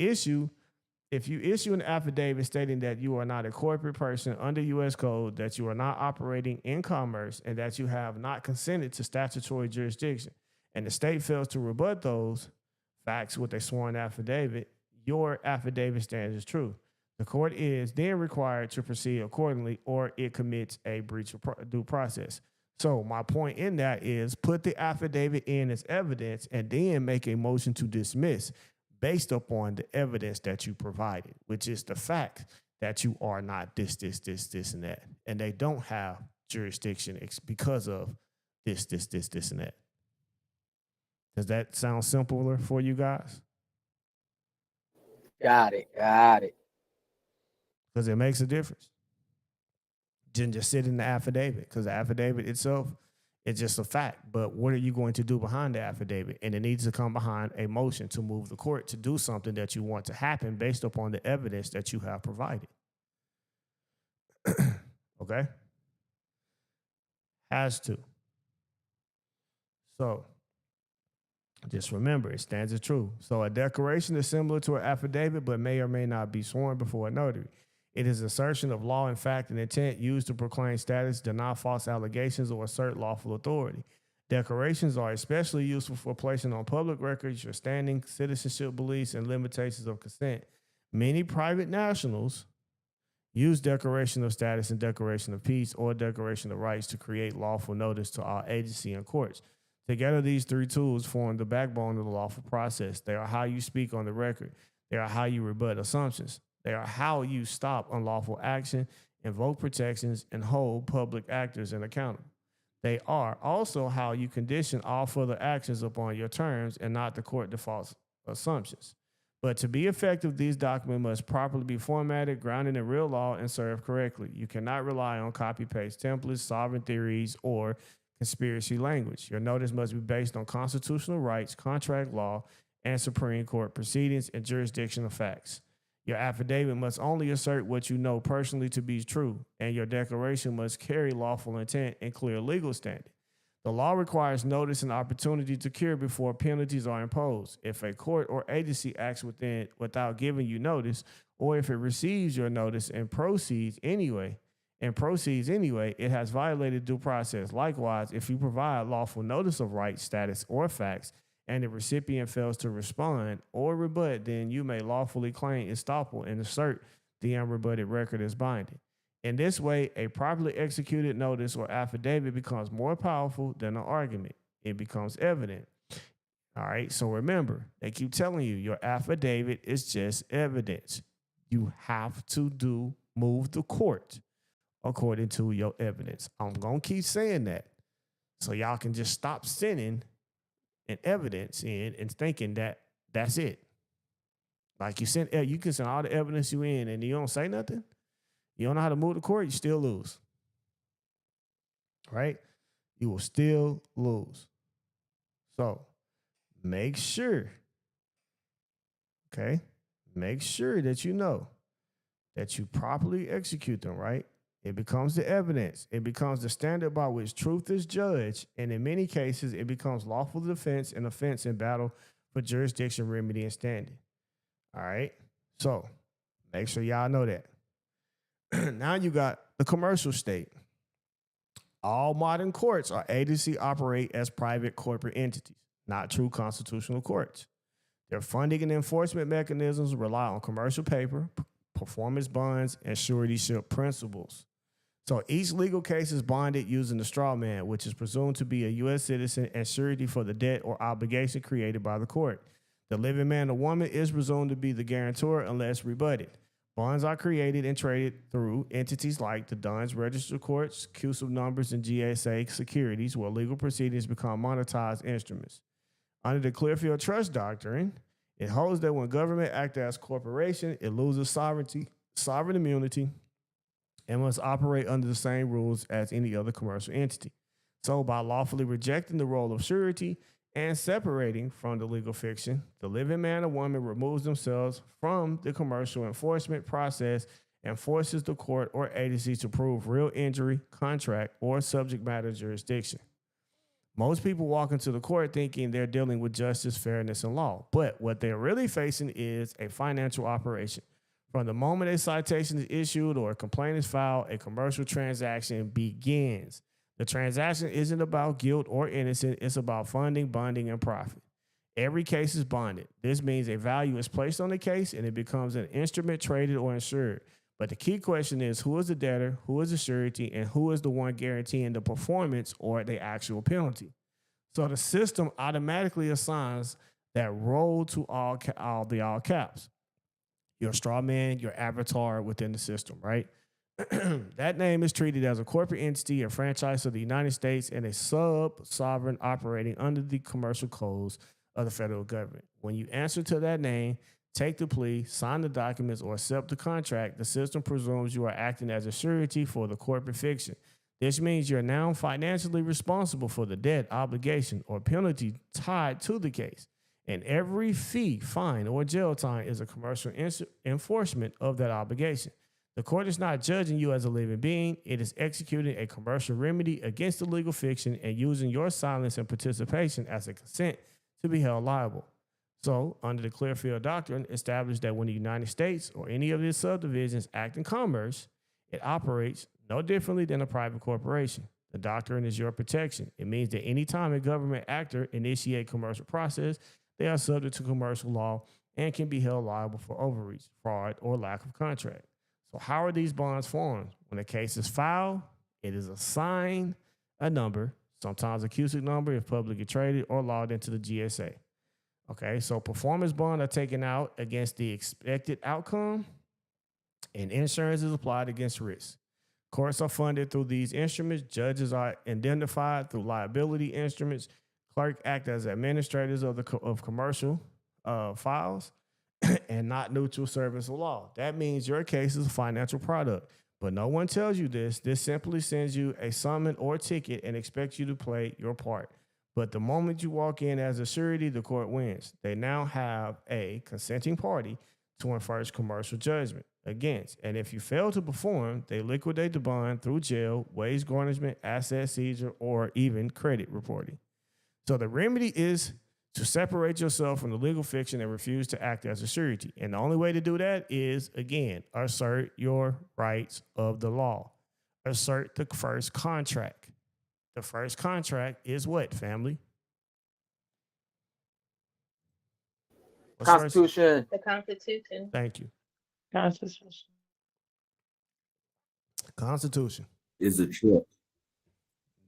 S1: issue an affidavit stating that you are not a corporate person under U.S. code, that you are not operating in commerce, and that you have not consented to statutory jurisdiction, and the state fails to rebut those facts with a sworn affidavit, your affidavit stands as true. The court is then required to proceed accordingly, or it commits a breach of due process. So my point in that is put the affidavit in as evidence and then make a motion to dismiss based upon the evidence that you provided, which is the fact that you are not this, and that. And they don't have jurisdiction because of this, and that. Does that sound simpler for you guys?
S3: Got it. Got it.
S1: Because it makes a difference. Didn't just sit in the affidavit, because the affidavit itself is just a fact. But what are you going to do behind the affidavit? And it needs to come behind a motion to move the court to do something that you want to happen based upon the evidence that you have provided. Okay? Has to. So just remember, it stands as true. So a declaration is similar to an affidavit, but may or may not be sworn before a notary. It is assertion of law and fact and intent used to proclaim status, deny false allegations, or assert lawful authority. Declarations are especially useful for placing on public records your standing, citizenship beliefs, and limitations of consent. Many private nationals use declaration of status and declaration of peace or declaration of rights to create lawful notice to all agency and courts. Together, these three tools form the backbone of the lawful process. They are how you speak on the record. They are how you rebut assumptions. They are how you stop unlawful action, invoke protections, and hold public actors accountable. They are also how you condition all further actions upon your terms and not the court default assumptions. But to be effective, these documents must properly be formatted, grounded in real law, and served correctly. You cannot rely on copy-paste templates, sovereign theories, or conspiracy language. Your notice must be based on constitutional rights, contract law, and Supreme Court proceedings and jurisdictional facts. Your affidavit must only assert what you know personally to be true, and your declaration must carry lawful intent and clear legal standing. The law requires notice and opportunity to cure before penalties are imposed. If a court or agency acts without giving you notice, or if it receives your notice and proceeds anyway, it has violated due process. Likewise, if you provide lawful notice of rights, status, or facts, and the recipient fails to respond or rebut, then you may lawfully claim estoppel and assert the unrebutted record as binding. In this way, a properly executed notice or affidavit becomes more powerful than an argument. It becomes evident. All right, so remember, they keep telling you your affidavit is just evidence. You have to move the court according to your evidence. I'm going to keep saying that so y'all can just stop sending an evidence in and thinking that that's it. Like you can send all the evidence you in and you don't say nothing. You don't know how to move the court, you still lose. Right? You will still lose. So make sure, make sure that you know that you properly execute them, right? It becomes the evidence. It becomes the standard by which truth is judged. And in many cases, it becomes lawful defense and offense in battle for jurisdiction, remedy, and standing. All right? So make sure y'all know that. Now you got the commercial state. All modern courts or agencies operate as private corporate entities, not true constitutional courts. Their funding and enforcement mechanisms rely on commercial paper, performance bonds, and suretyship principles. So each legal case is bonded using the straw man, which is presumed to be a U.S. citizen and surety for the debt or obligation created by the court. The living man or woman is presumed to be the guarantor unless rebutted. Bonds are created and traded through entities like the Duns Registered Courts, CUSIP numbers, and GSA securities, where legal proceedings become monetized instruments. Under the Clearfield Trust Doctrine, it holds that when government acts as corporation, it loses sovereign immunity, and must operate under the same rules as any other commercial entity. So by lawfully rejecting the role of surety and separating from the legal fiction, the living man or woman removes themselves from the commercial enforcement process and forces the court or agency to prove real injury, contract, or subject matter jurisdiction. Most people walk into the court thinking they're dealing with justice, fairness, and law, but what they're really facing is a financial operation. From the moment a citation is issued or a complaint is filed, a commercial transaction begins. The transaction isn't about guilt or innocence. It's about funding, bonding, and profit. Every case is bonded. This means a value is placed on the case and it becomes an instrument traded or insured. But the key question is, who is the debtor, who is the surety, and who is the one guaranteeing the performance or the actual penalty? So the system automatically assigns that role to all caps. Your straw man, your avatar within the system, right? That name is treated as a corporate entity and franchise of the United States and a sub-sovereign operating under the commercial codes of the federal government. When you answer to that name, take the plea, sign the documents, or accept the contract, the system presumes you are acting as a surety for the corporate fiction. This means you're now financially responsible for the debt, obligation, or penalty tied to the case. And every fee, fine, or jail time is a commercial enforcement of that obligation. The court is not judging you as a living being. It is executing a commercial remedy against the legal fiction and using your silence and participation as a consent to be held liable. So, under the Clearfield Doctrine, established that when the United States or any of its subdivisions act in commerce, it operates no differently than a private corporation. The doctrine is your protection. It means that any time a government actor initiate commercial process, they are subject to commercial law and can be held liable for overreach, fraud, or lack of contract. So how are these bonds formed? When a case is filed, it is assigned a number, sometimes a CUSIC number if publicly traded or logged into the GSA. Okay, so performance bonds are taken out against the expected outcome, and insurance is applied against risk. Courts are funded through these instruments. Judges are indemnified through liability instruments. Clerk act as administrators of commercial files and not neutral servants of law. That means your case is a financial product, but no one tells you this. This simply sends you a summons or ticket and expects you to play your part. But the moment you walk in as a surety, the court wins. They now have a consenting party to enforce commercial judgment against. And if you fail to perform, they liquidate the bond through jail, wage garnishment, asset seizure, or even credit reporting. So the remedy is to separate yourself from the legal fiction and refuse to act as a surety. And the only way to do that is, again, assert your rights of the law. Assert the first contract. The first contract is what, family? What's first?
S3: Constitution.
S10: The Constitution.
S1: Thank you.
S6: Constitution.
S1: Constitution.
S8: Is a trip.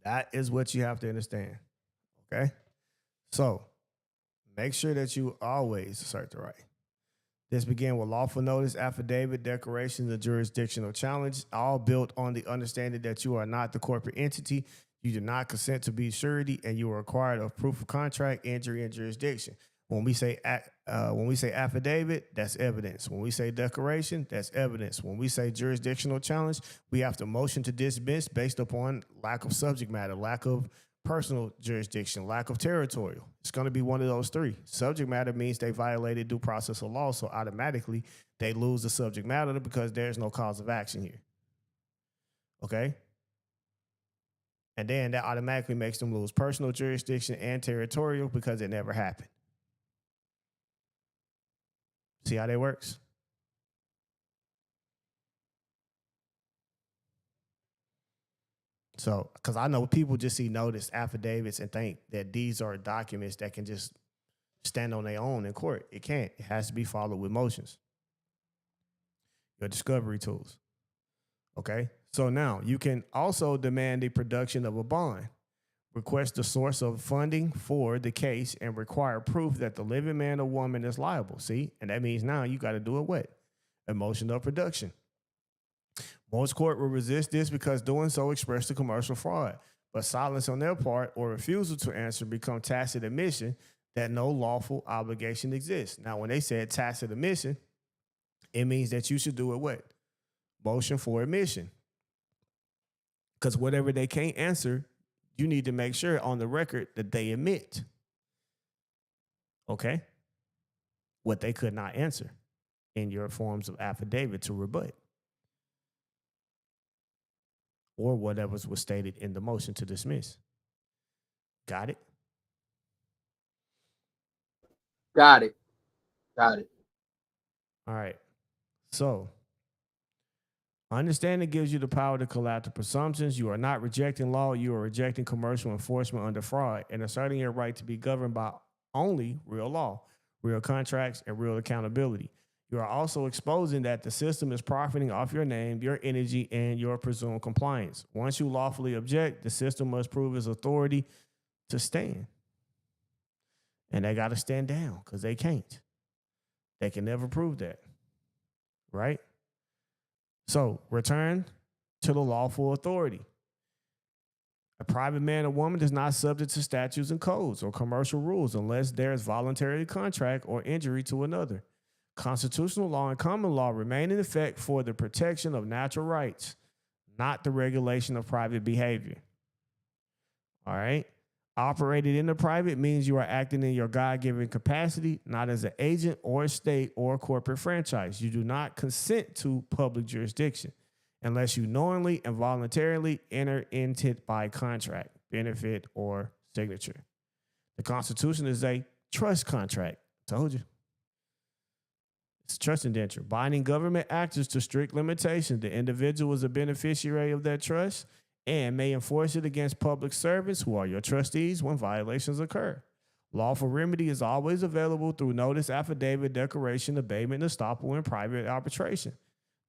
S1: That is what you have to understand. Okay? So make sure that you always assert the right. This began with lawful notice, affidavit, declarations of jurisdictional challenge, all built on the understanding that you are not the corporate entity. You do not consent to be surety, and you are required of proof of contract, injury, and jurisdiction. When we say affidavit, that's evidence. When we say declaration, that's evidence. When we say jurisdictional challenge, we have to motion to dismiss based upon lack of subject matter, lack of personal jurisdiction, lack of territorial. It's going to be one of those three. Subject matter means they violated due process of law, so automatically they lose the subject matter because there's no cause of action here. Okay? And then that automatically makes them lose personal jurisdiction and territorial because it never happened. See how that works? So, because I know people just see notice affidavits and think that these are documents that can just stand on their own in court. It can't. It has to be followed with motions. Your discovery tools. Okay? So now you can also demand the production of a bond, request the source of funding for the case, and require proof that the living man or woman is liable. See? And that means now you got to do it what? A motion of production. Most court will resist this because doing so expresses the commercial fraud. But silence on their part or refusal to answer become tacit admission that no lawful obligation exists. Now, when they said tacit admission, it means that you should do it what? Motion for admission. Because whatever they can't answer, you need to make sure on the record that they admit. Okay? What they could not answer in your forms of affidavit to rebut. Or whatever was stated in the motion to dismiss. Got it?
S3: Got it. Got it.
S1: All right. So, understanding gives you the power to collapse the presumptions. You are not rejecting law. You are rejecting commercial enforcement under fraud and asserting your right to be governed by only real law, real contracts, and real accountability. You are also exposing that the system is profiting off your name, your energy, and your presumed compliance. Once you lawfully object, the system must prove its authority to stand. And they got to stand down because they can't. They can never prove that. Right? So return to the lawful authority. A private man or woman is not subject to statutes and codes or commercial rules unless there is voluntary contract or injury to another. Constitutional law and common law remain in effect for the protection of natural rights, not the regulation of private behavior. All right. Operated in the private means you are acting in your God-given capacity, not as an agent or a state or a corporate franchise. You do not consent to public jurisdiction unless you knowingly and voluntarily enter into it by contract, benefit, or signature. The Constitution is a trust contract. Told you. It's a trust indenture, binding government actors to strict limitations. The individual is a beneficiary of that trust and may enforce it against public servants who are your trustees when violations occur. Lawful remedy is always available through notice, affidavit, declaration, abatement, estoppel, and private arbitration.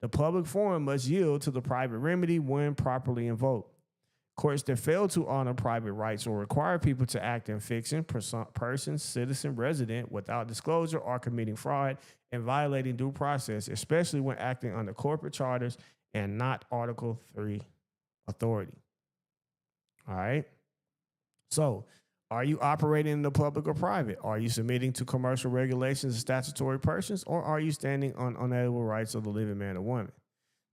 S1: The public forum must yield to the private remedy when properly invoked. Courts that fail to honor private rights or require people to act in fiction, person, citizen, resident without disclosure are committing fraud and violating due process, especially when acting under corporate charters and not Article 3 authority. All right. So, are you operating in the public or private? Are you submitting to commercial regulations of statutory persons, or are you standing on unalienable rights of the living man or woman?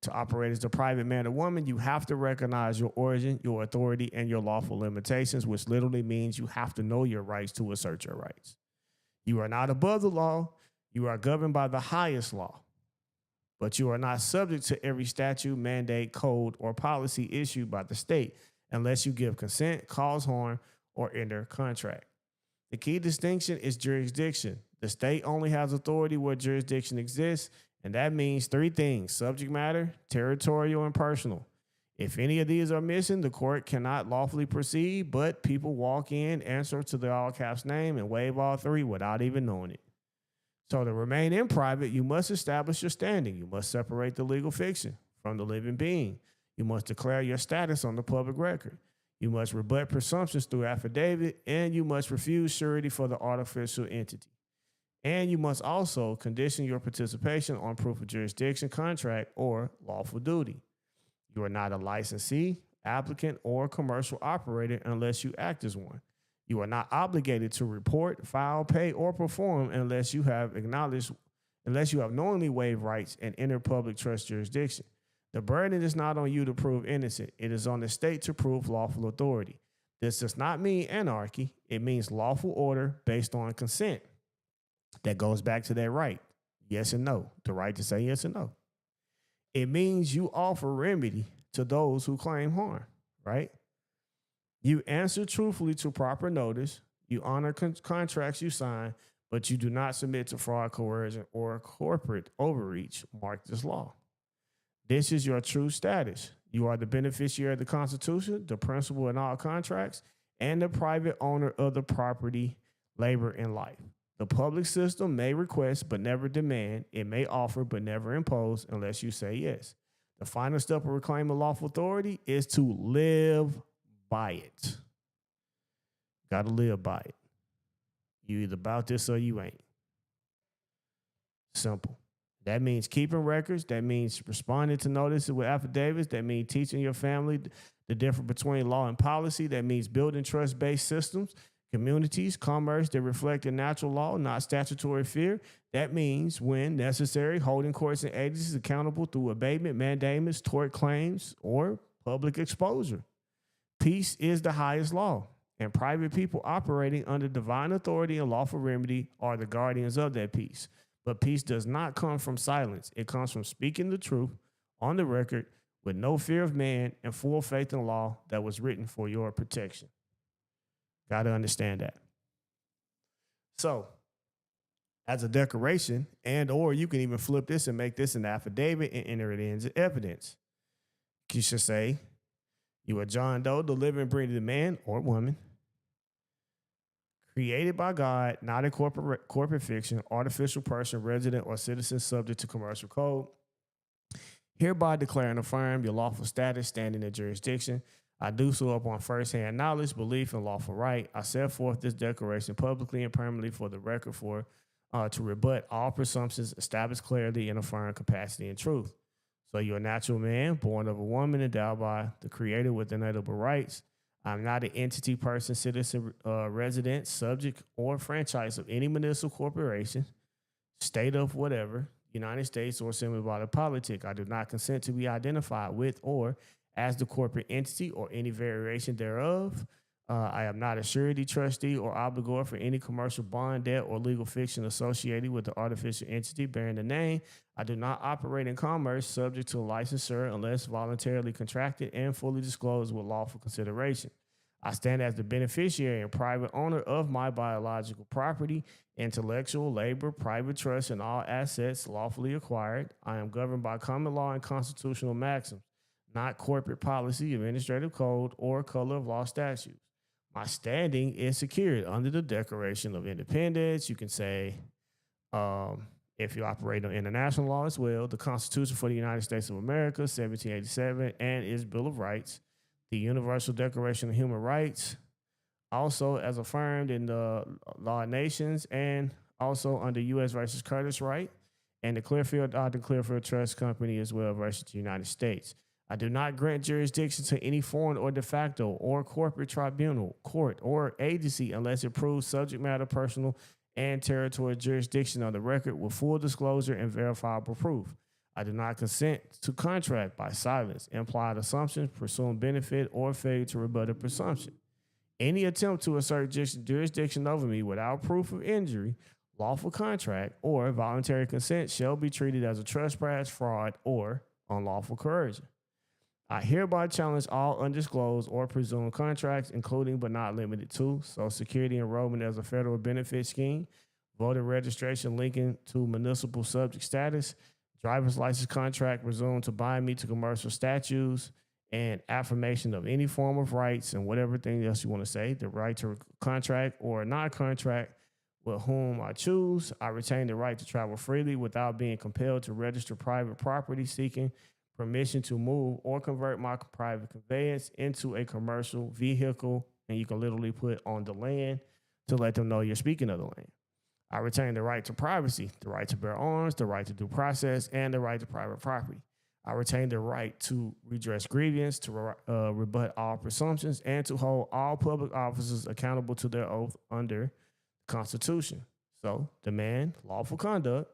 S1: To operate as a private man or woman, you have to recognize your origin, your authority, and your lawful limitations, which literally means you have to know your rights to assert your rights. You are not above the law. You are governed by the highest law. But you are not subject to every statute, mandate, code, or policy issued by the state unless you give consent, cause harm, or enter contract. The key distinction is jurisdiction. The state only has authority where jurisdiction exists, and that means three things: subject matter, territorial, and personal. If any of these are missing, the court cannot lawfully proceed, but people walk in, answer to the all caps name, and waive all three without even knowing it. So to remain in private, you must establish your standing. You must separate the legal fiction from the living being. You must declare your status on the public record. You must rebut presumptions through affidavit, and you must refuse surety for the artificial entity. And you must also condition your participation on proof of jurisdiction, contract, or lawful duty. You are not a licensee, applicant, or commercial operator unless you act as one. You are not obligated to report, file, pay, or perform unless you have knowingly waived rights and entered public trust jurisdiction. The burden is not on you to prove innocent. It is on the state to prove lawful authority. This does not mean anarchy. It means lawful order based on consent. That goes back to that right. Yes and no. The right to say yes and no. It means you offer remedy to those who claim harm, right? You answer truthfully to proper notice. You honor contracts you sign, but you do not submit to fraud, coercion, or corporate overreach marked as law. This is your true status. You are the beneficiary of the Constitution, the principal in all contracts, and the private owner of the property, labor, and life. The public system may request but never demand. It may offer but never impose unless you say yes. The final step of reclaiming lawful authority is to live by it. Got to live by it. You either about this or you ain't. Simple. That means keeping records. That means responding to notices with affidavits. That means teaching your family the difference between law and policy. That means building trust-based systems, communities, commerce that reflect the natural law, not statutory fear. That means, when necessary, holding courts and agencies accountable through abatement, mandamus, tort claims, or public exposure. Peace is the highest law, and private people operating under divine authority and lawful remedy are the guardians of that peace. But peace does not come from silence. It comes from speaking the truth on the record with no fear of man and full faith in law that was written for your protection. Got to understand that. So, as a declaration, and or you can even flip this and make this an affidavit and enter it in as evidence. You should say, you are John Doe, the living, breathing man or woman, created by God, not a corporate fiction, artificial person, resident, or citizen subject to commercial code. Hereby declare and affirm your lawful status, standing in jurisdiction. I do so upon first-hand knowledge, belief, and lawful right. I set forth this declaration publicly and permanently for the record to rebut all presumptions, establish clarity, and affirm capacity and truth. So you're a natural man, born of a woman, endowed by the Creator with inalienable rights. I'm not an entity, person, citizen, resident, subject, or franchise of any municipal corporation, state of whatever, United States, or semi-body politic. I do not consent to be identified with or as the corporate entity or any variation thereof. I am not a surety, trustee, or obligor for any commercial bond, debt, or legal fiction associated with the artificial entity bearing the name. I do not operate in commerce subject to a licensure unless voluntarily contracted and fully disclosed with lawful consideration. I stand as the beneficiary and private owner of my biological property, intellectual, labor, private trust, and all assets lawfully acquired. I am governed by common law and constitutional maxims, not corporate policy, administrative code, or color of law statutes. My standing is secured under the Declaration of Independence. You can say, if you operate on international law as well, the Constitution for the United States of America, 1787, and its Bill of Rights, the Universal Declaration of Human Rights, also as affirmed in the Law of Nations, and also under U.S. versus Curtis Wright, and the Clearfield Trust Company as well versus the United States. I do not grant jurisdiction to any foreign or de facto or corporate tribunal, court, or agency unless it proves subject matter, personal, and territorial jurisdiction on the record with full disclosure and verifiable proof. I do not consent to contract by silence, implied assumptions, presumed benefit, or failure to rebut a presumption. Any attempt to assert jurisdiction over me without proof of injury, lawful contract, or voluntary consent shall be treated as a trespass, fraud, or unlawful coercion. I hereby challenge all undisclosed or presumed contracts, including but not limited to Social Security enrollment as a federal benefit scheme, voter registration linking to municipal subject status, driver's license contract presumed to bind me to commercial statutes, and affirmation of any form of rights and whatever thing else you want to say, the right to contract or not contract with whom I choose. I retain the right to travel freely without being compelled to register private property, seeking permission to move or convert my private conveyance into a commercial vehicle, and you can literally put on the land to let them know you're speaking of the land. I retain the right to privacy, the right to bear arms, the right to due process, and the right to private property. I retain the right to redress grievance, to rebut all presumptions, and to hold all public officers accountable to their oath under the Constitution. So, demand lawful conduct.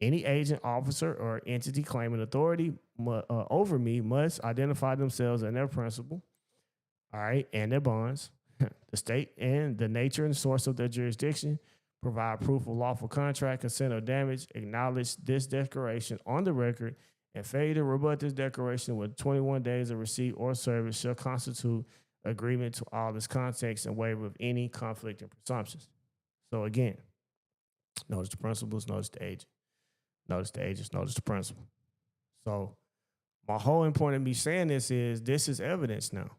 S1: Any agent, officer, or entity claiming authority over me must identify themselves and their principal, all right, and their bonds, the state and the nature and source of their jurisdiction, provide proof of lawful contract, consent, or damage, acknowledge this declaration on the record, and failure to rebut this declaration with 21 days of receipt or service shall constitute agreement to all its contents and waiver of any conflict and presumptions. So again, notice the principles, notice the agent. Notice the agents, notice the principle. So my whole point of me saying this is evidence now.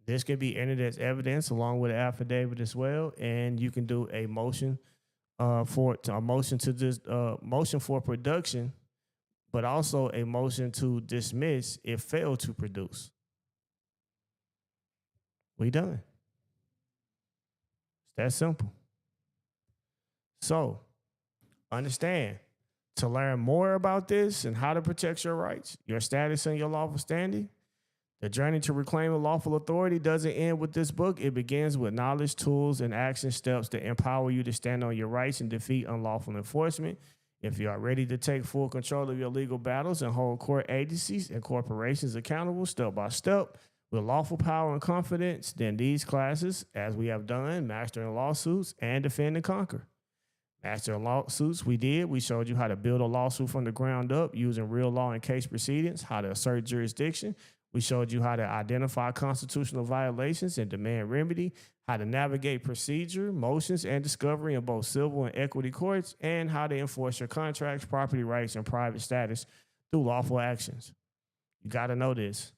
S1: This can be entered as evidence along with an affidavit as well, and you can do a motion for production, but also a motion to dismiss if failed to produce. We done. It's that simple. So understand, to learn more about this and how to protect your rights, your status, and your lawful standing, the journey to reclaim a lawful authority doesn't end with this book. It begins with knowledge, tools, and action steps that empower you to stand on your rights and defeat unlawful enforcement. If you are ready to take full control of your legal battles and hold court agencies and corporations accountable step by step with lawful power and confidence, then these classes, as we have done, Mastering Lawsuits and Defend and Conquer. Mastering Lawsuits, we showed you how to build a lawsuit from the ground up using real law and case proceedings, how to assert jurisdiction. We showed you how to identify constitutional violations and demand remedy, how to navigate procedure, motions, and discovery in both civil and equity courts, and how to enforce your contracts, property rights, and private status through lawful actions. You got to know this.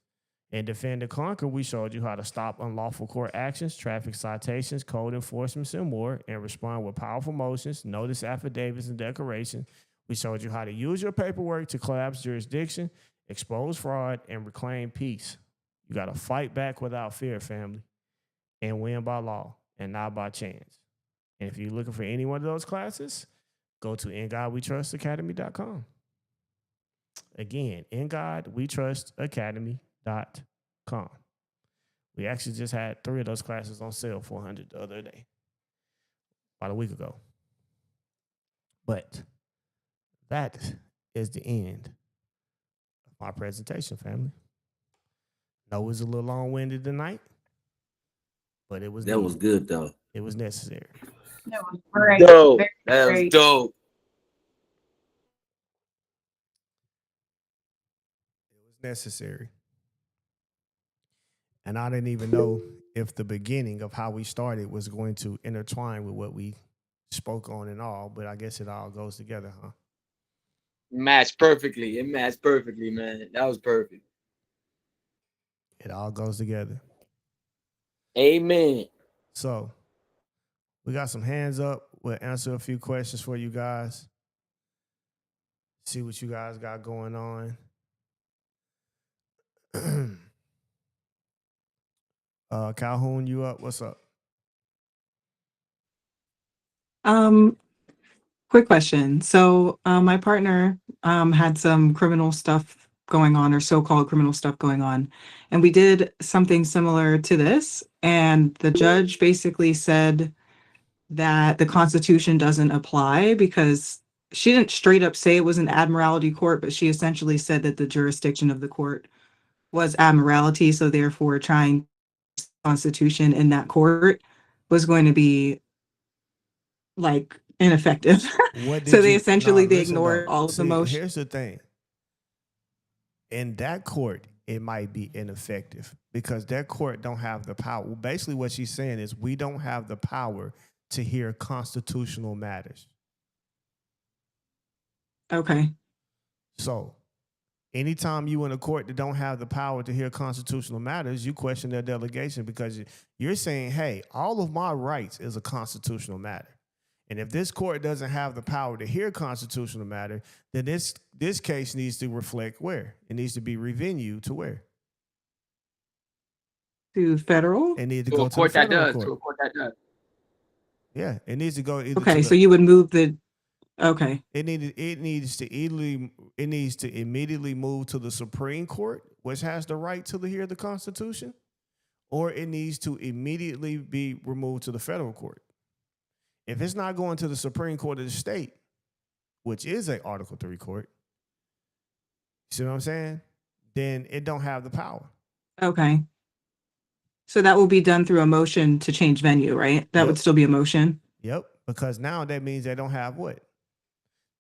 S1: In Defend and Conquer, we showed you how to stop unlawful court actions, traffic citations, code enforcements, and more, and respond with powerful motions, notice affidavits, and declarations. We showed you how to use your paperwork to collapse jurisdiction, expose fraud, and reclaim peace. You got to fight back without fear, family, and win by law and not by chance. And if you're looking for any one of those classes, go to InGodWeTrustAcademy.com. Again, in God we trust academy.com. We actually just had 3 of those classes on sale for $100 the other day, about a week ago. But that is the end of my presentation, family. No, it was a little long-winded tonight, but it was
S10: That was good though.
S1: It was necessary.
S7: That was great.
S3: Dope.
S7: Very
S3: That was
S7: great.
S3: dope.
S1: It was necessary. And I didn't even know if the beginning of how we started was going to intertwine with what we spoke on and all, but I guess it all goes together, huh?
S3: Matched perfectly. It matched perfectly, man. That was perfect.
S1: It all goes together.
S3: Amen.
S1: So we got some hands up. We'll answer a few questions for you guys. See what you guys got going on. Calhoun, you up? What's up?
S11: Quick question. So, my partner had some criminal stuff going on, or so-called criminal stuff going on, and we did something similar to this. And the judge basically said that the Constitution doesn't apply because she didn't straight up say it was an admiralty court, but she essentially said that the jurisdiction of the court was admiralty. So therefore, trying the Constitution in that court was going to be like ineffective.
S1: What did
S11: So they
S1: you?
S11: essentially
S1: No,
S11: they
S1: listen
S11: ignored
S1: though.
S11: all of the
S1: See,
S11: motion.
S1: here's the thing. In that court, it might be ineffective because that court don't have the power. Basically, what she's saying is we don't have the power to hear constitutional matters.
S11: Okay.
S1: So anytime you in a court that don't have the power to hear constitutional matters, you question their delegation because you're saying, hey, all of my rights is a constitutional matter. And if this court doesn't have the power to hear constitutional matter, then this case needs to reflect where? It needs to be revenued to where?
S11: To federal?
S1: It needs to
S3: To
S1: go
S3: a
S1: to the
S3: court that
S1: federal
S3: does.
S1: court.
S3: To a court that does.
S1: Yeah, it needs to go either
S11: Okay,
S1: to
S11: so
S1: the,
S11: you would move the okay.
S1: it needs to immediately move to the Supreme Court, which has the right to hear the Constitution, or it needs to immediately be removed to the federal court. If it's not going to the Supreme Court of the state, which is a Article 3 court, see what I'm saying? Then it don't have the power.
S11: Okay. So that will be done through a motion to change venue, right? That would
S1: Yep.
S11: still be a motion.
S1: Yep, because now that means they don't have what?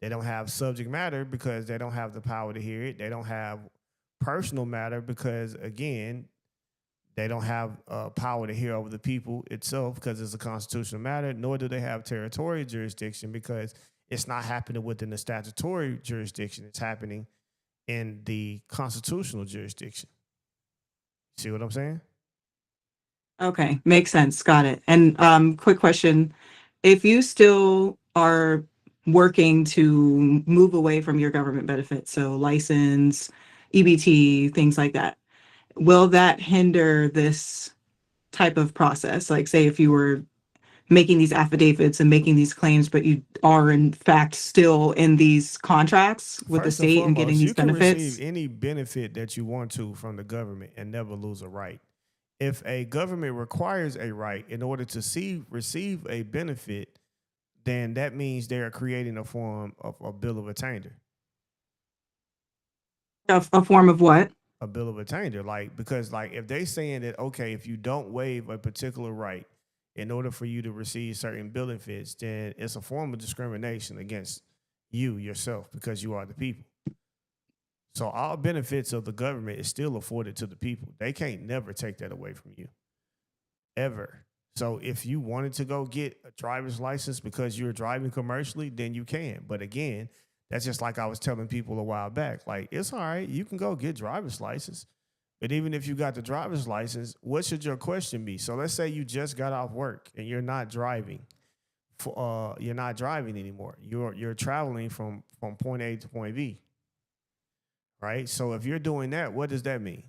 S1: They don't have subject matter because they don't have the power to hear it. They don't have personal matter because, again, they don't have power to hear over the people itself because it's a constitutional matter, nor do they have territorial jurisdiction because it's not happening within the statutory jurisdiction. It's happening in the constitutional jurisdiction. See what I'm saying?
S11: Okay, makes sense. Got it. And quick question. If you still are working to move away from your government benefits, so license, EBT, things like that, will that hinder this type of process? Like, say, if you were making these affidavits and making these claims, but you are in fact still in these contracts with the
S1: First and
S11: state and getting
S1: foremost,
S11: these
S1: you can
S11: benefits?
S1: receive any benefit that you want to from the government and never lose a right. If a government requires a right in order to receive a benefit, then that means they're creating a form of a bill of attainder.
S11: A form of what?
S1: A bill of attainder, because if they saying that, okay, if you don't waive a particular right in order for you to receive certain benefits, then it's a form of discrimination against you yourself because you are the people. So all benefits of the government is still afforded to the people. They can't never take that away from you, ever. So if you wanted to go get a driver's license because you're driving commercially, then you can. But again, that's just like I was telling people a while back. Like, it's all right. You can go get driver's license. But even if you got the driver's license, what should your question be? So let's say you just got off work and you're not driving. You're not driving anymore. You're traveling from point A to point B. Right? So if you're doing that, what does that mean?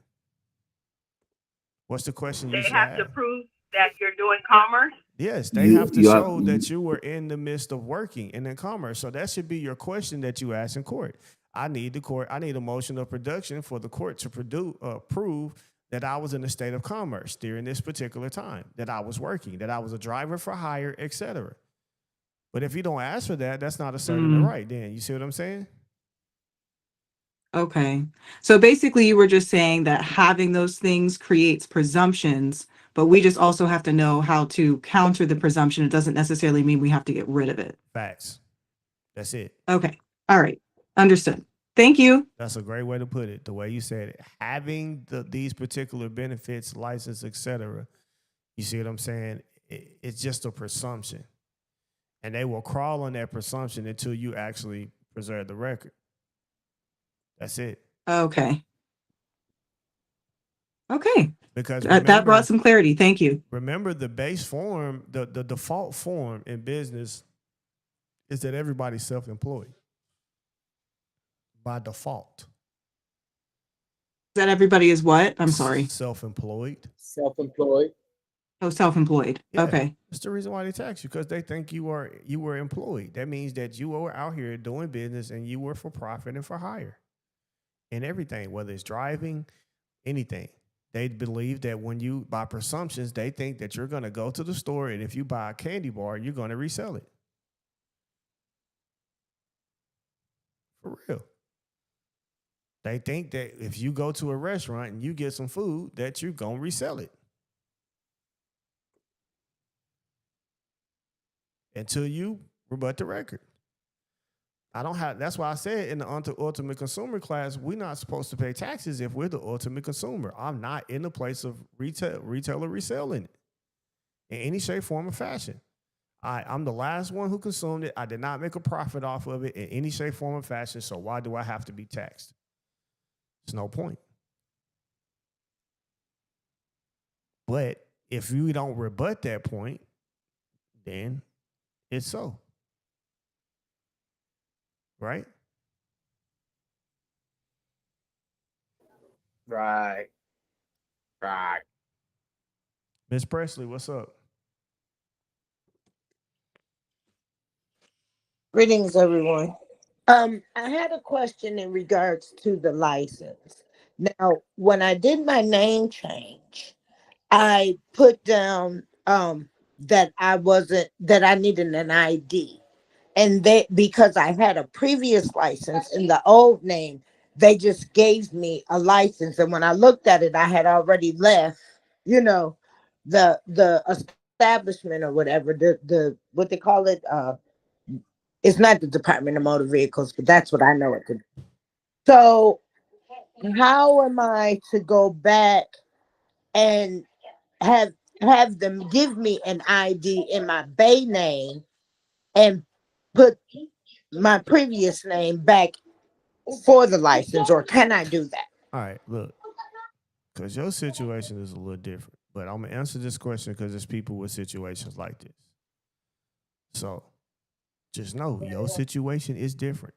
S1: What's the question you should have? They have to prove that you're doing commerce? Yes, they have to show that you were in the midst of working and in commerce. So that should be your question that you ask in court. I need a motion of production for the court to prove that I was in a state of commerce during this particular time, that I was working, that I was a driver for hire, etc. But if you don't ask for that, that's not asserting the right. Then you see what I'm saying?
S11: Okay. So basically, you were just saying that having those things creates presumptions, but we just also have to know how to counter the presumption. It doesn't necessarily mean we have to get rid of it.
S1: Facts. That's it.
S11: Okay. All right. Understood. Thank you.
S1: That's a great way to put it. The way you said it, having these particular benefits, license, etc. You see what I'm saying? It's just a presumption, and they will crawl on that presumption until you actually preserve the record. That's it.
S11: Okay. Okay.
S1: Because
S11: That brought some clarity. Thank you.
S1: remember the base form, the default form in business is that everybody's self-employed by default.
S11: That everybody is what? I'm sorry.
S1: Self-employed.
S3: Self-employed.
S11: Oh, self-employed.
S1: Yeah.
S11: Okay.
S1: That's the reason why they tax you, because they think you were employed. That means that you were out here doing business and you were for profit and for hire. And everything, whether it's driving, anything. They believe that when you, by presumptions, they think that you're going to go to the store and if you buy a candy bar, you're going to resell it. For real. They think that if you go to a restaurant and you get some food, that you're going to resell it. Until you rebut the record. That's why I said in the ultimate consumer class, we're not supposed to pay taxes if we're the ultimate consumer. I'm not in the place of retailer reselling it in any shape, form, or fashion. I'm the last one who consumed it. I did not make a profit off of it in any shape, form, or fashion. So why do I have to be taxed? There's no point. But if you don't rebut that point, then it's so. Right?
S3: Right. Right.
S1: Miss Presley, what's up?
S4: Greetings, everyone. I had a question in regards to the license. Now, when I did my name change, I put down that I needed an ID. And they, because I had a previous license in the old name, they just gave me a license. And when I looked at it, I had already left, you know, the establishment or whatever, the what they call it, it's not the Department of Motor Vehicles, but that's what I know it to be. So how am I to go back and have have them give me an ID in my Bay name and put my previous name back for the license, or can I do that?
S1: All right, look, because your situation is a little different, but I'm going to answer this question because there's people with situations like this. So just know your situation is different.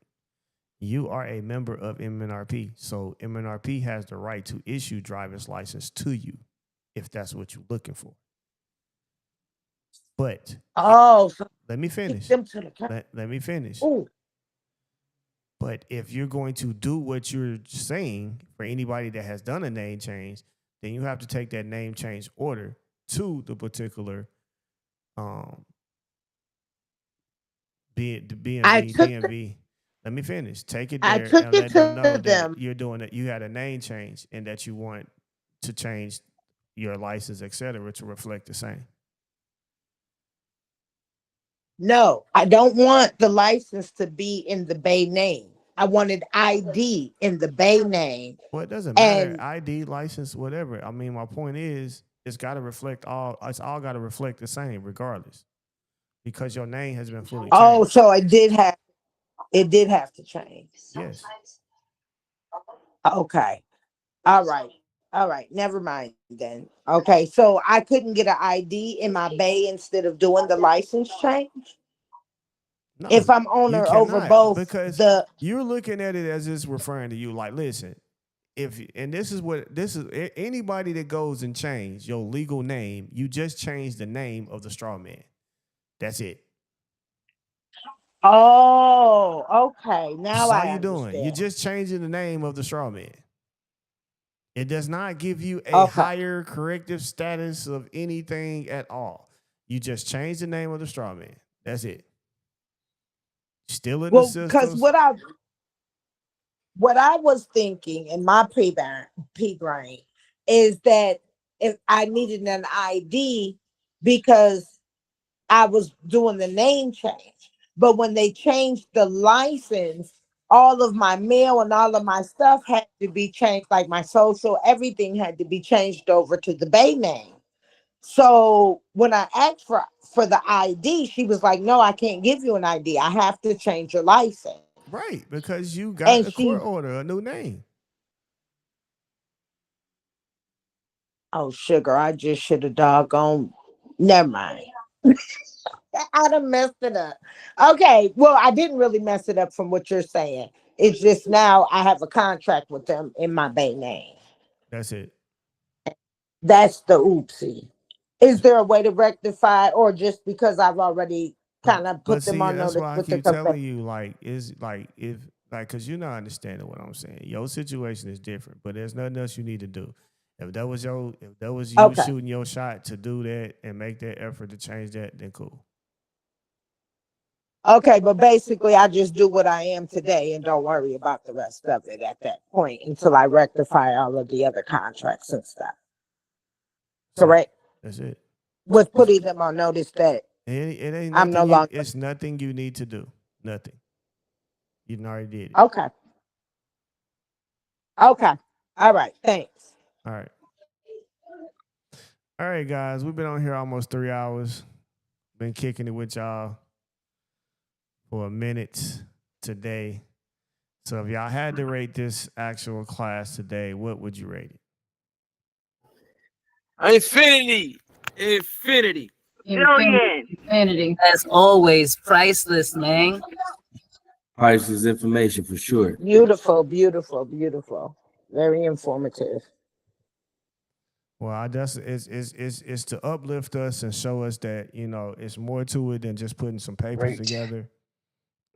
S1: You are a member of MNRP, so MNRP has the right to issue driver's license to you if that's what you're looking for. But
S4: so
S1: let me finish.
S4: them to the
S1: Let me finish.
S4: Ooh.
S1: But if you're going to do what you're saying for anybody that has done a name change, then you have to take that name change order to the particular DMV. Let me finish. Take it there and let them know that you're doing it. You had a name change and that you want to change your license, etc., to reflect the same.
S4: No, I don't want the license to be in the Bay name. I wanted ID in the Bay name.
S1: Well, it doesn't matter. ID, license, whatever. I mean, my point is, it's got to reflect all. It's all got to reflect the same, regardless, because your name has been fully changed.
S4: Oh, so it did have to change.
S1: Yes.
S4: Okay. All right. All right. Never mind then. Okay. So I couldn't get an ID in my Bay instead of doing the license change?
S1: No,
S4: if I'm owner over both,
S1: because you're looking at it as it's referring to you. Like, listen, this is anybody that goes and change your legal name, you just change the name of the straw man. That's it.
S4: Oh, okay. Now
S1: That's all
S4: I
S1: you're doing. You're
S4: understand.
S1: just changing the name of the straw man. It does not give you a
S4: Okay.
S1: higher corrective status of anything at all. You just change the name of the straw man. That's it. Still in the
S4: Well, because
S1: systems.
S4: what I was thinking in my pea brain is that if I needed an ID because I was doing the name change. But when they changed the license, all of my mail and all of my stuff had to be changed, like my social, everything had to be changed over to the Bay name. So when I asked for the ID, she was like, "No, I can't give you an ID. I have to change your license."
S1: Right, because you got
S4: And
S1: a
S4: she,
S1: court order, a new name.
S4: oh sugar, I just should have doggone. Never mind. I done messed it up. Okay, well, I didn't really mess it up from what you're saying. It's just now I have a contract with them in my Bay name.
S1: That's it.
S4: That's the oopsie. Is there a way to rectify it, or just because I've already kind of
S1: But
S4: put them
S1: see,
S4: on
S1: that's
S4: notice
S1: why I
S4: with the
S1: keep
S4: confession?
S1: telling you, like, is like if like because you're not understanding what I'm saying. Your situation is different, but there's nothing else you need to do. If that was you
S4: Okay.
S1: shooting your shot to do that and make that effort to change that, then cool.
S4: Okay, but basically, I just do what I am today and don't worry about the rest of it at that point until I rectify all of the other contracts and stuff.
S1: That's it.
S4: Correct?
S1: That's it.
S4: With putting them on notice that
S1: It ain't
S4: I'm no
S1: nothing you.
S4: longer.
S1: It's nothing you need to do. Nothing. You already did it.
S4: Okay. Okay. All right. Thanks.
S1: All right. All right, guys. We've been on here almost 3 hours. Been kicking it with y'all for a minute today. So if y'all had to rate this actual class today, what would you rate it?
S3: Infinity. Infinity.
S7: Infinity.
S10: As always, priceless, man.
S5: Priceless information for sure.
S4: Beautiful, beautiful, beautiful. Very informative.
S1: Well, I just it's to uplift us and show us that it's more to it than just putting some papers
S8: Great.
S1: together,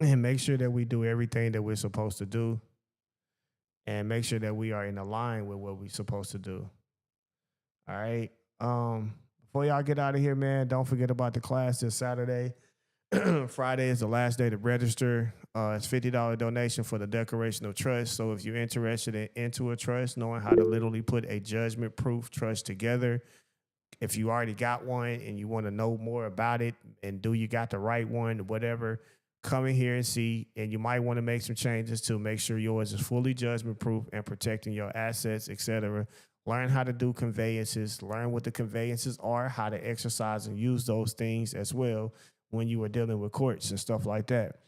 S1: and make sure that we do everything that we're supposed to do, and make sure that we are in line with what we're supposed to do. All right. Before y'all get out of here, man, don't forget about the class this Saturday. Friday is the last day to register. It's $50 donation for the declaration of trust. So if you're interested into a trust, knowing how to literally put a judgment-proof trust together, if you already got one and you want to know more about it and do you got the right one, whatever, come in here and see. And you might want to make some changes to make sure yours is fully judgment-proof and protecting your assets, etc. Learn how to do conveyances, learn what the conveyances are, how to exercise and use those things as well when you are dealing with courts and stuff like that.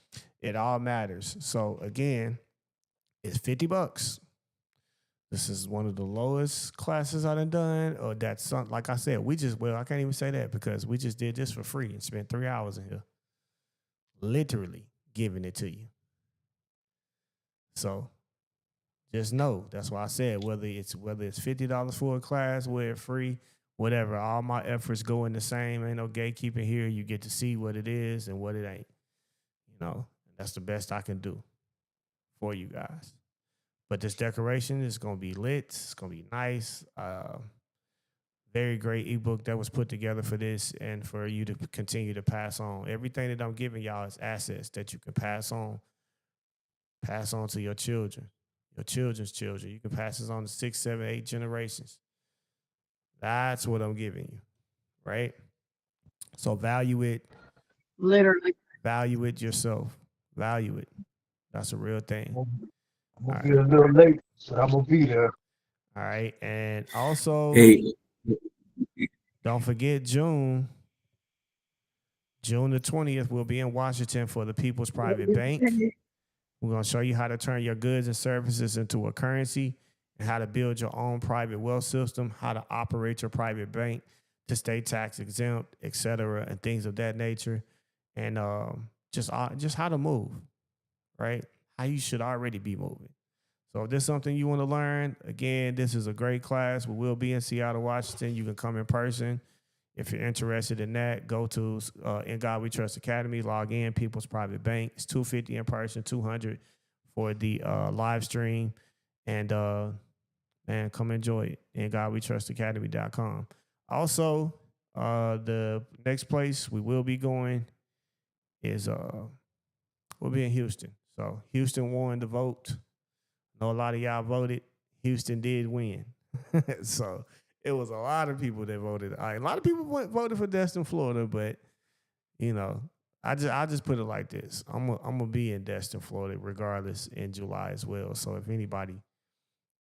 S1: It all matters. So again, it's $50. This is one of the lowest classes I've done. Or that's something, like I said, I can't even say that because we just did this for free and spent 3 hours in here. Literally giving it to you. So just know, that's why I said whether it's $50 for a class, whether it's free, whatever, all my efforts go in the same. Ain't no gatekeeping here. You get to see what it is and what it ain't. That's the best I can do for you guys. But this decoration is gonna be lit. It's gonna be nice. Very great ebook that was put together for this and for you to continue to pass on. Everything that I'm giving y'all is assets that you can pass on to your children, your children's children. You can pass this on to 6, 7, 8 generations. That's what I'm giving you, right? So value it.
S7: Literally.
S1: Value it yourself. Value it. That's a real thing.
S8: I'm gonna be a little late, but I'm gonna be there.
S1: All right. And also,
S5: Hey,
S1: don't forget June the 20th, we'll be in Washington for the People's Private Bank. We're going to show you how to turn your goods and services into a currency and how to build your own private wealth system, how to operate your private bank to stay tax exempt, et cetera, and things of that nature. And just how to move, right? How you should already be moving. So if there's something you want to learn, again, this is a great class. We will be in Seattle, Washington. You can come in person. If you're interested in that, go to In God We Trust Academy, log in, People's Private Bank. It's $250 in person, $200 for the live stream. And man, come enjoy it. In God We Trust Academy.com. Also, the next place we will be going is we'll be in Houston. So Houston won the vote. I know a lot of y'all voted. Houston did win. So it was a lot of people that voted. A lot of people voted for Destin, Florida, but you know, I just put it like this. I'm gonna be in Destin, Florida, regardless in July as well. So if anybody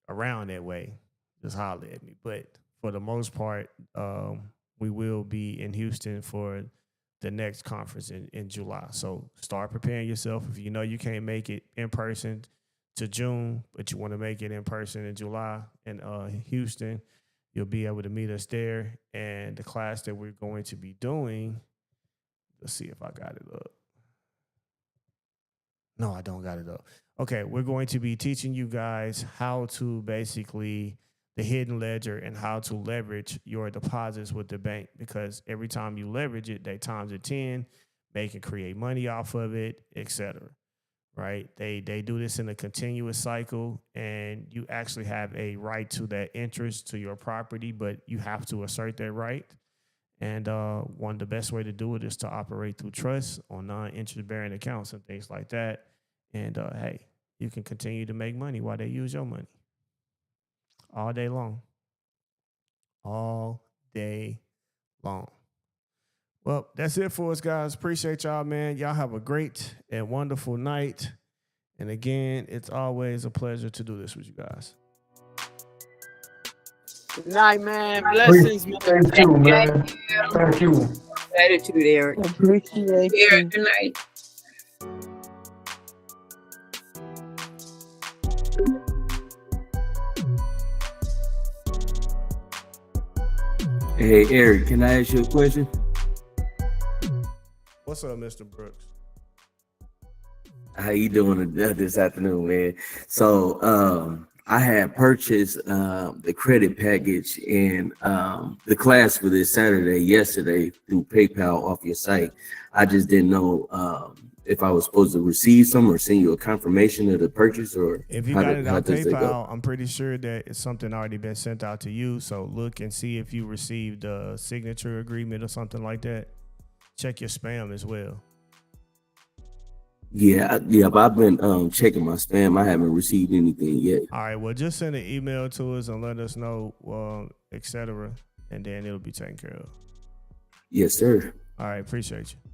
S1: around that way, just holler at me. But for the most part, we will be in Houston for the next conference in July. So start preparing yourself. If you know you can't make it in person to June, but you want to make it in person in July in Houston, you'll be able to meet us there. And the class that we're going to be doing, let's see if I got it up. No, I don't got it up. Okay, we're going to be teaching you guys how to basically the hidden ledger and how to leverage your deposits with the bank, because every time you leverage it, they times it 10, they can create money off of it, etc. Right? They do this in a continuous cycle, and you actually have a right to that interest to your property, but you have to assert that right. And one of the best way to do it is to operate through trust on non-interest bearing accounts and things like that. And hey, you can continue to make money while they use your money all day long. All day long. Well, that's it for us, guys. Appreciate y'all, man. Y'all have a great and wonderful night. And again, it's always a pleasure to do this with you guys.
S3: Good night, man. Blessings, man.
S8: Thank you, man. Thank you.
S10: Gratitude, Eric.
S4: Appreciate you.
S6: Eric, good night.
S12: Hey, Eric, can I ask you a question?
S1: What's up, Mr. Brooks?
S12: How you doing this afternoon, man? So I had purchased the credit package and the class for this Saturday yesterday through PayPal off your site. I just didn't know if I was supposed to receive some or send you a confirmation of the purchase, or
S1: if you got it out PayPal, I'm pretty sure that it's something already been sent out to you. So look and see if you received a signature agreement or something like that. Check your spam as well.
S12: Yeah, but I've been checking my spam. I haven't received anything yet.
S1: All right, well, just send an email to us and let us know, etc., and then it'll be taken care of.
S12: Yes, sir.
S1: All right, appreciate you.